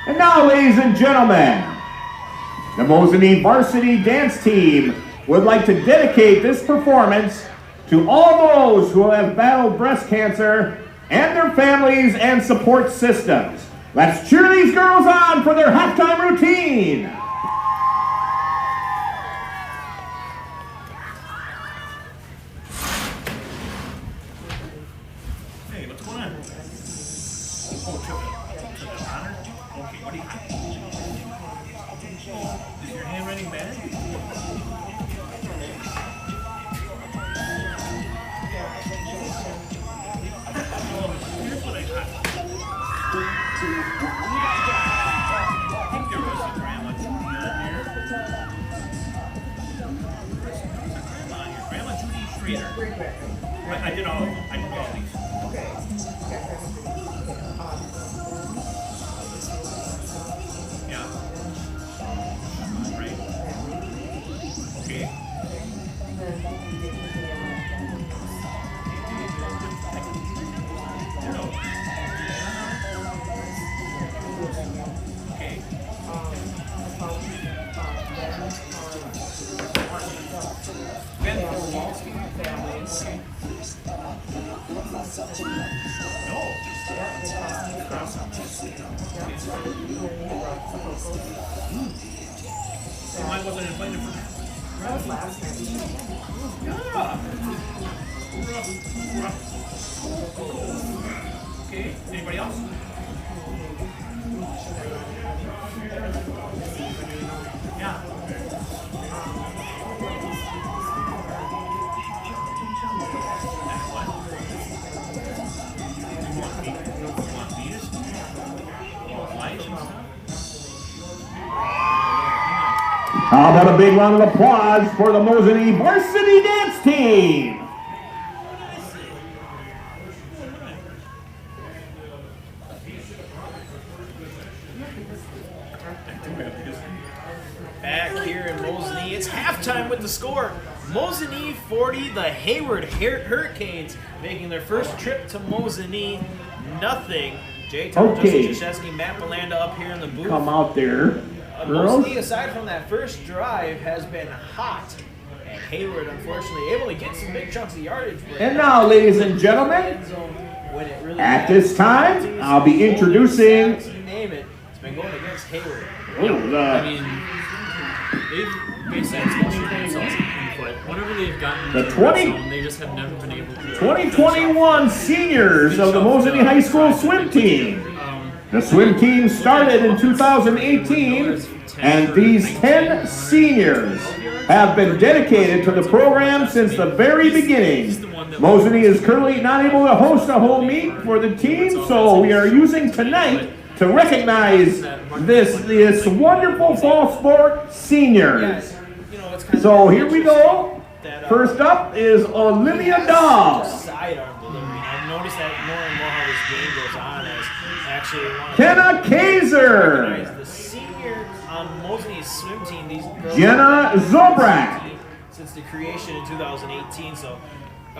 Speaker 3: And now, ladies and gentlemen, the Mosinee varsity dance team would like to dedicate this performance to all those who have battled breast cancer and their families and support systems. Let's cheer these girls on for their halftime routine.
Speaker 4: Hey, what's going on? Oh, to the honor? Okay, what do you Is your handwriting bad? Here's what I got. I think there was a grandma Judy on here. There's a grandma on here. Grandma Judy Schrader. I did all of them. I did all these. Yeah. Right. Okay. No. Okay. Ben Kowalski families. No. Mine wasn't invited for that. Yeah. Okay. Anybody else? Yeah.
Speaker 3: How about a big round of applause for the Mosinee varsity dance team?
Speaker 5: Back here in Mosinee, it's halftime with the score. Mosinee 40, the Hayward Hurricanes making their first trip to Mosinee. Nothing. Jay Tom,
Speaker 3: Okay.
Speaker 5: Justin Krzyzewski, Matt Belanda up here in the booth.
Speaker 3: Come out there, girls.
Speaker 5: Mosinee, aside from that first drive, has been hot. And Hayward, unfortunately, able to get some big chunks of yardage. but
Speaker 3: And now, ladies and gentlemen,
Speaker 5: end zone when it really
Speaker 3: at
Speaker 5: matters.
Speaker 3: this time, I'll be
Speaker 5: Holding
Speaker 3: introducing.
Speaker 5: sacks, you name it. It's been going against Hayward.
Speaker 2: I mean, they've basically had themselves input. Whenever they've gotten
Speaker 3: The
Speaker 2: to
Speaker 3: 20
Speaker 2: zone, they just have never been able to.
Speaker 3: 2021 seniors of the Mosinee High School swim team. The swim team started in 2018, and these 10 seniors have been dedicated to the program since the very beginning. Mosinee is currently not able to host a home meet for the team, so we are using tonight to recognize this wonderful fall sport seniors. So here we go. First up is Olivia Dahl.
Speaker 5: Sidearm delivery. I've noticed that more and more how this game goes on as actually one of
Speaker 3: Kenna Kaiser.
Speaker 5: the senior on Mosinee's swim team. These girls
Speaker 3: Jenna
Speaker 5: have been
Speaker 3: Zobrak.
Speaker 5: since the creation in 2018. So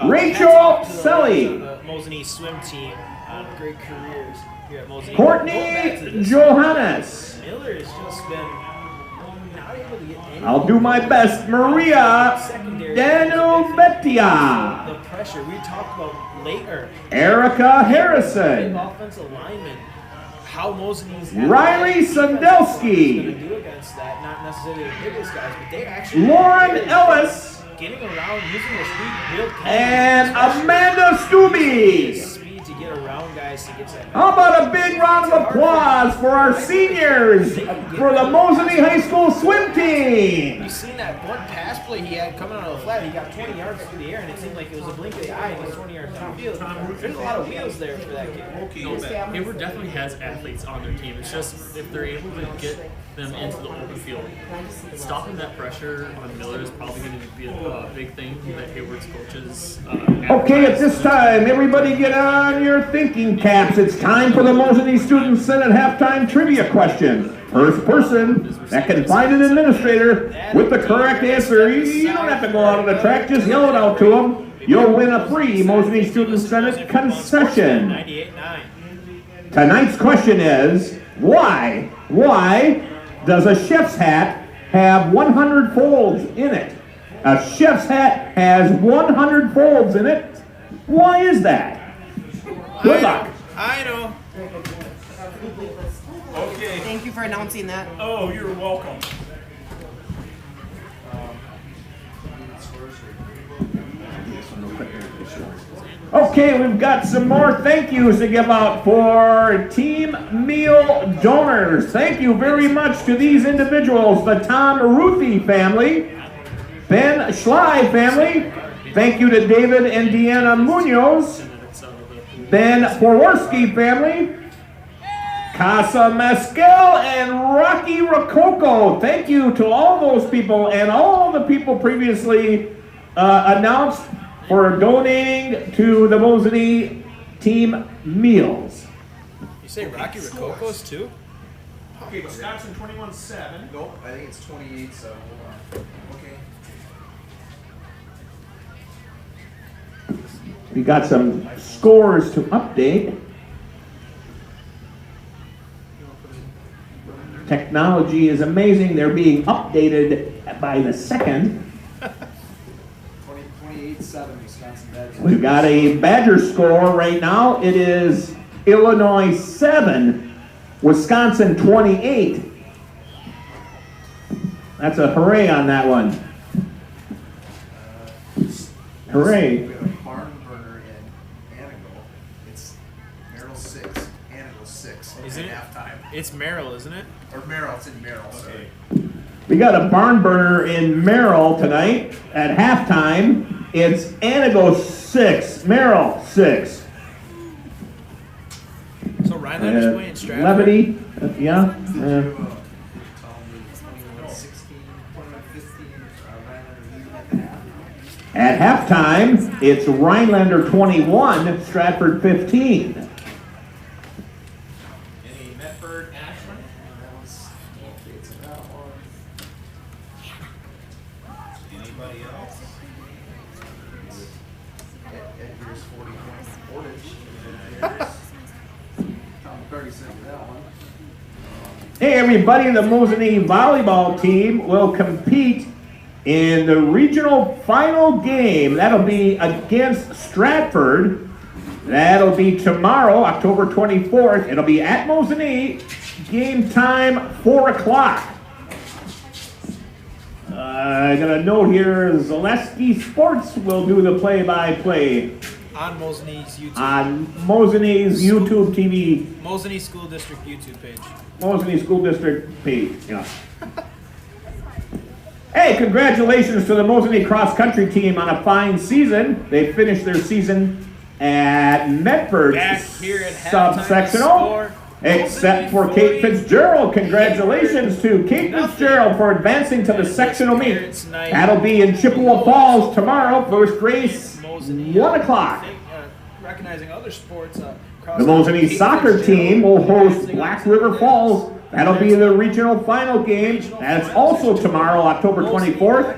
Speaker 3: Rachel
Speaker 5: hats off to the
Speaker 3: Selly.
Speaker 5: ladies of the Mosinee swim team on great careers here at Mosinee. Going back to
Speaker 3: Courtney
Speaker 5: this,
Speaker 3: Johannes.
Speaker 5: Miller has just been not able to get any.
Speaker 3: I'll do my best. Maria
Speaker 5: Secondary.
Speaker 3: Danubetia.
Speaker 5: The pressure we talked about later.
Speaker 3: Erica
Speaker 5: Big
Speaker 3: Harrison.
Speaker 5: offensive lineman. How Mosinee's
Speaker 3: Riley
Speaker 5: going to
Speaker 3: Sandelsky.
Speaker 5: do against that, not necessarily the biggest guys, but they actually
Speaker 3: Lauren Ellis.
Speaker 5: getting around, using their speed, real
Speaker 3: And
Speaker 5: especially
Speaker 3: Amanda Stubbe.
Speaker 5: speed to get around guys to get to that.
Speaker 3: How about a big round of applause for our seniors for the Mosinee High School swim team?
Speaker 5: You've seen that one pass play he had coming out of the flat. He got 20 yards through the air, and it seemed like it was a blink of the eye, and he was 20 yards downfield. There's a lot of wheels there for that kid.
Speaker 2: No, Hayward definitely has athletes on their team. It's just if they're able to get them into the open field, stopping that pressure on Miller is probably going to be a big thing that Hayward's coaches.
Speaker 3: Okay, at this time, everybody get on your thinking caps. It's time for the Mosinee Student Senate halftime trivia question. First person that can find an administrator with the correct answer, you don't have to go out on the track, just yell it out to them. You'll win a free Mosinee Student Senate concession.
Speaker 5: 98.9.
Speaker 3: Tonight's question is, why does a chef's hat have 100 folds in it? A chef's hat has 100 folds in it. Why is that? Good luck.
Speaker 5: I know.
Speaker 4: Okay.
Speaker 8: Thank you for announcing that.
Speaker 4: Oh, you're welcome.
Speaker 3: Okay, we've got some more thank yous to give out for team meal donors. Thank you very much to these individuals, the Tom Ruthie family, Ben Schley family. Thank you to David and Deanna Munoz, Ben Forworski family, Casa Mescal, and Rocky Rococo. Thank you to all those people and all the people previously announced for donating to the Mosinee team meals.
Speaker 5: You say Rocky Rococo's too?
Speaker 4: Okay, Wisconsin 21-7.
Speaker 7: Nope, I think it's 28, so hold on. Okay.
Speaker 3: We got some scores to update. Technology is amazing. They're being updated by the second.
Speaker 7: 28-7, Wisconsin Badgers.
Speaker 3: We've got a Badger score right now. It is Illinois 7, Wisconsin 28. That's a hooray on that one. Hooray.
Speaker 7: We have a barn burner in Anago. It's Merrill 6, Anago 6
Speaker 5: Isn't
Speaker 7: at
Speaker 5: it?
Speaker 7: halftime.
Speaker 5: It's Merrill, isn't it?
Speaker 7: Or Merrill, it's in Merrill, sorry.
Speaker 3: We got a barn burner in Merrill tonight at halftime. It's Anago 6, Merrill 6.
Speaker 5: So Rhinelander's playing Stratford.
Speaker 3: Levity, yeah.
Speaker 7: Did you tell me 21-16, 21-15, Rhinelander at the half?
Speaker 3: At halftime, it's Rhinelander 21, Stratford 15.
Speaker 4: Any Medford, Ashland?
Speaker 7: That was, okay, it's that one.
Speaker 4: Anybody else?
Speaker 7: Edgar's 41, Portage. Tom 36 for that one.
Speaker 3: Hey everybody, the Mosinee volleyball team will compete in the regional final game. That'll be against Stratford. That'll be tomorrow, October 24th. It'll be at Mosinee. Game time, 4 o'clock. I got a note here, Zaleski Sports will do the play-by-play
Speaker 5: On Mosinee's YouTube.
Speaker 3: on Mosinee's YouTube TV,
Speaker 5: Mosinee School District YouTube page.
Speaker 3: Mosinee School District page, yeah. Hey, congratulations to the Mosinee cross country team on a fine season. They finished their season at Medford
Speaker 5: Back here at halftime
Speaker 3: subsectional.
Speaker 5: score,
Speaker 3: Except for
Speaker 5: Mosinee
Speaker 3: Kate
Speaker 5: 40,
Speaker 3: Fitzgerald. Congratulations to Kate Fitzgerald for advancing to the sectional meet. That'll be in Chippewa Falls tomorrow. First race, 1 o'clock.
Speaker 5: Recognizing other sports.
Speaker 3: The Mosinee soccer team will host Black River Falls. That'll be the regional final game. That's also tomorrow, October 24th.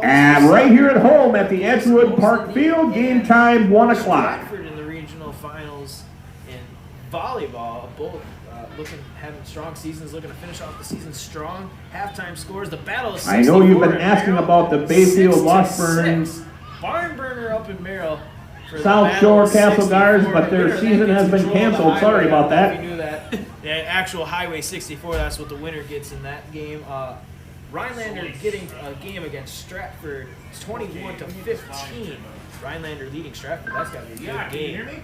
Speaker 3: And right here at home at the Edgewood Park Field, game time 1 o'clock.
Speaker 5: Stratford in the regional finals in volleyball, both having strong seasons, looking to finish off the season strong. Halftime scores, the battle is 64.
Speaker 3: I know you've been asking
Speaker 5: Merrill,
Speaker 3: about the Bayfield
Speaker 5: 6-6.
Speaker 3: Washburn
Speaker 5: Barn burner up in Merrill. For
Speaker 3: South Shore Castle
Speaker 5: 64.
Speaker 3: Guards, but their
Speaker 5: Winner,
Speaker 3: season
Speaker 5: that
Speaker 3: has
Speaker 5: gets
Speaker 3: been
Speaker 5: control of the
Speaker 3: canceled. Sorry
Speaker 5: highway.
Speaker 3: about
Speaker 5: I don't know
Speaker 3: that.
Speaker 5: if you knew that. The actual Highway 64, that's what the winner gets in that game. Rhinelander getting a game against Stratford. It's 21-15. Rhinelander leading Stratford. That's got to be a good
Speaker 4: Can you
Speaker 5: game.
Speaker 4: hear me?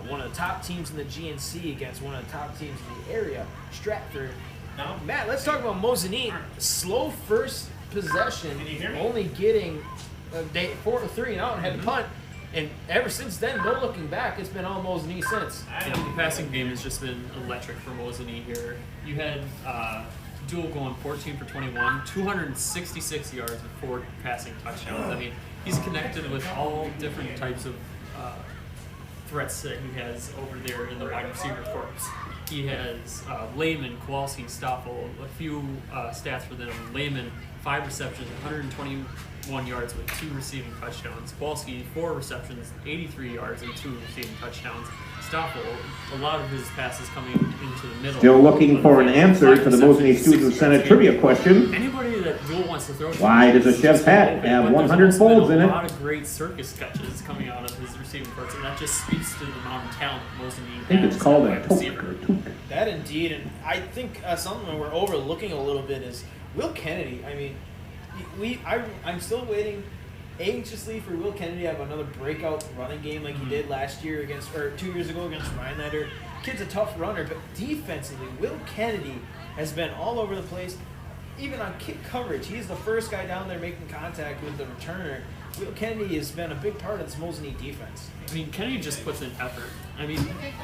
Speaker 5: One of the top teams in the GNC against one of the top teams in the area, Stratford.
Speaker 4: No?
Speaker 5: Matt, let's talk about Mosinee. Slow first possession,
Speaker 4: Can you hear me?
Speaker 5: only getting 4-3 and out and had to punt. And ever since then, no looking back, it's been all Mosinee since.
Speaker 2: Yeah, the passing game has just been electric for Mosinee here. You had Dual going 14 for 21, 266 yards and 4 passing touchdowns. I mean, he's connected with all different types of threats that he has over there in the wide receiver corps. He has Lehman, Kowalski, Stoffel, a few stats for them. Lehman, 5 receptions, 121 yards with 2 receiving touchdowns. Kowalski, 4 receptions, 83 yards and 2 receiving touchdowns. Stoffel, a lot of his passes coming into the middle.
Speaker 3: Still looking for an answer to the Mosinee Student Senate trivia question.
Speaker 2: Anybody that Dual wants to throw to,
Speaker 3: Why does a chef's hat have 100 folds in
Speaker 2: A
Speaker 3: it?
Speaker 2: lot of great circus catches coming out of his receiving parts, and that just speaks to the amount of talent Mosinee
Speaker 3: I think it's
Speaker 2: has
Speaker 3: called
Speaker 2: at
Speaker 3: a
Speaker 2: wide
Speaker 3: toque
Speaker 2: receiver.
Speaker 3: or toque.
Speaker 5: That indeed, and I think something we're overlooking a little bit is Will Kennedy. I mean, I'm still waiting anxiously for Will Kennedy to have another breakout running game like he did last year or 2 years ago against Rhinelander. Kid's a tough runner, but defensively, Will Kennedy has been all over the place. Even on kick coverage, he's the first guy down there making contact with the returner. Will Kennedy has been a big part of this Mosinee defense.
Speaker 2: I mean, Kennedy just puts in effort. I mean,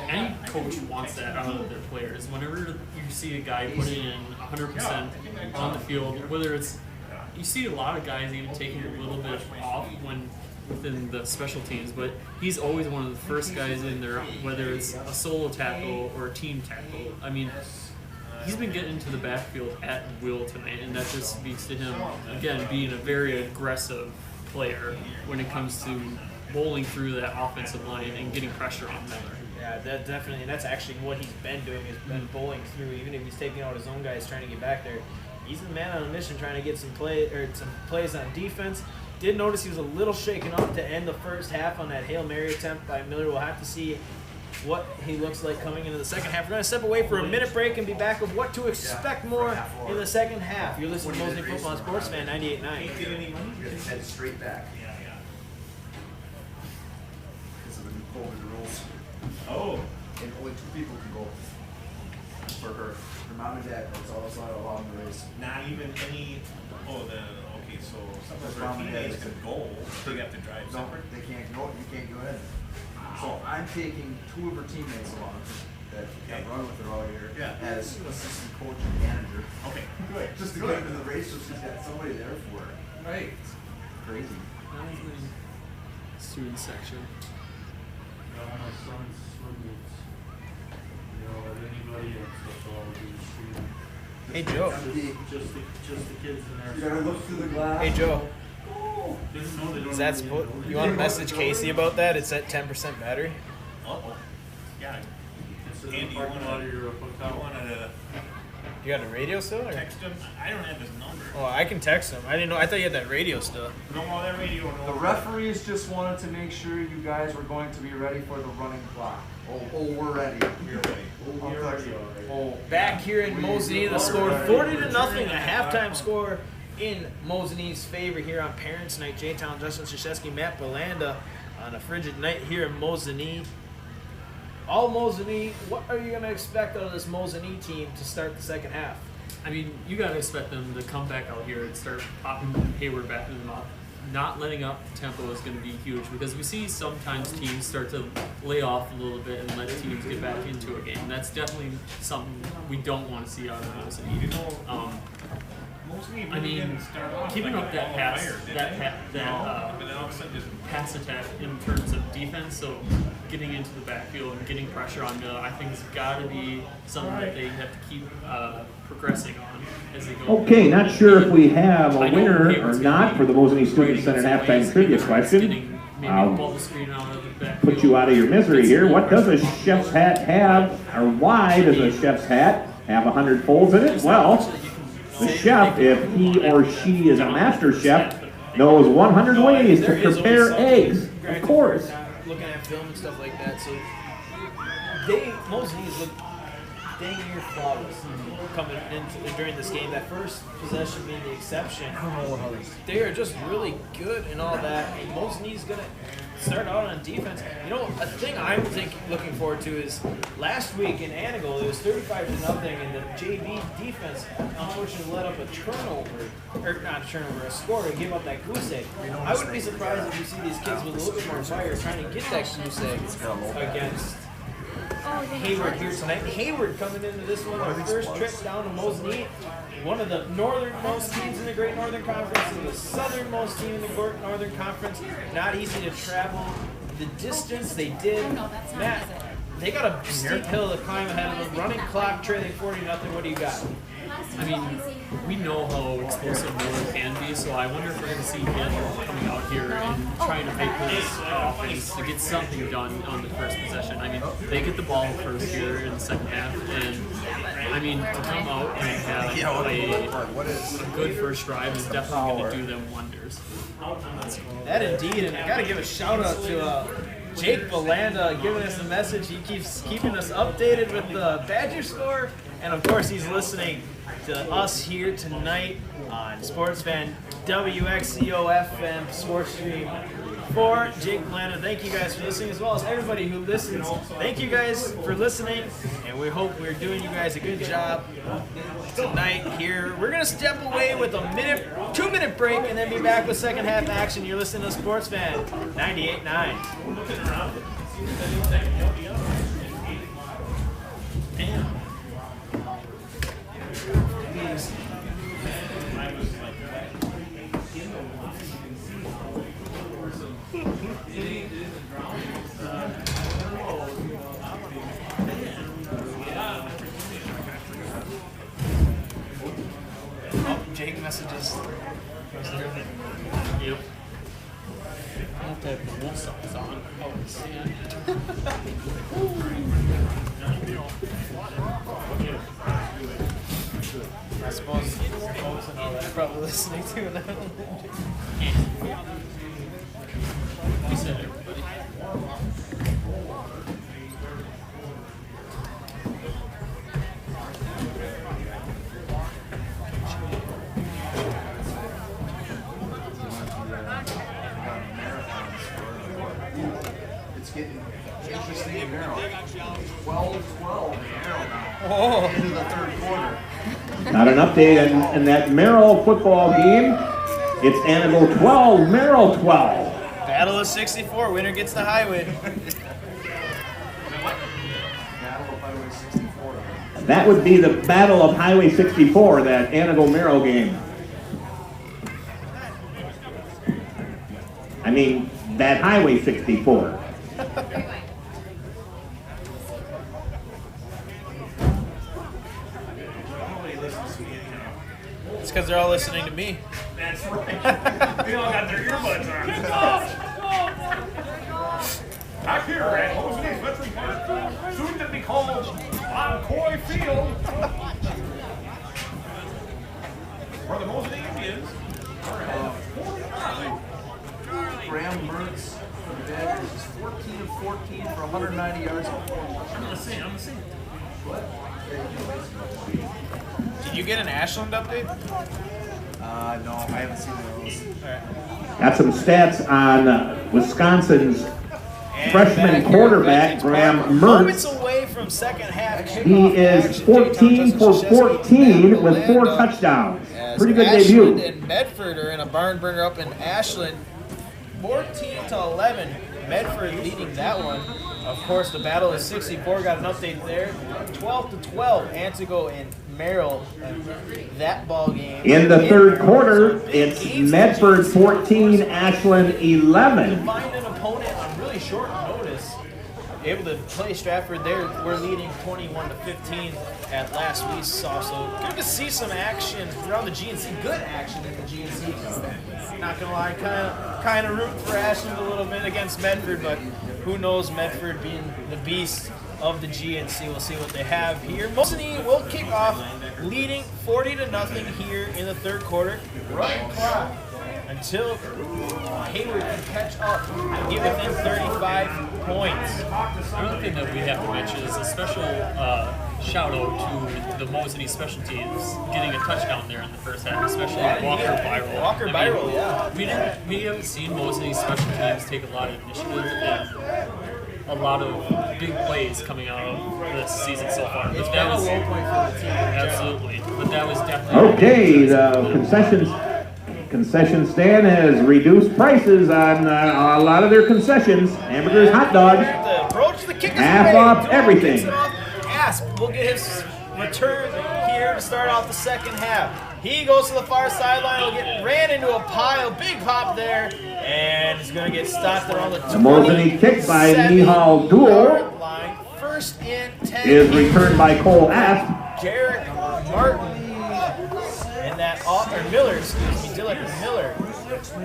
Speaker 2: any coach wants that out of their players. Whenever you see a guy putting in 100% on the field, whether it's, you see a lot of guys even taking a little bit off when within the special teams, but he's always one of the first guys in there, whether it's a solo tackle or a team tackle. I mean, he's been getting into the backfield at will tonight, and that just speaks to him, again, being a very aggressive player when it comes to bowling through that offensive line and getting pressure on them.
Speaker 5: Yeah, that definitely, and that's actually what he's been doing, is been bowling through. Even if he's taking out his own guys trying to get back there, he's the man on a mission trying to get some plays on defense. Did notice he was a little shaken up to end the first half on that Hail Mary attempt by Miller. We'll have to see what he looks like coming into the second half. We're going to step away for a minute break and be back with what to expect more in the second half. You're listening to Mosinee Football Sports Fan 98.9.
Speaker 7: We have to head straight back. Because of the new COVID rules.
Speaker 4: Oh.
Speaker 7: And only 2 people can go for her. Her mom and dad, that's all it's not allowed in the race.
Speaker 4: Not even any. Oh, okay, so some of
Speaker 7: That's
Speaker 4: our
Speaker 7: mom and dad.
Speaker 4: teammates can go. They have to drive
Speaker 7: No,
Speaker 4: separate.
Speaker 7: they can't go, you can't go in. So I'm taking 2 of her teammates along that
Speaker 4: Okay.
Speaker 7: run with her all year
Speaker 4: Yeah.
Speaker 7: as assistant coach and manager.
Speaker 4: Okay, good.
Speaker 7: Just to get into the race, so she's got somebody there for her.
Speaker 4: Right.
Speaker 7: It's crazy.
Speaker 2: Student section.
Speaker 8: My son's swim meets. You know, at anybody else, that's all we do is swim.
Speaker 5: Hey, Joe.
Speaker 8: Just the kids in there.
Speaker 7: You gotta look through the glass.
Speaker 5: Hey, Joe.
Speaker 8: Didn't know they don't
Speaker 5: Is that
Speaker 8: really-
Speaker 5: supposed, you want to message Casey about that? It's at 10% battery.
Speaker 4: Uh-oh. Yeah.
Speaker 8: It's in
Speaker 4: Andy,
Speaker 8: the
Speaker 4: you
Speaker 8: parking lot
Speaker 4: wanna,
Speaker 8: of your
Speaker 4: you
Speaker 8: hotel.
Speaker 4: wanna
Speaker 5: You got a radio still? Or?
Speaker 4: text him? I don't have his number.
Speaker 5: Oh, I can text him. I didn't know. I thought you had that radio still.
Speaker 4: No, well, that radio.
Speaker 9: The referees just wanted to make sure you guys were going to be ready for the running clock.
Speaker 7: Oh, we're ready.
Speaker 4: You're ready.
Speaker 7: I'll text you.
Speaker 9: Oh,
Speaker 5: Back here in Mosinee, the score 40-0, a halftime score in Mosinee's favor here on Parents Night. J-Town, Justin Krzyzewski, Matt Belanda on a frigid night here in Mosinee. All Mosinee, what are you going to expect out of this Mosinee team to start the second half?
Speaker 2: I mean, you got to expect them to come back out here and start popping Hayward back in the mouth. Not letting up the tempo is going to be huge because we see sometimes teams start to lay off a little bit and let teams get back into a game. That's definitely something we don't want to see out of Mosinee. I mean, keeping up that pass attack in terms of defense, so getting into the backfield and getting pressure on Miller, I think has got to be something that they have to keep progressing on as they go.
Speaker 3: Okay, not sure if we have a winner or not for the Mosinee Student Center halftime trivia question. I'll put you out of your misery here. What does a chef's hat have, or why does a chef's hat have 100 folds in it? Well, the chef, if he or she is a master chef, knows 100 ways to prepare eggs. Of course.
Speaker 5: Looking at film and stuff like that, so Mosinee look dang near flawless coming in during this game. That first possession being the exception. They are just really good and all that. And Mosinee's gonna start out on defense. You know, a thing I'm looking forward to is last week in Antigo, it was 35-0, and the JV defense unfortunately let up a turnover, or not a turnover, a score to give up that goose egg. I wouldn't be surprised if you see these kids with a little bit more fire trying to get that goose egg against Hayward here tonight. Hayward coming into this one, their first trip down to Mosinee, one of the northernmost teams in the Great Northern Conference and the southernmost team in the Great Northern Conference. Not easy to travel the distance they did. Matt, they got a steep hill to climb ahead of them. Running clock, trailing 40-0. What do you got?
Speaker 2: I mean, we know how explosive Miller can be, so I wonder if we're going to see him coming out here and trying to make this offense to get something done on the first possession. I mean, they get the ball first here in the second half, and I mean, to come out and have a good first drive is definitely going to do them wonders.
Speaker 5: That indeed, and I got to give a shout out to Jake Belanda giving us a message. He keeps keeping us updated with the Badger score, and of course he's listening to us here tonight on Sports Fan WXCO FM Sports Stream. For Jake Belanda, thank you guys for listening, as well as everybody who listens. Thank you guys for listening, and we hope we're doing you guys a good job tonight here. We're going to step away with a 2-minute break and then be back with second half action. You're listening to Sports Fan 98.9. Damn. Jake messages.
Speaker 2: Yep. I have to have the wool socks on. Oh, sand.
Speaker 5: I suppose folks and all that are probably listening to that.
Speaker 2: We said everybody.
Speaker 7: It's getting interesting in Merrill. 12-12 in Merrill now.
Speaker 5: Oh.
Speaker 7: Into the third quarter.
Speaker 3: Not an update in that Merrill football game. It's Antigo 12, Merrill 12.
Speaker 5: Battle of 64, winner gets the highway.
Speaker 7: Battle of Highway 64.
Speaker 3: That would be the Battle of Highway 64, that Antigo Merrill game. I mean, that Highway 64.
Speaker 5: It's because they're all listening to me.
Speaker 4: That's right. They all got their earbuds on. Back here at Mosinee's Veteran Park, soon to be called Coy Field, where the Mosinee Indians are ahead 49.
Speaker 7: Graham Mertz for the Badgers is 14 of 14 for 190 yards.
Speaker 2: I'm the same.
Speaker 5: Did you get an Ashland update?
Speaker 7: No, I haven't seen those.
Speaker 3: Got some stats on Wisconsin's freshman quarterback, Graham
Speaker 5: Moments
Speaker 3: Mertz.
Speaker 5: away from second half.
Speaker 3: He is 14 for 14 with 4 touchdowns. Pretty good debut.
Speaker 5: Ashland and Medford are in a barn burner up in Ashland. 14-11. Medford leading that one. Of course, the Battle of 64 got an update there. 12-12. Antigo and Merrill that ball game.
Speaker 3: In the third quarter, it's Medford 14, Ashland 11.
Speaker 5: To find an opponent on really short notice, able to play Stratford there. We're leading 21-15 at last we saw. So good to see some action around the GNC. Good action in the GNC. Not gonna lie, kind of rooting for Ashland a little bit against Medford, but who knows? Medford being the beast of the GNC. We'll see what they have here. Mosinee will kick off, leading 40-0 here in the third quarter. Running clock until Hayward can catch up and get within 35 points.
Speaker 2: Another thing that we have to mention is a special shout out to the Mosinee special teams getting a touchdown there in the first half, especially Walker Byrell.
Speaker 5: Walker Byrell, yeah.
Speaker 2: We haven't seen Mosinee special teams take a lot of initiative and a lot of big plays coming out of this season so far.
Speaker 5: It's been a low point for the team.
Speaker 2: Absolutely, but that was definitely
Speaker 3: Okay, the concession stand has reduced prices on a lot of their concessions. Hamburgers, hot dogs,
Speaker 5: Approach the kick is
Speaker 3: half
Speaker 5: away.
Speaker 3: off
Speaker 5: Doyle
Speaker 3: everything.
Speaker 5: kicks it off. Asp will get his return here to start off the second half. He goes to the far sideline. He'll get ran into a pile. Big pop there. And he's going to get stopped around the 20.
Speaker 3: Mosinee kick by Nihal Duel
Speaker 5: line. First and 10.
Speaker 3: is returned by Cole Asp.
Speaker 5: Jarek Martin. And that, Miller, excuse me, Dylan Miller.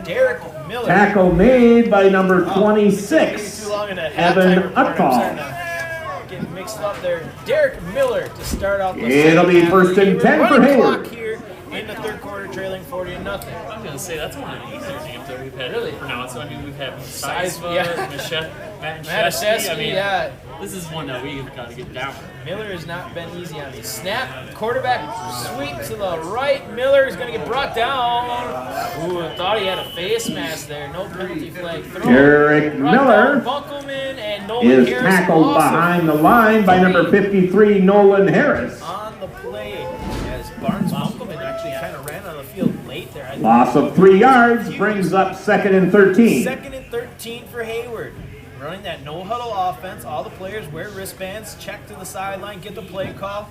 Speaker 5: Derek Miller.
Speaker 3: Tackle made by number 26,
Speaker 5: Too long in a
Speaker 3: Evan
Speaker 5: halftime report. I'm
Speaker 3: Utfall.
Speaker 5: starting to get mixed up there. Derek Miller to start off the
Speaker 3: It'll
Speaker 5: second
Speaker 3: be
Speaker 5: half.
Speaker 3: first and 10 for
Speaker 5: Running
Speaker 3: Hayward.
Speaker 5: clock here in the third quarter, trailing 40-0.
Speaker 2: I'm going to say that's one of the easier games that we've had
Speaker 5: Really?
Speaker 2: to pronounce. I mean, we've had
Speaker 5: Size-
Speaker 2: Sizva,
Speaker 5: yeah.
Speaker 2: Matt
Speaker 5: Matashevsky,
Speaker 2: I mean,
Speaker 5: yeah.
Speaker 2: this is one that we've got to get down with.
Speaker 5: Miller has not been easy on these. Snap, quarterback sweep to the right. Miller is going to get brought down. Ooh, I thought he had a face mask there. No penalty flag throw.
Speaker 3: Derek
Speaker 5: Brought
Speaker 3: Miller
Speaker 5: down Bunkelman and Nolan
Speaker 3: is
Speaker 5: Harris
Speaker 3: tackled
Speaker 5: also
Speaker 3: behind the line by number 53, Nolan Harris.
Speaker 5: on the play as Barnes Bunkelman actually kind of ran on the field late there. I think.
Speaker 3: Loss of 3 yards brings up second and 13.
Speaker 5: Second and 13 for Hayward. Running that no-huddle offense. All the players wear wristbands, check to the sideline, get the play call,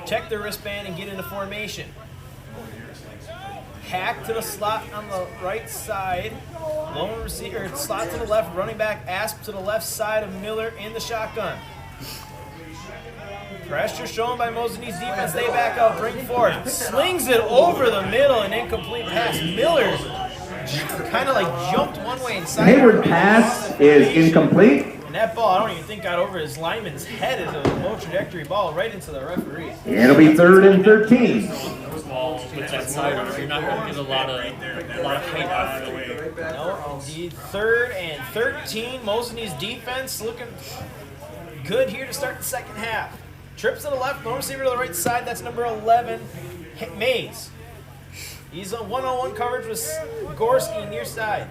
Speaker 5: check their wristband, and get into formation. Hack to the slot on the right side. Lone receiver, slot to the left, running back Asp to the left side of Miller in the shotgun. Pressure shown by Mosinee's defense. They back out, bring forth. Slings it over the middle, an incomplete pass. Miller kind of like jumped one way inside.
Speaker 3: Hayward pass is incomplete.
Speaker 5: And that ball, I don't even think got over his lineman's head. It's a low trajectory ball right into the referee.
Speaker 3: It'll be third and 13.
Speaker 2: Ball with that sidearm, you're not going to get a lot of height out of it.
Speaker 5: No, indeed. Third and 13. Mosinee's defense looking good here to start the second half. Trips to the left, no receiver to the right side. That's number 11, Mays. He's on one-on-one coverage with Gorski near side.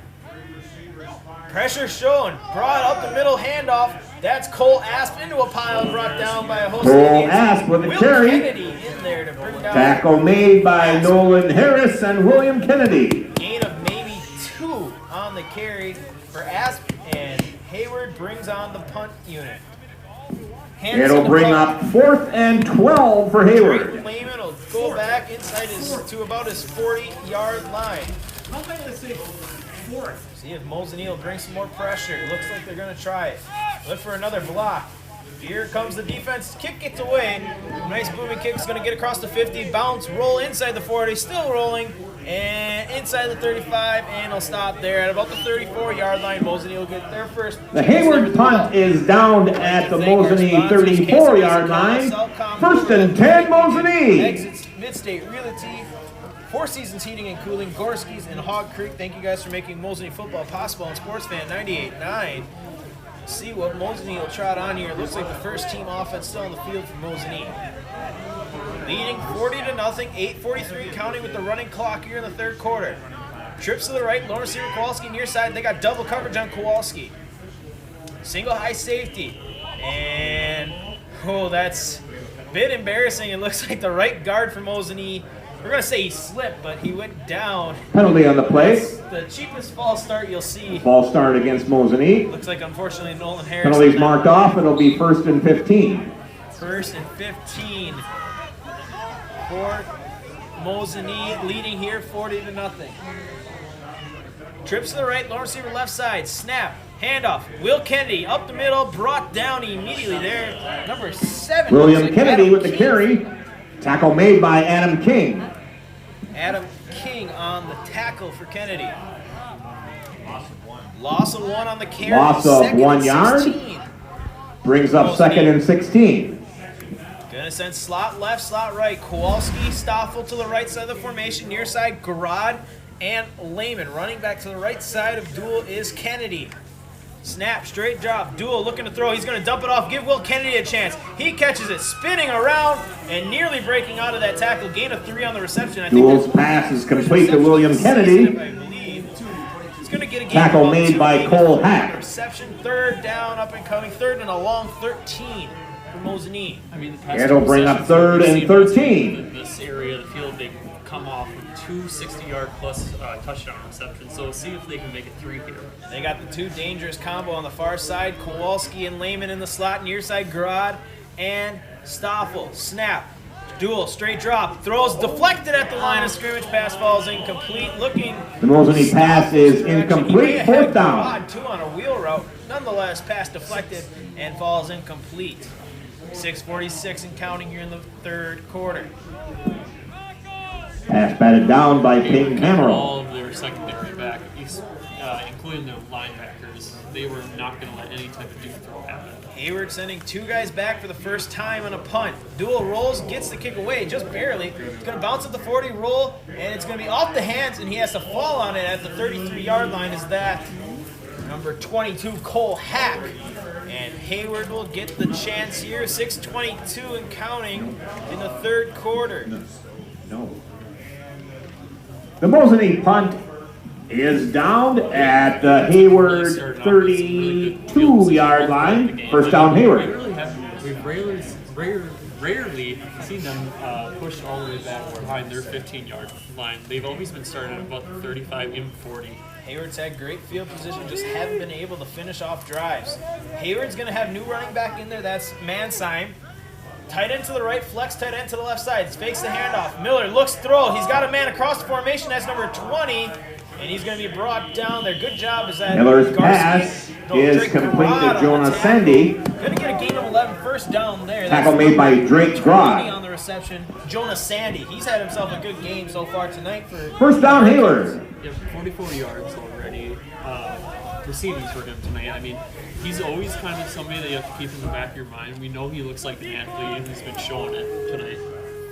Speaker 5: Pressure shown, brought up the middle, handoff. That's Cole Asp into a pile, brought down by a host of
Speaker 3: Cole
Speaker 5: Indians.
Speaker 3: Asp with a
Speaker 5: Will
Speaker 3: carry.
Speaker 5: Kennedy in there to bring down.
Speaker 3: Tackle made by Nolan Harris and William Kennedy.
Speaker 5: Gain of maybe 2 on the carry for Asp, and Hayward brings on the punt unit. Hands
Speaker 3: It'll
Speaker 5: in the
Speaker 3: bring
Speaker 5: punt.
Speaker 3: up 4th and 12 for
Speaker 5: Drake
Speaker 3: Hayward.
Speaker 5: Lehman will go back inside to about his 40-yard line.
Speaker 4: How can I say fourth?
Speaker 5: See if Mosinee will bring some more pressure. Looks like they're going to try it. Look for another block. Here comes the defense. Kick gets away. Nice booming kick is going to get across the 50. Bounce, roll inside the 40. Still rolling. And inside the 35. And he'll stop there at about the 34-yard line. Mosinee will get there first.
Speaker 3: The Hayward punt is downed at the Mosinee 34-yard line. First and 10, Mosinee.
Speaker 5: Exits Mid-State Realty. 4 Seasons Heating and Cooling, Gorski's and Hog Creek. Thank you guys for making Mosinee football possible on SportsFan 98.9. See what Mosinee will trot on here. Looks like the first team offense still on the field for Mosinee. Leading 40-0, 8:43 counting with the running clock here in the third quarter. Trips to the right, lower receiver Kowalski near side. They got double coverage on Kowalski. Single high safety. And, oh, that's a bit embarrassing. It looks like the right guard for Mosinee, we're going to say he slipped, but he went down.
Speaker 3: Penalty on the play.
Speaker 5: The cheapest false start you'll see.
Speaker 3: False start against Mosinee.
Speaker 5: Looks like, unfortunately, Nolan Harris.
Speaker 3: Penalties marked off. It'll be first and 15.
Speaker 5: First and 15. for Mosinee, leading here 40-0. Trips to the right, long receiver left side, snap, handoff. Will Kennedy up the middle, brought down immediately there. Number 7.
Speaker 3: William Kennedy with the carry. Tackle made by Adam King.
Speaker 5: Adam King on the tackle for Kennedy. Loss of 1 on the carry.
Speaker 3: Loss of 1 yard.
Speaker 5: 16.
Speaker 3: Brings up 2nd and 16.
Speaker 5: Gonna send slot left, slot right. Kowalski, Stoffel to the right side of the formation. Near side, Garrod and Lehman. Running back to the right side of Duel is Kennedy. Snap, straight drop. Duel looking to throw. He's going to dump it off. Give Will Kennedy a chance. He catches it, spinning around and nearly breaking out of that tackle. Gain of 3 on the reception.
Speaker 3: Duel's pass is complete to William Kennedy.
Speaker 5: He's going to get a gain
Speaker 3: Tackle
Speaker 5: of
Speaker 3: made
Speaker 5: 2
Speaker 3: by Cole Hack.
Speaker 5: Reception, 3rd down, up and coming. 3rd and a long 13 for Mosinee.
Speaker 2: I mean, the past
Speaker 3: It'll bring up 3rd and 13.
Speaker 2: In this area of the field, they come off with 2 60-yard plus touchdown receptions. So we'll see if they can make it 3 here.
Speaker 5: They got the 2 dangerous combo on the far side. Kowalski and Lehman in the slot. Near side, Garrod and Stoffel. Snap. Duel, straight drop. Throws deflected at the line of scrimmage. Pass falls incomplete. Looking.
Speaker 3: The Mosinee pass is incomplete. 4th down.
Speaker 5: 2 on a wheel route. Nonetheless, pass deflected and falls incomplete. 6:46 and counting here in the 3rd quarter.
Speaker 3: Pass batted down by Peyton Hammerall.
Speaker 2: All of their secondary back, including their linebackers, they were not going to let any type of deep throw happen.
Speaker 5: Hayward sending 2 guys back for the first time on a punt. Duel rolls, gets the kick away, just barely. It's going to bounce at the 40, roll, and it's going to be off the hands, and he has to fall on it at the 33-yard line. Is that number 22, Cole Hack. And Hayward will get the chance here. 6:22 and counting in the 3rd quarter.
Speaker 3: No. The Mosinee punt is down at the Hayward 32-yard line. 1st down, Hayward.
Speaker 2: We've rarely seen them push all the way back behind their 15-yard line. They've always been starting at about the 35, in 40.
Speaker 5: Hayward's had great field position, just haven't been able to finish off drives. Hayward's going to have new running back in there. That's Mansheim. Tight end to the right, flex tight end to the left side. Fakes the handoff. Miller looks throw. He's got a man across the formation. That's number 20. And he's going to be brought down there. Good job. Is that
Speaker 3: Miller's pass is complete to Jonah Sandy.
Speaker 5: Going to get a gain of 11. 1st down there.
Speaker 3: Tackle made by Drake Grod.
Speaker 5: On the reception. Jonah Sandy. He's had himself a good game so far tonight. For
Speaker 3: 1st down, Hayward.
Speaker 2: Yep, 44 yards already receiving for him tonight. I mean, he's always kind of somebody that you have to keep in the back of your mind. We know he looks like an athlete, and he's been showing it tonight.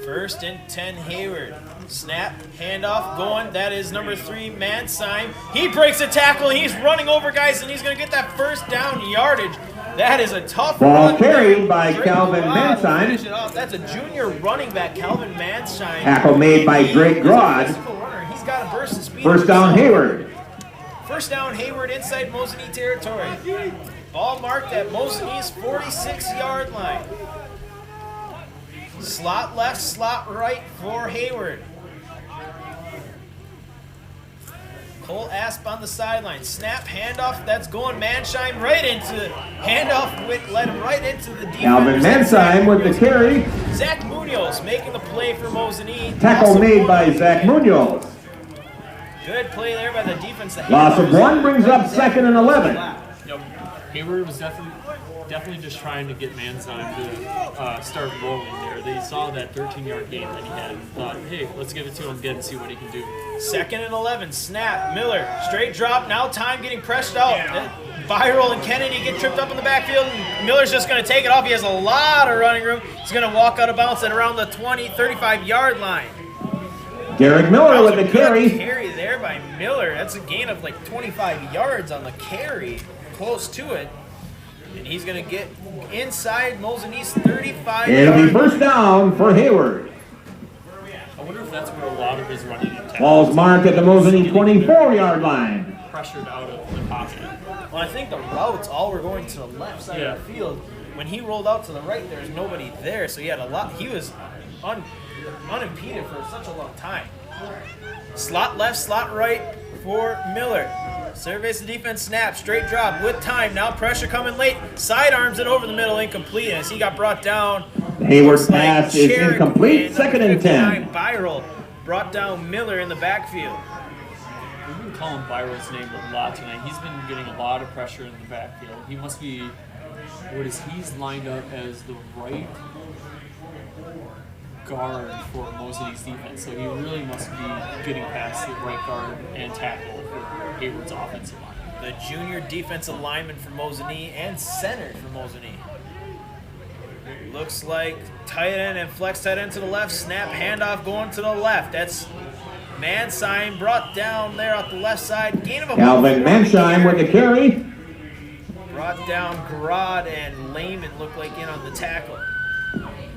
Speaker 5: 1st and 10, Hayward. Snap, handoff, going. That is number 3, Mansheim. He breaks a tackle. He's running over guys, and he's going to get that 1st down yardage. That is a tough
Speaker 3: ball
Speaker 5: run.
Speaker 3: Carried by Calvin Mansheim.
Speaker 5: Finish it off. That's a junior running back, Calvin Mansheim.
Speaker 3: Tackle made by Drake Grod.
Speaker 5: He's got a burst of speed.
Speaker 3: 1st down, Hayward.
Speaker 5: 1st down, Hayward inside Mosinee territory. Ball marked at Mosinee's 46-yard line. Slot left, slot right for Hayward. Cole Asp on the sideline. Snap, handoff. That's going Mansheim right into handoff. Led him right into the defense.
Speaker 3: Calvin Mansheim with the carry.
Speaker 5: Zach Munoz making the play for Mosinee.
Speaker 3: Tackle made by Zach Munoz.
Speaker 5: Good play there by the defense.
Speaker 3: Loss of 1 brings up 2nd and 11.
Speaker 2: Yep. Hayward was definitely just trying to get Mansheim to start rolling there. They saw that 13-yard gain that he had and thought, hey, let's give it to him again and see what he can do.
Speaker 5: 2nd and 11, snap, Miller, straight drop, now time getting pressed out. Viral and Kennedy get tripped up in the backfield, and Miller's just going to take it off. He has a lot of running room. He's going to walk out of bounds at around the 20, 35-yard line.
Speaker 3: Derek Miller with the carry.
Speaker 5: Carry there by Miller. That's a gain of like 25 yards on the carry, close to it. And he's going to get inside Mosinee's 35.
Speaker 3: It'll be 1st down for Hayward.
Speaker 2: I wonder if that's where a lot of his running attack.
Speaker 3: Ball's marked at the Mosinee 24-yard line.
Speaker 2: Pressured out of the pocket.
Speaker 5: Well, I think the routes all were going to the left side of the field. When he rolled out to the right, there's nobody there, so he had a lot. He was unimpeded for such a long time. Slot left, slot right for Miller. Surveys the defense, snap, straight drop with time. Now pressure coming late. Sidearms it over the middle, incomplete as he got brought down
Speaker 3: Hayward's pass is incomplete, second and 10.
Speaker 5: Viral brought down Miller in the backfield.
Speaker 2: We've been calling Byron's name a lot tonight. He's been getting a lot of pressure in the backfield. He must be, he's lined up as the right guard for Mosinee's defense. So he really must be getting past the right guard and tackle for Hayward's offensive line.
Speaker 5: The junior defensive lineman for Mosinee and center for Mosinee. Looks like tight end and flex tight end to the left. Snap handoff going to the left. That's man sign brought down there off the left side. Gain of a
Speaker 3: Calvin Mansheim with the carry.
Speaker 5: Brought down Grod and Lehman look like in on the tackle.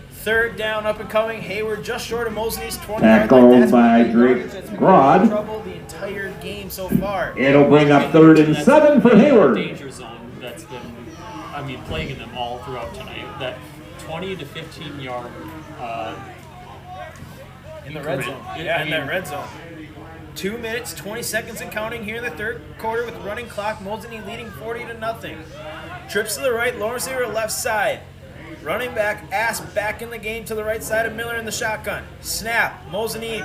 Speaker 5: Third down up and coming. Hayward just short of Mosinee's 20
Speaker 3: Tackled by Drake Grod.
Speaker 5: Trouble the entire game so far.
Speaker 3: It'll bring up 3rd and 7 for Hayward.
Speaker 2: Danger zone that's been, plaguing them all throughout tonight. That 20 to 15 yard
Speaker 5: in the red zone. Yeah, in that red zone. 2 minutes, 20 seconds and counting here in the third quarter with running clock. Mosinee leading 40-0. Trips to the right, Lawrence Zero left side. Running back, Asp back in the game to the right side of Miller in the shotgun. Snap, Mosinee,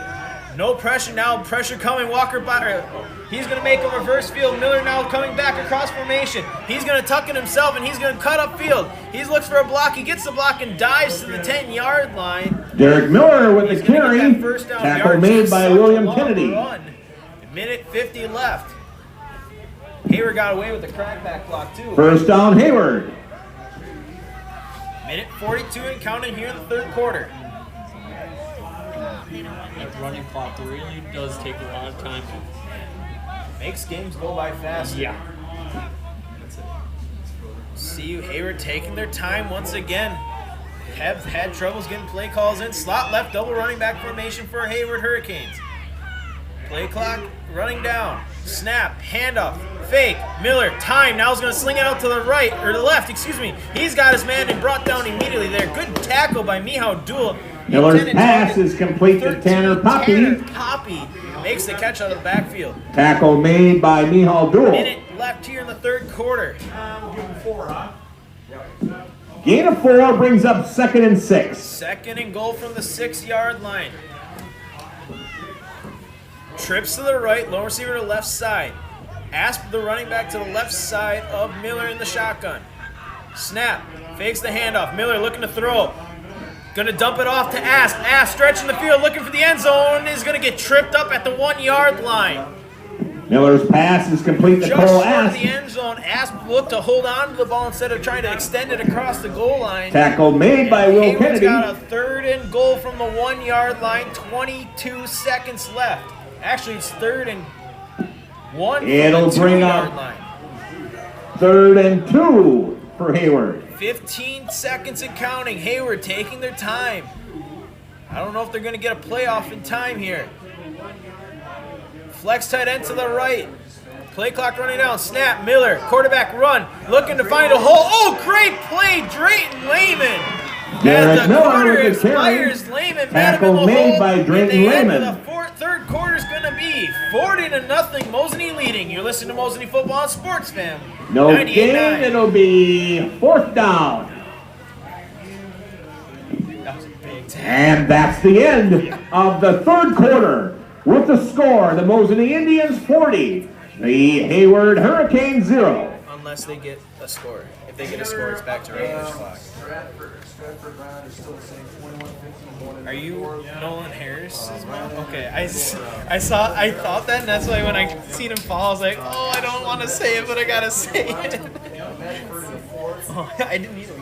Speaker 5: no pressure now, pressure coming, Walker by, he's going to make a reverse field. Miller now coming back across formation. He's going to tuck it himself and he's going to cut up field. He looks for a block, he gets the block and dives to the 10-yard line.
Speaker 3: Derek Miller with the carry. Tackle made by William Kennedy.
Speaker 5: Minute 50 left. Hayward got away with the crackback block too.
Speaker 3: First down, Hayward.
Speaker 5: Minute 42 and counting here in the third quarter.
Speaker 2: That running clock really does take a lot of time.
Speaker 5: Makes games go by fast.
Speaker 2: Yeah.
Speaker 5: See Hayward taking their time once again. Have had troubles getting play calls in. Slot left, double running back formation for Hayward Hurricanes. Play clock running down. Snap, handoff, fake, Miller, time. Now he's going to sling it out to the right, or the left, excuse me. He's got his man and brought down immediately there. Good tackle by Mihao Duel.
Speaker 3: Miller's pass is complete to Tanner Poppy.
Speaker 5: Tanner Poppy makes the catch out of the backfield.
Speaker 3: Tackle made by Mihal Duel.
Speaker 5: Minute left here in the third quarter.
Speaker 3: Gain of 4 brings up 2nd and 6.
Speaker 5: 2nd and goal from the 6-yard line. Trips to the right, low receiver to the left side. Asp the running back to the left side of Miller in the shotgun. Snap, fakes the handoff. Miller looking to throw. Gonna dump it off to Asp. Asp stretching the field, looking for the end zone. Is gonna get tripped up at the 1-yard line.
Speaker 3: Miller's pass is complete to
Speaker 5: Just
Speaker 3: Cole
Speaker 5: short of
Speaker 3: Asp.
Speaker 5: the end zone. Asp looked to hold on to the ball instead of trying to extend it across the goal line.
Speaker 3: Tackle made by Will
Speaker 5: Hayward's
Speaker 3: Kennedy.
Speaker 5: got a 3rd and goal from the 1-yard line. 22 seconds left. Actually, it's 3rd and 1.
Speaker 3: It'll bring up
Speaker 5: line.
Speaker 3: 3rd and 2 for Hayward.
Speaker 5: 15 seconds and counting. Hayward taking their time. I don't know if they're going to get a playoff in time here. Flex tight end to the right. Play clock running down. Snap, Miller, quarterback run. Looking to find a hole. Oh, great play, Drayton Lehman.
Speaker 3: Derek
Speaker 5: As the
Speaker 3: Miller
Speaker 5: quarter
Speaker 3: with the carry.
Speaker 5: expires, Lehman met him in
Speaker 3: Tackle
Speaker 5: the
Speaker 3: made
Speaker 5: hole.
Speaker 3: by Drayton
Speaker 5: And the end
Speaker 3: Lehman.
Speaker 5: of the third quarter is going to be 40-0. Mosinee leading. You're listening to Mosinee Football on Sports Fam.
Speaker 3: No
Speaker 5: 98.9.
Speaker 3: gain, it'll be 4th down.
Speaker 5: That was a big tackle.
Speaker 3: And that's the end of the third quarter. With the score, the Mosinee Indians 40, the Hayward Hurricanes 0.
Speaker 5: Unless they get a score. If they get a score, it's back to regular clock. Are you Nolan Harris's mom? Okay, I thought that, and that's why when I seen him fall, I was like, oh, I don't want to say it, but I gotta say it. Oh, I didn't either.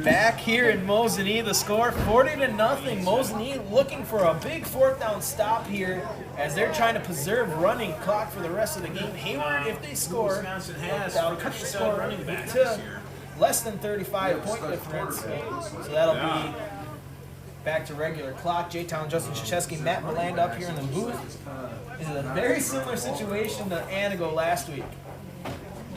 Speaker 5: Back here in Mosinee, the score 40-0. Mosinee looking for a big 4th down stop here as they're trying to preserve running clock for the rest of the game. Hayward, if they score, that'll cut the score to less than 35 point difference. So that'll be back to regular clock. J-Town, Justin Krzyzewski, Matt Beland up here in the booth. This is a very similar situation to Anago last week.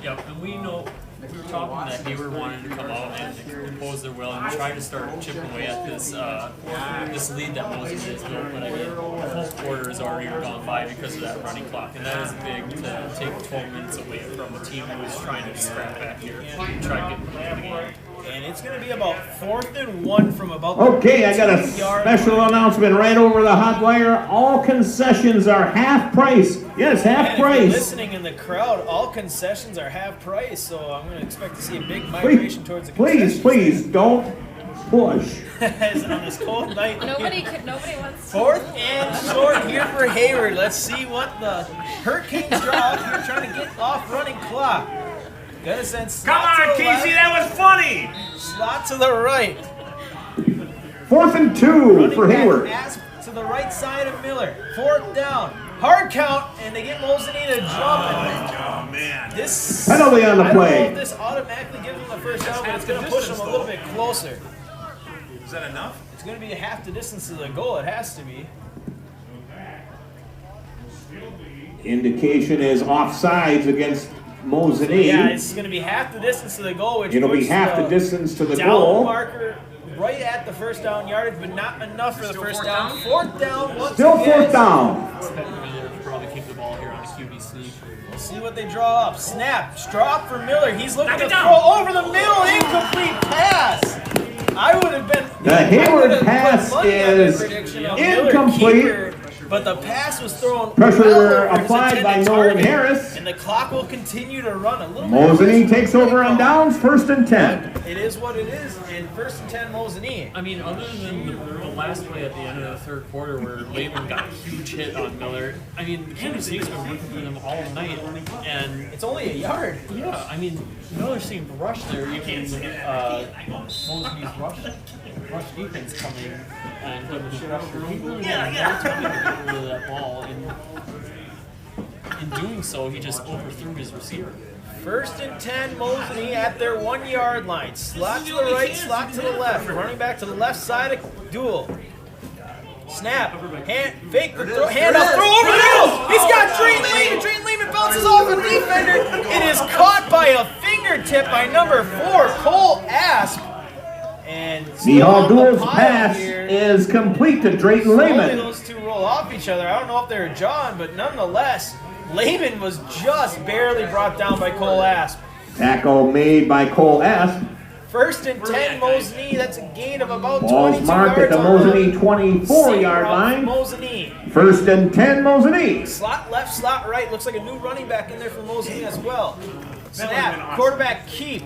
Speaker 2: Yep, and we know, we were talking that Hayward wanted to come out and impose their will and try to start chipping away at this this lead that Mosinee is built. But again, the whole quarter has already gone by because of that running clock, and that is big to take 12 minutes away from a team who is trying to scrap back here and try to get into the game.
Speaker 5: And it's going to be about 4th and 1 from about
Speaker 3: Okay, I got a
Speaker 5: 2-yard
Speaker 3: special
Speaker 5: line.
Speaker 3: announcement right over the hot wire. All concessions are half price. Yes, half
Speaker 5: And if you're
Speaker 3: price.
Speaker 5: listening in the crowd, all concessions are half price, so I'm going to expect to see a big migration towards the
Speaker 3: Please,
Speaker 5: concessions.
Speaker 3: please, don't push.
Speaker 5: As on this cold night.
Speaker 6: Nobody wants to.
Speaker 5: 4th and short here for Hayward. Let's see what the Hurricanes draw up here, trying to get off running clock. Got a sense.
Speaker 4: Come on, Casey, that was funny.
Speaker 5: Slot to the right.
Speaker 3: 4th and 2 for
Speaker 5: Running
Speaker 3: Hayward.
Speaker 5: back Asp to the right side of Miller. 4th down. Hard count, and they get Mosinee to jump.
Speaker 4: Oh, man.
Speaker 5: This
Speaker 3: Penalty on the
Speaker 5: I don't
Speaker 3: play.
Speaker 5: know if this automatically gives them the first down, but it's going to push them a little bit closer.
Speaker 4: Is that enough?
Speaker 5: It's going to be half the distance to the goal. It has to be.
Speaker 3: Indication is offsides against Mosinee.
Speaker 5: Yeah, it's going to be half the distance to the goal, which
Speaker 3: It'll be
Speaker 5: puts
Speaker 3: half the distance to the
Speaker 5: down
Speaker 3: goal.
Speaker 5: marker right at the first down yardage, but not enough for the first down. 4th down once
Speaker 3: Still
Speaker 5: again.
Speaker 3: 4th down.
Speaker 2: Miller probably keep the ball here on a QB sneak.
Speaker 5: We'll see what they draw up. Snap, drop for Miller. He's looking to throw over the middle, incomplete pass. I would have been.
Speaker 3: The Hayward pass is incomplete.
Speaker 5: But the pass was thrown.
Speaker 3: Pressure
Speaker 5: well over his
Speaker 3: applied by
Speaker 5: intended
Speaker 3: Nolan
Speaker 5: target,
Speaker 3: Harris.
Speaker 5: and the clock will continue to run a little bit.
Speaker 3: Mosinee takes over on downs, 1st and 10.
Speaker 5: It is what it is, and 1st and 10 Mosinee.
Speaker 2: I mean, other than the last play at the end of the 3rd quarter where Lehman got a huge hit on Miller, I mean, the Kansas City's been working for them all night, and
Speaker 5: It's only a yard.
Speaker 2: yeah, I mean, Miller seemed to rush there, even Mosinee's rush defense coming and putting the shit up. He really had no time to get rid of that ball, and in doing so, he just overthrew his receiver.
Speaker 5: 1st and 10, Mosinee at their 1-yard line. Slot to the right, slot to the left. Running back to the left side of Duel. Snap, hand, fake, the throw, hand off, throw over the middle. He's got Drayton Lehman. Drayton Lehman bounces off a defender. It is caught by a fingertip by number 4, Cole Asp. And
Speaker 3: Nihal Duel's pass is complete to Drayton
Speaker 5: slowly
Speaker 3: Lehman.
Speaker 5: those two roll off each other. I don't know if they're John, but nonetheless, Lehman was just barely brought down by Cole Asp.
Speaker 3: Tackle made by Cole Asp.
Speaker 5: 1st and 10, Mosinee. That's a gain of about 22
Speaker 3: Ball's
Speaker 5: yards.
Speaker 3: marked at the Mosinee
Speaker 5: Same
Speaker 3: 24-yard
Speaker 5: route
Speaker 3: line.
Speaker 5: for Mosinee.
Speaker 3: 1st and 10, Mosinee.
Speaker 5: Slot left, slot right. Looks like a new running back in there for Mosinee as well. Snap, quarterback keep.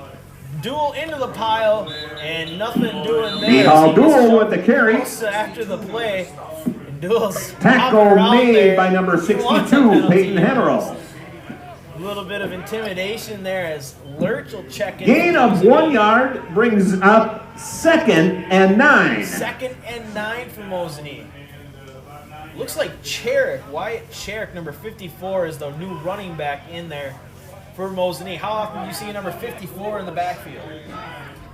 Speaker 5: Duel into the pile, and nothing doing there.
Speaker 3: Nihal Duel with the carry.
Speaker 5: After the play, and Duel's
Speaker 3: Tackle
Speaker 5: hopping around
Speaker 3: made
Speaker 5: there.
Speaker 3: by number
Speaker 5: He wants
Speaker 3: 62,
Speaker 5: a penalty.
Speaker 3: Peyton Hemmerle.
Speaker 5: A little bit of intimidation there as Lurch will check in.
Speaker 3: Gain of 1 yard brings up 2nd and 9.
Speaker 5: 2nd and 9 for Mosinee. Looks like Cherrick, Wyatt Cherrick, number 54, is the new running back in there for Mosinee. How often do you see number 54 in the backfield?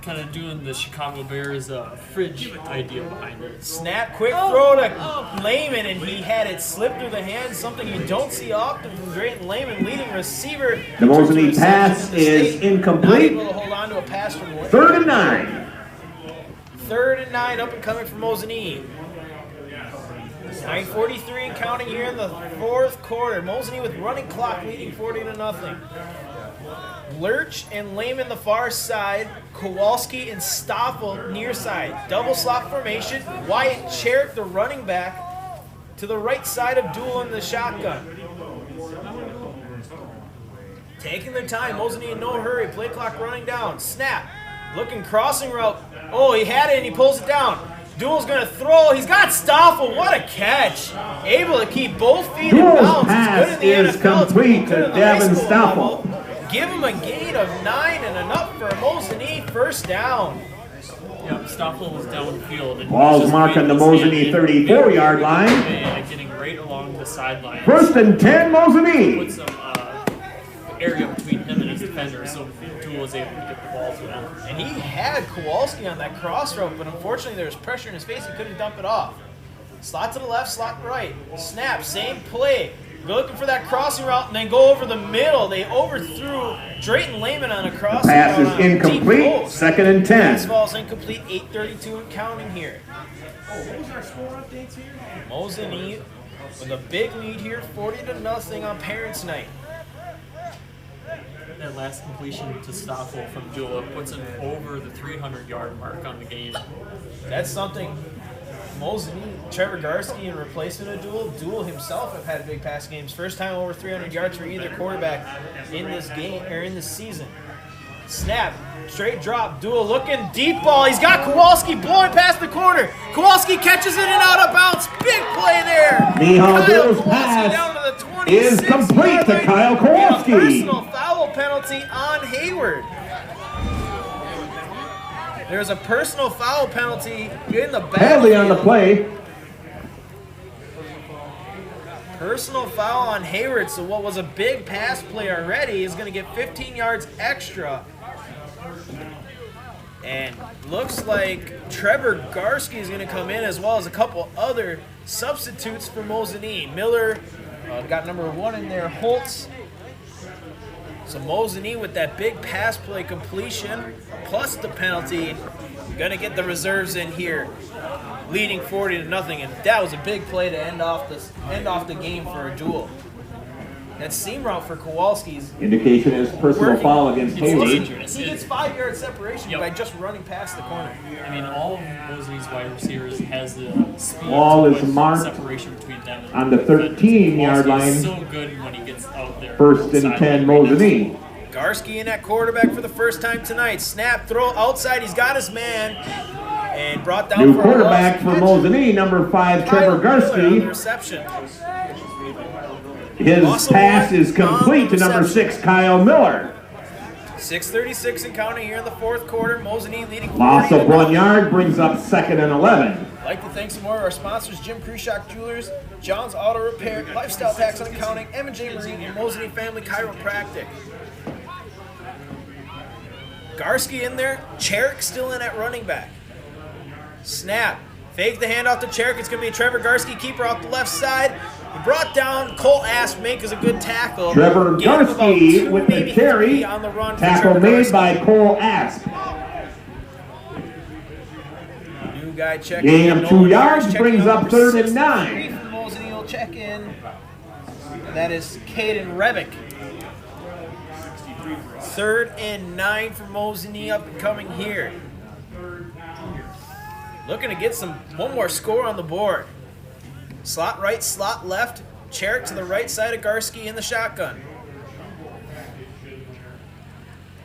Speaker 2: Kind of doing the Chicago Bears fridge idea behind it.
Speaker 5: Snap, quick throw to Lehman, and he had it slip through the hands, something you don't see often from Drayton Lehman, leading receiver.
Speaker 3: The Mosinee
Speaker 5: in terms of
Speaker 3: pass
Speaker 5: receptions in the
Speaker 3: is
Speaker 5: state.
Speaker 3: incomplete.
Speaker 5: Not able to hold on to a pass from Lehman.
Speaker 3: 3rd and 9.
Speaker 5: 3rd and 9 up and coming for Mosinee. 9:43 and counting here in the 4th quarter. Mosinee with running clock leading 40-0. Lurch and Lehman the far side. Kowalski and Stoffel near side. Double slot formation. Wyatt Cherrick, the running back, to the right side of Duel in the shotgun. Taking their time. Mosinee in no hurry. Play clock running down. Snap. Looking crossing route. Oh, he had it and he pulls it down. Duel's going to throw. He's got Stoffel. What a catch. Able to keep both feet in
Speaker 3: Duel's
Speaker 5: bounds.
Speaker 3: pass
Speaker 5: It's good in the
Speaker 3: is
Speaker 5: NFL. It's
Speaker 3: complete
Speaker 5: good
Speaker 3: to
Speaker 5: in the high
Speaker 3: Devin
Speaker 5: school
Speaker 3: Stoffel.
Speaker 5: level. Give him a gain of 9 and enough for Mosinee. 1st down.
Speaker 2: Yep, Stoffel was downfield. And
Speaker 3: Ball's
Speaker 2: just
Speaker 3: marked on the
Speaker 2: waiting to
Speaker 3: Mosinee
Speaker 2: stand in,
Speaker 3: 34-yard line.
Speaker 2: and getting right along the sideline.
Speaker 3: 1st and 10, Mosinee.
Speaker 2: Put some area between him and his defender, so Duel was able to get the ball to him.
Speaker 5: And he had Kowalski on that cross route, but unfortunately there was pressure in his face. He couldn't dump it off. Slot to the left, slot right. Snap, same play. Go looking for that crossing route and then go over the middle. They overthrew Drayton Lehman on a crossing
Speaker 3: Pass
Speaker 5: route
Speaker 3: is
Speaker 5: on a deep
Speaker 3: incomplete.
Speaker 5: post.
Speaker 3: 2nd and 10.
Speaker 5: Pass ball's incomplete. 8:32 and counting here.
Speaker 4: What was our score updates here?
Speaker 5: Mosinee with a big lead here, 40-0 on Parents' Night.
Speaker 2: that last completion to Stoffel from Jewel. It puts him over the 300-yard mark on the game.
Speaker 5: That's something. Mosinee, Trevor Garsky in replacement of Duel himself have had big pass games. First time over 300 yards for either quarterback in this game or in this season. Snap, straight drop, Duel looking, deep ball. He's got Kowalski blowing past the corner. Kowalski catches it and out of bounds. Big play there.
Speaker 3: Kyle Bill's
Speaker 5: Kowalski
Speaker 3: pass
Speaker 5: down to the 26
Speaker 3: is complete to Kyle Kowalski.
Speaker 5: A personal foul penalty on Hayward. There's a personal foul penalty in the backfield.
Speaker 3: Penalty on the play.
Speaker 5: Personal foul on Hayward, so what was a big pass play already is going to get 15 yards extra. And looks like Trevor Garsky is going to come in as well as a couple other substitutes for Mosinee. Miller got number 1 in there, Holtz. So Mosinee with that big pass play completion plus the penalty, going to get the reserves in here, leading 40-0, and that was a big play to end off the game for a Duel. That seam route for Kowalski's
Speaker 3: Indication is personal foul against Hayward.
Speaker 5: He gets 5-yard separation by just running past the corner.
Speaker 2: I mean, all of Mosinee's wide receivers has the speed
Speaker 3: Ball
Speaker 2: to
Speaker 3: is
Speaker 2: put
Speaker 3: marked
Speaker 2: separation between them and
Speaker 3: on the 13-yard line.
Speaker 2: He's so good when he gets out there.
Speaker 3: First and 10, Mosinee.
Speaker 5: Garsky in at quarterback for the first time tonight. Snap, throw outside. He's got his man. And brought down
Speaker 3: New
Speaker 5: for
Speaker 3: quarterback for Mosinee, number 5, Trevor Garsky.
Speaker 5: Reception.
Speaker 3: His pass is complete to number 6, Kyle Miller.
Speaker 5: 6:36 and counting here in the fourth quarter. Mosinee leading.
Speaker 3: Loss of 1 yard brings up 2nd and 11.
Speaker 5: I'd like to thank some more of our sponsors: Jim Krushock Jewelers, John's Auto Repair, Lifestyle Tax and Accounting, M&J Marine, and Mosinee Family Chiropractic. Garsky in there. Cherrick still in at running back. Snap. Fake the handoff to Cherrick. It's going to be Trevor Garsky, keeper off the left side. He brought down Cole Aspmake as a good tackle.
Speaker 3: Trevor Garsky with the carry.
Speaker 5: On the run
Speaker 3: Tackle made by Cole Asp.
Speaker 5: New guy checking
Speaker 3: Gain
Speaker 5: in.
Speaker 3: of 2 yards brings up 3rd and 9.
Speaker 5: Mosinee will check in. And that is Caden Rebick. 3rd and 9 for Mosinee up and coming here. Looking to get one more score on the board. Slot right, slot left. Cherrick to the right side of Garsky in the shotgun.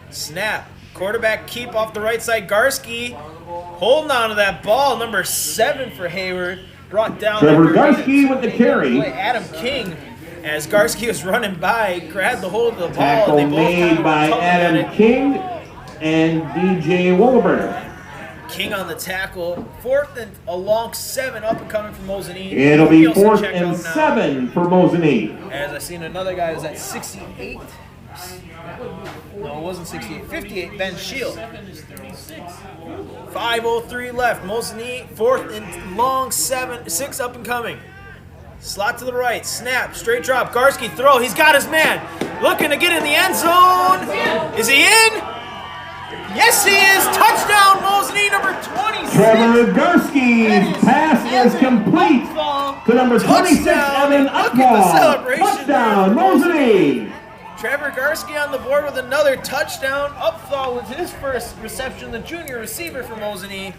Speaker 5: Snap. Quarterback keep off the right side. Garsky holding on to that ball. Number 7 for Hayward. Brought down.
Speaker 3: Trevor Garsky with the carry.
Speaker 5: Adam King, as Garsky was running by, grabbed the hold of the ball.
Speaker 3: Tackle
Speaker 5: And they both
Speaker 3: made
Speaker 5: kind of
Speaker 3: by
Speaker 5: tugged
Speaker 3: Adam
Speaker 5: at it.
Speaker 3: King and DJ Wilbur.
Speaker 5: King on the tackle. 4th and a long 7 up and coming from Mosinee.
Speaker 3: It'll be
Speaker 5: Nielsen
Speaker 3: 4th
Speaker 5: check
Speaker 3: and
Speaker 5: out now.
Speaker 3: 7 for Mosinee.
Speaker 5: As I seen another guy is at 68. No, it wasn't 68. 58. Ben Shield. 5:03 left. Mosinee 4th and long 6 up and coming. Slot to the right. Snap. Straight drop. Garsky throw. He's got his man. Looking to get in the end zone. Is he in? Yes, he is. Touchdown, Mosinee, number 26.
Speaker 3: Trevor Garsky's pass is complete to number 26, Evan Upwall. Touchdown, Mosinee.
Speaker 5: Trevor Garsky on the board with another touchdown. Upthal with his first reception, the junior receiver for Mosinee.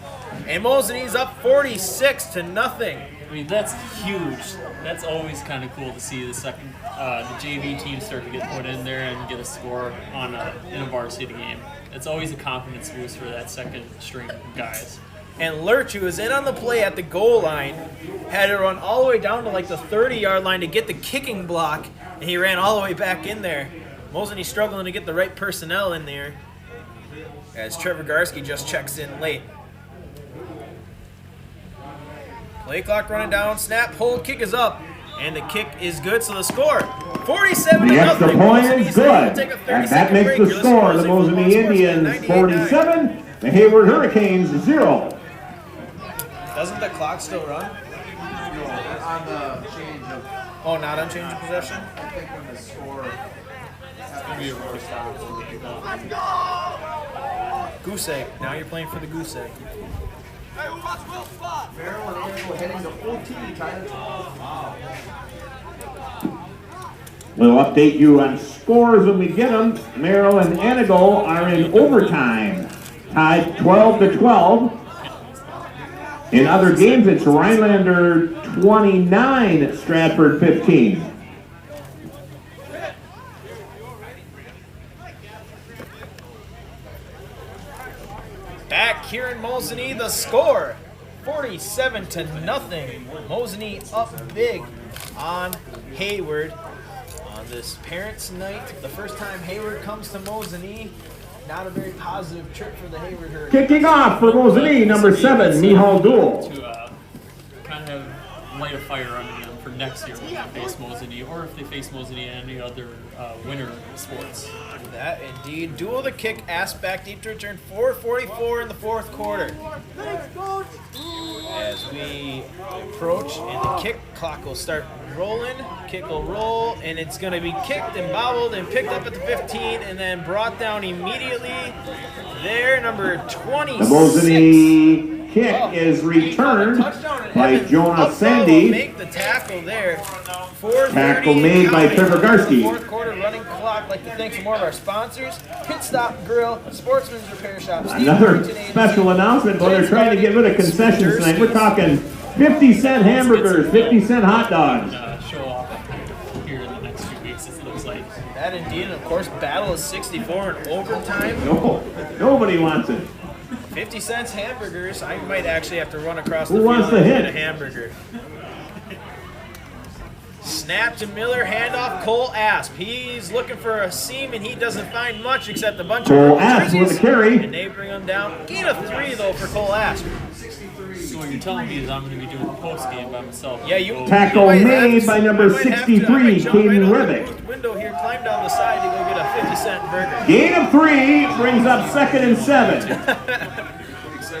Speaker 5: And Mosinee's up 46-0.
Speaker 2: I mean, that's huge. That's always kind of cool to see the JV team start to get put in there and get a score in a varsity game. It's always a confidence boost for that second string guys.
Speaker 5: And Lurch, who was in on the play at the goal line, had to run all the way down to like the 30-yard line to get the kicking block, and he ran all the way back in there. Mosinee struggling to get the right personnel in there as Trevor Garsky just checks in late. Play clock running down, snap, hold, kick is up, and the kick is good, so the score, 47-0.
Speaker 3: The extra point is good,
Speaker 5: Take a
Speaker 3: and
Speaker 5: 30-second
Speaker 3: that makes
Speaker 5: break.
Speaker 3: the
Speaker 5: You're
Speaker 3: score, the
Speaker 5: listening to
Speaker 3: Mosinee
Speaker 5: Sports
Speaker 3: Indians
Speaker 5: 98.9.
Speaker 3: 47, the Hayward Hurricanes 0.
Speaker 5: Doesn't the clock still run?
Speaker 7: On the change of,
Speaker 5: Oh, not on change of possession?
Speaker 7: I think when the score.
Speaker 5: Goose egg. Now you're playing for the goose egg.
Speaker 7: Merrill and Angelo heading to OT, tied at 12.
Speaker 3: We'll update you on scores when we get them. Merrill and Anago are in overtime, tied 12-12. In other games, it's Rhinelander 29, Stratford 15.
Speaker 5: Back here in Mosinee, the score 47-0. Mosinee up big on Hayward on this Parents' Night. The first time Hayward comes to Mosinee. Not a very positive trip for the Hayward Hurricanes.
Speaker 3: Kicking off for Mosinee, number 7, Mihal Duel.
Speaker 2: To kind of light a fire under them for next year when they face Mosinee, or if they face Mosinee in any other winter sports.
Speaker 5: That indeed. Duel the kick, ass back deep to return. 4:44 in the fourth quarter. As we approach, and the kick clock will start rolling. Kick will roll, and it's going to be kicked and bobbled and picked up at the 15, and then brought down immediately. There, number 26.
Speaker 3: The Mosinee kick is returned by Jonah Sandy.
Speaker 5: Make the tackle there.
Speaker 3: Tackle made by Trevor Garski.
Speaker 5: Fourth quarter running clock. Like to thank some more of our sponsors: Pit Stop Grill, Sportsman's Repair Shop.
Speaker 3: Another special announcement, but they're trying to get rid of concessions tonight. We're talking 50-cent hamburgers, 50-cent hot dogs.
Speaker 2: Show off here in the next few weeks, it looks like.
Speaker 5: That indeed, and of course, battle of 64 in overtime.
Speaker 3: No, nobody wants it.
Speaker 5: 50 cents hamburgers. I might actually have to run across the
Speaker 3: Who
Speaker 5: field
Speaker 3: wants to
Speaker 5: and
Speaker 3: hit?
Speaker 5: get a hamburger. Snap to Miller, handoff, Cole Asp. He's looking for a seam, and he doesn't find much except a bunch
Speaker 3: Cole
Speaker 5: of
Speaker 3: Asp with a carry.
Speaker 5: And they bring him down. Gain of 3, though, for Cole Asp.
Speaker 2: So what you're telling me is I'm going to be doing a post game by myself.
Speaker 5: Yeah, you.
Speaker 3: Tackle
Speaker 5: you might
Speaker 3: made
Speaker 5: have
Speaker 3: by
Speaker 5: to-
Speaker 3: number
Speaker 5: I might have to- I
Speaker 3: 63,
Speaker 5: might jump right
Speaker 3: Caden
Speaker 5: out the
Speaker 3: Rebick.
Speaker 5: window here, climb down the side to go get a 50-cent burger.
Speaker 3: Gain of 3 brings up 2nd and 7.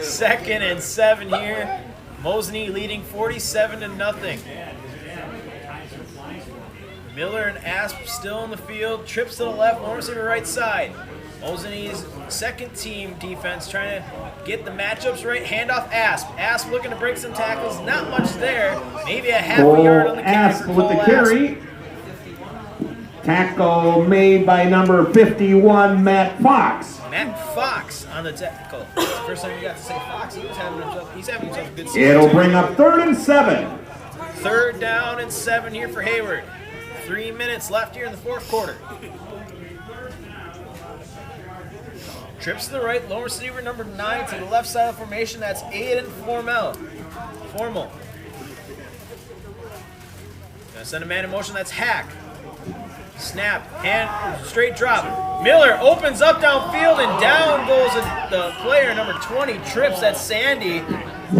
Speaker 5: 2nd and 7 here. Mosinee leading 47-0. Miller and Asp still in the field. Trips to the left, Lawrence to the right side. Mosinee's second team defense trying to get the matchups right. Handoff Asp. Asp looking to break some tackles. Not much there. Maybe a half a yard on
Speaker 3: Cole
Speaker 5: the carry
Speaker 3: Asp
Speaker 5: for
Speaker 3: with the
Speaker 5: Cole
Speaker 3: carry. Tackle made by number 51, Matt Fox.
Speaker 5: Matt Fox on the tackle. It's the first time you got to say Fox. He's having himself a good season.
Speaker 3: It'll bring up 3rd and 7.
Speaker 5: 3rd down and 7 here for Hayward. 3 minutes left here in the fourth quarter. Trips to the right, lone receiver number 9 to the left side of the formation. That's Aiden Formal. Gonna send a man in motion. That's Hack. Snap, hand, straight drop. Miller opens up downfield, and down goes the player number 20. Trips. That's Sandy.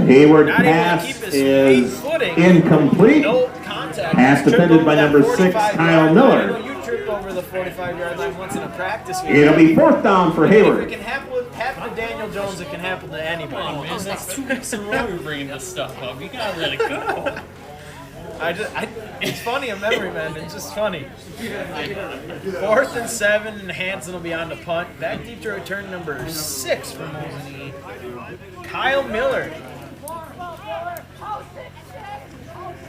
Speaker 3: Hayward
Speaker 5: Not able to
Speaker 3: pass
Speaker 5: keep his
Speaker 3: is
Speaker 5: footing.
Speaker 3: incomplete.
Speaker 5: No contact.
Speaker 3: Pass
Speaker 5: Tripped
Speaker 3: defended
Speaker 5: over
Speaker 3: by
Speaker 5: that
Speaker 3: number 6,
Speaker 5: 45
Speaker 3: Kyle
Speaker 5: yard line.
Speaker 3: Miller.
Speaker 5: I know you tripped over the 45-yard line once in a practice.
Speaker 3: It'll be 4th down for
Speaker 5: If it
Speaker 3: Hayward.
Speaker 5: can happen to Daniel Jones, it can happen to anybody.
Speaker 2: Oh, man, that's 2 weeks in a row you're bringing this stuff up. You gotta let it go.
Speaker 5: It's funny, a memory, man. It's just funny. 4th and 7, and Hanson will be on the punt. Back deep to return number 6 for Mosinee. Kyle Miller.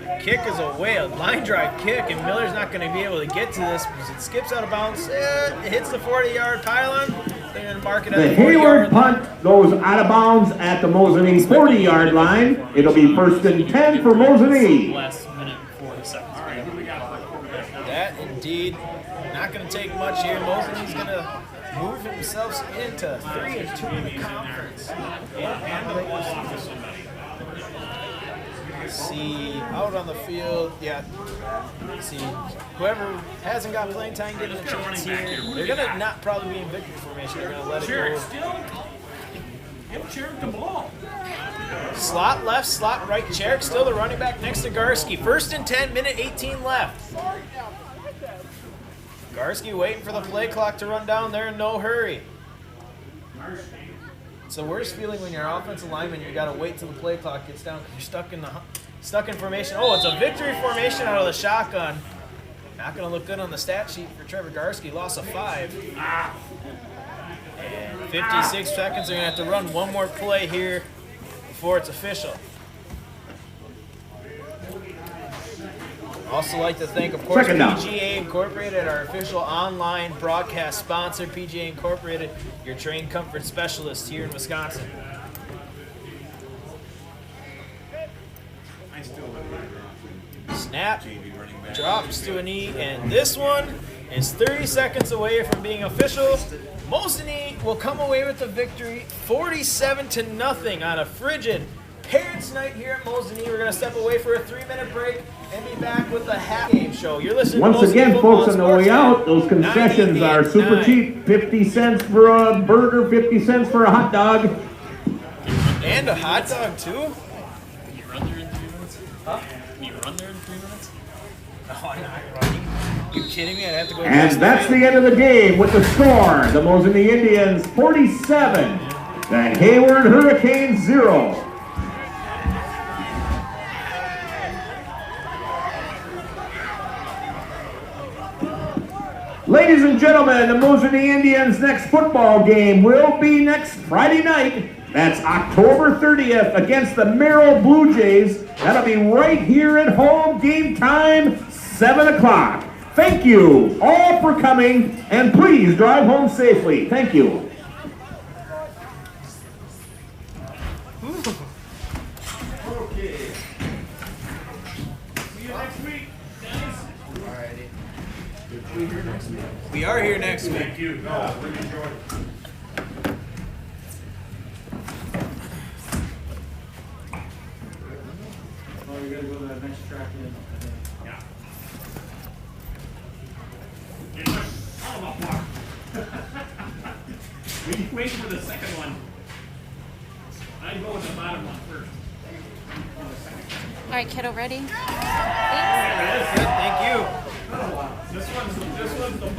Speaker 5: The kick is away, a line drive kick, and Miller's not going to be able to get to this because it skips out of bounds. It hits the 40-yard pylon. They're going to mark it at
Speaker 3: The
Speaker 5: the
Speaker 3: Hayward
Speaker 5: 40-yard line.
Speaker 3: punt goes out of bounds at the Mosinee 40-yard line. It'll be 1st and 10 for Mosinee.
Speaker 2: Last minute and 40 seconds.
Speaker 5: That indeed not going to take much here. Mosinee's going to move themselves into 3-2 in the conference. See out on the field, yeah. See whoever hasn't got playing time getting a chance here. They're going to not probably be in victory formation. They're going to let it go.
Speaker 4: Give Cherrick the ball.
Speaker 5: Slot left, slot right. Cherrick still the running back next to Garski. 1st and 10, minute 18 left. Garski waiting for the play clock to run down. They're in no hurry. It's the worst feeling when you're offensive lineman. You got to wait till the play clock gets down because you're stuck in formation. Oh, it's a victory formation out of the shotgun. Not going to look good on the stat sheet for Trevor Garski. Loss of 5. And 56 seconds. They're going to have to run one more play here before it's official. Also like to thank, of course,
Speaker 3: Second down.
Speaker 5: PGA Incorporated, our official online broadcast sponsor. PGA Incorporated, your train comfort specialist here in Wisconsin. Snap, drops to a knee, and this one is 30 seconds away from being official. Mosinee will come away with the victory, 47-0 on a frigid Parents' Night here at Mosinee. We're going to step away for a 3-minute break and be back with the half game show. You're listening
Speaker 3: Once
Speaker 5: to Mosinee
Speaker 3: again,
Speaker 5: Football
Speaker 3: folks, on the way
Speaker 5: Sports
Speaker 3: out, those concessions are super
Speaker 5: 98.9.
Speaker 3: cheap. 50 cents for a burger, 50 cents for a hot dog.
Speaker 5: And a hot dog, too?
Speaker 2: Can you run there in 3 minutes?
Speaker 5: Huh?
Speaker 2: Can you run there in 3 minutes?
Speaker 5: Oh, I'm not running. You kidding me? I'd have to go.
Speaker 3: And that's the end of the game with the score. The Mosinee Indians 47, the Hayward Hurricanes 0. Ladies and gentlemen, the Mosinee Indians' next football game will be next Friday night. That's October 30th against the Merrill Blue Jays. That'll be right here at home. Game time, 7 o'clock. Thank you all for coming, and please drive home safely. Thank you.
Speaker 8: Okay. See you next week, guys.
Speaker 5: Alrighty. We are here next week.
Speaker 8: Thank you. No, we enjoyed it.
Speaker 9: Oh, you gotta go to that next track in.
Speaker 8: Yeah. Get my all up block. Wait for the second one. I go with the bottom one first.
Speaker 6: All right, kiddo, ready? Thanks.
Speaker 5: Thank you.
Speaker 8: This one's the bottom.